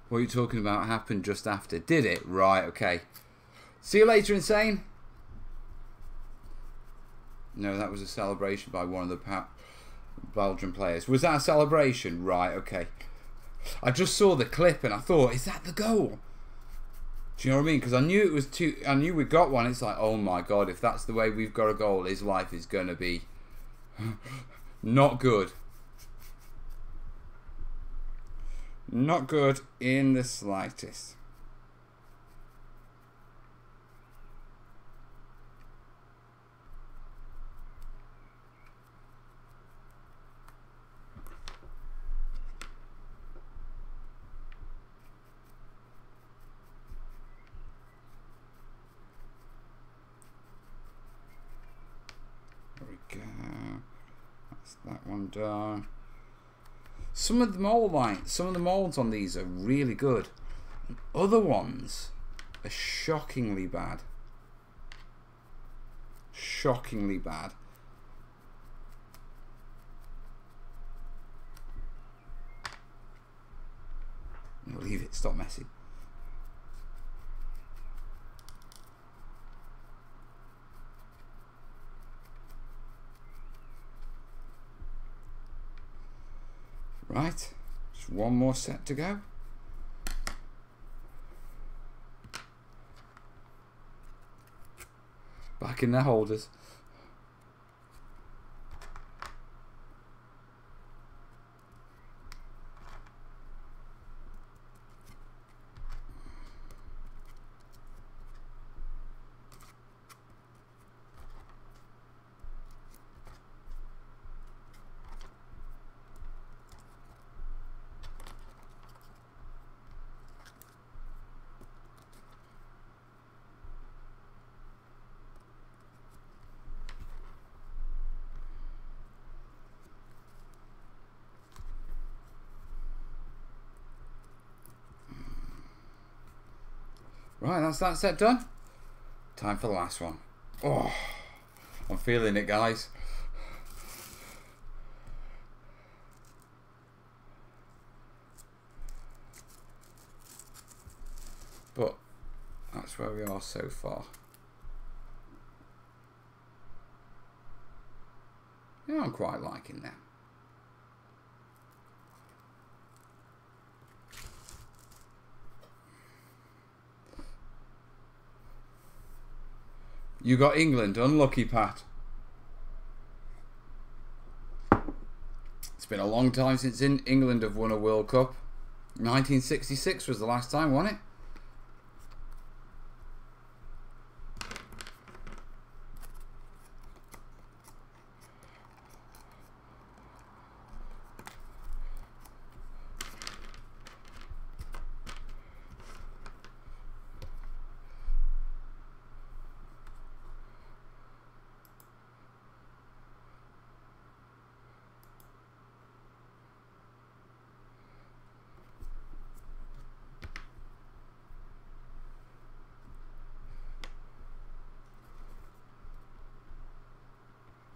What are you talking about happened just after? Did it? Right, okay. See you later, Insane. No, that was a celebration by one of the Belgian players. Was that a celebration? Right, okay. I just saw the clip and I thought, is that the goal? Do you know what I mean? Because I knew it was I knew we got one. It's like, oh my God, if that's the way we've got a goal, his life is going to be not good. Not good in the slightest. There we go. That's that one done. Some of the molds on these are really good. Other ones are shockingly bad. Shockingly bad. No, leave it. Stop messing. Right, just one more set to go. Back in their holders. Right, that's that set done. Time for the last one. Oh, I'm feeling it, guys. But that's where we are so far. Yeah, I'm quite liking that. You got England, unlucky Pat. It's been a long time since England have won a World Cup. 1966 was the last time, wasn't it?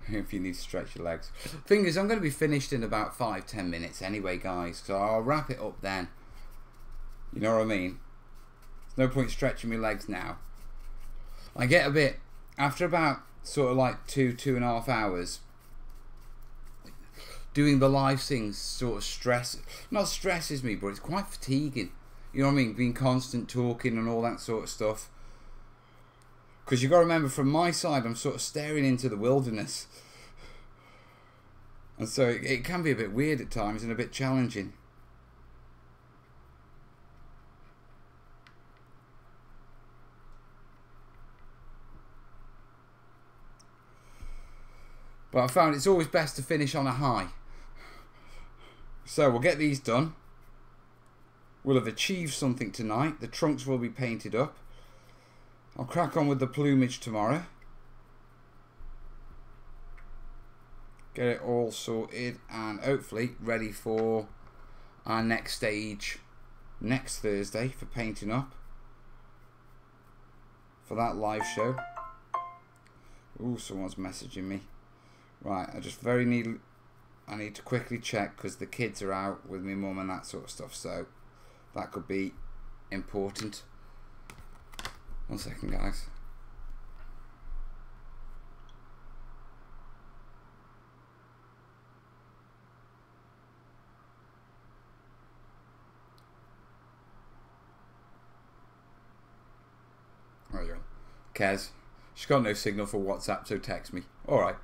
If you need to stretch your legs. Thing is, I'm going to be finished in about 5-10 minutes anyway, guys, so I'll wrap it up then. You know what I mean? There's no point stretching my legs now. I get a bit, after about sort of like 2.5 hours, doing the live things sort of not stresses me, but it's quite fatiguing. You know what I mean? Being constant talking and all that sort of stuff. Because you've got to remember, from my side, I'm sort of staring into the wilderness. And so it can be a bit weird at times and a bit challenging. But I found it's always best to finish on a high. So we'll get these done. We'll have achieved something tonight. The trunks will be painted up. I'll crack on with the plumage tomorrow. Get it all sorted and hopefully ready for our next stage next Thursday for painting up. For that live show. Ooh, someone's messaging me. Right, I need to quickly check because the kids are out with my mum and that sort of stuff, so that could be important. 1 second, guys. There you go. Kez. She's got no signal for WhatsApp, so text me. Alright.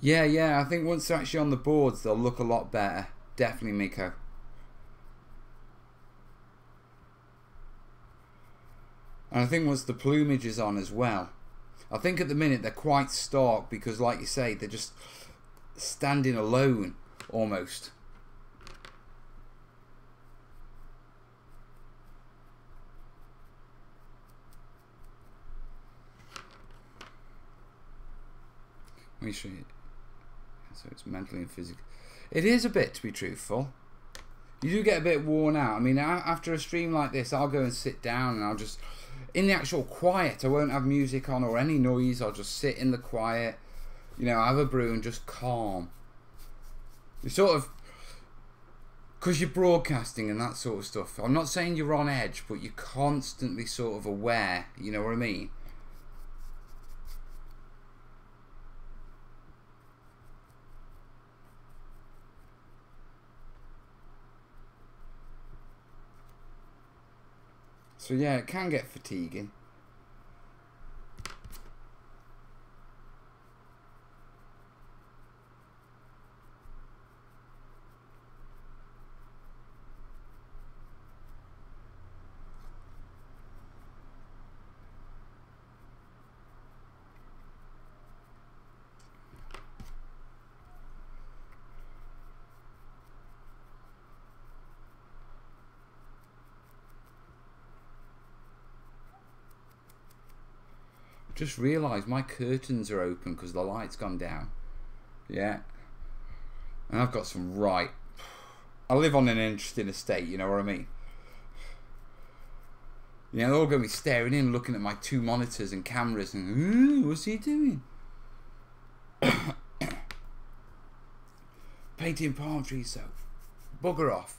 Yeah, yeah, I think once they're actually on the boards, they'll look a lot better. Definitely, Miko. And I think once the plumage is on as well. I think at the minute they're quite stark because, like you say, they're just standing alone, almost. Let me show you. So it's mentally and physically. It is a bit, to be truthful. You do get a bit worn out. I mean, after a stream like this, I'll go and sit down and I'll just, in the actual quiet, I won't have music on or any noise. I'll just sit in the quiet, you know, have a brew and just calm. You sort of, because you're broadcasting and that sort of stuff. I'm not saying you're on edge, but you're constantly sort of aware, you know what I mean? So yeah, it can get fatiguing. Just realised my curtains are open because the light's gone down. Yeah. And I've got some right... I live on an interesting estate, you know what I mean? You know, they're all going to be staring in, looking at my 2 monitors and cameras and... what's he doing? Painting palm trees, so... Bugger off.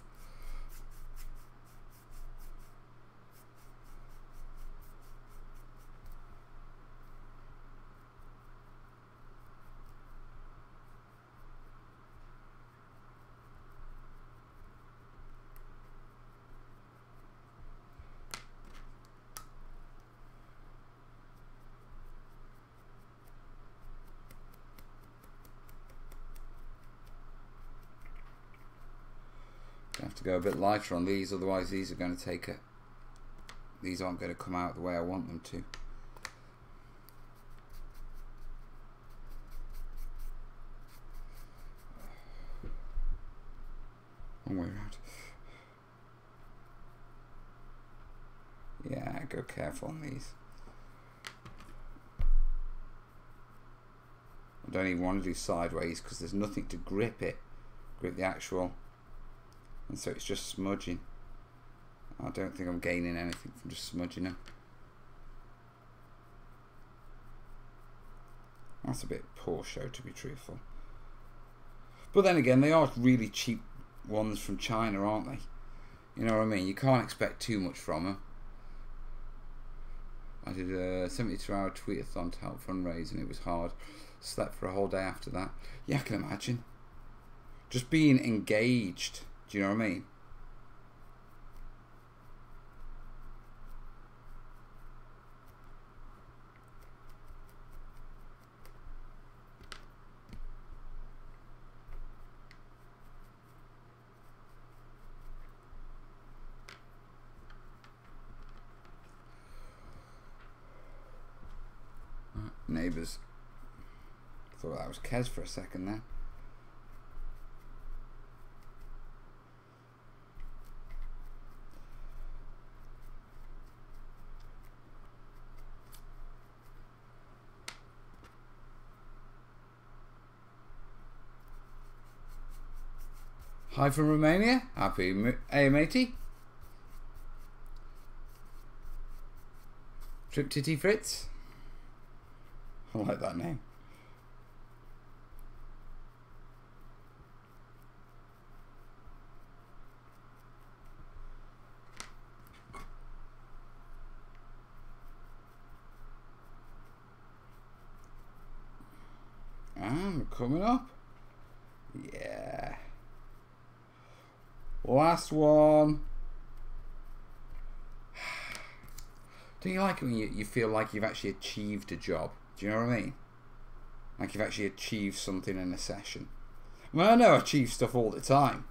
I have to go a bit lighter on these, otherwise these are going to take a... These aren't going to come out the way I want them to. One way around. Yeah, go careful on these. I don't even want to do sideways because there's nothing to grip it. Grip the actual... And so it's just smudging. I don't think I'm gaining anything from just smudging them. That's a bit poor show, to be truthful. But then again, they are really cheap ones from China, aren't they? You know what I mean? You can't expect too much from them. I did a 72-hour tweet-a-thon to help fundraise and it was hard. Slept for a whole day after that. Yeah, I can imagine. Just being engaged. Do you know what I mean? Neighbours. Thought that was Kez for a second there. Hi from Romania. Happy hey matey. Trip Titty Fritz. I like that name. I'm coming up. Yeah. Last one. Don't you like it when you feel like you've actually achieved a job? Do you know what I mean? Like you've actually achieved something in a session. Well, I know I achieve stuff all the time.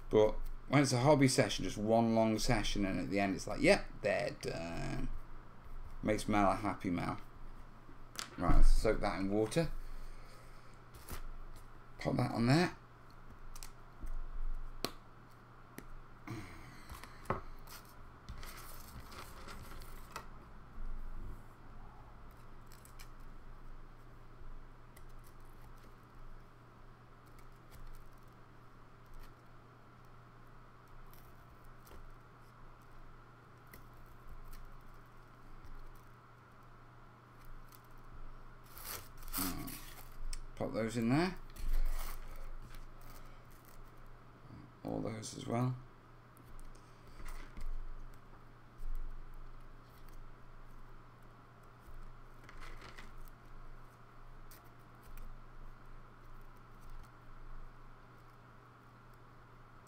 But when it's a hobby session, just one long session, and at the end it's like, yep, they're done. Makes Mel a happy Mel. Right, let's soak that in water. Pop that on there. Pop those in there. All those as well.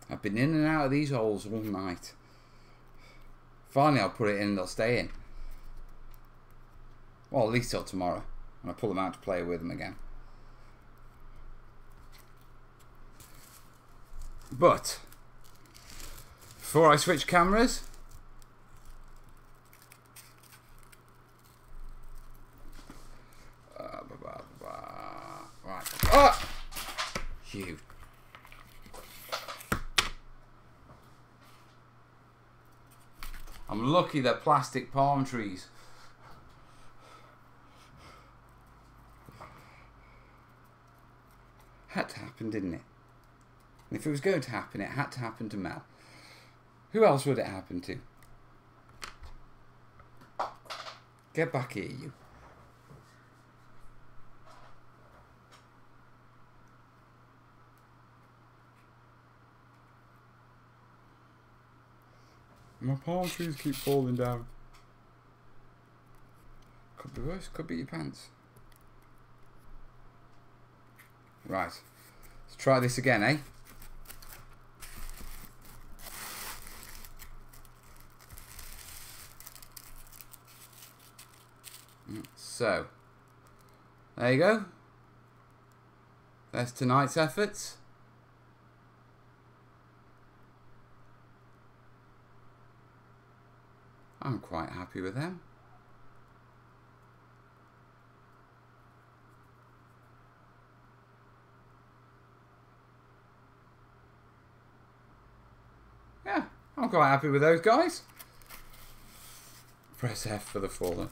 I've been in and out of these holes all night. Finally I'll put it in and they'll stay in. Well, at least till tomorrow when I pull them out to play with them again. But before I switch cameras, right. Oh, you. I'm lucky they're plastic palm trees. Had to happen, didn't it? And if it was going to happen, it had to happen to Mel. Who else would it happen to? Get back here, you. My palm trees keep falling down. Could be worse, could be your pants. Right, let's try this again, eh? So, there you go. There's tonight's efforts. I'm quite happy with them. Yeah, I'm quite happy with those guys. Press F for the fallen.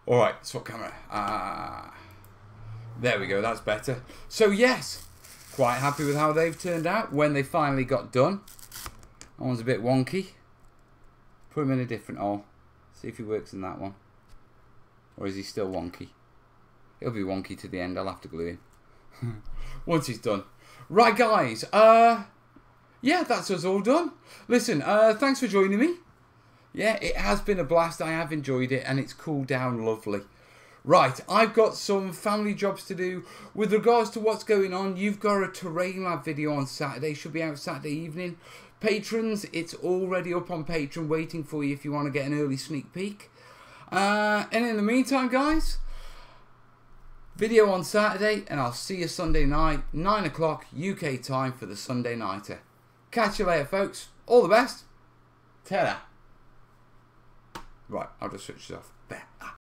Alright, swap camera. There we go, that's better. So yes, quite happy with how they've turned out when they finally got done. That one's a bit wonky. Put him in a different hole. See if he works in that one. Or is he still wonky? He'll be wonky to the end, I'll have to glue him. Once he's done. Right guys, yeah, that's us all done. Listen, thanks for joining me. Yeah, it has been a blast. I have enjoyed it and it's cooled down lovely. Right, I've got some family jobs to do. With regards to what's going on, you've got a Terrain Lab video on Saturday. Should be out Saturday evening. Patrons, it's already up on Patreon waiting for you if you want to get an early sneak peek. And in the meantime, guys, video on Saturday and I'll see you Sunday night, 9 o'clock UK time for the Sunday Nighter. Catch you later, folks. All the best. Ta-da. Right, I'll just switch this off.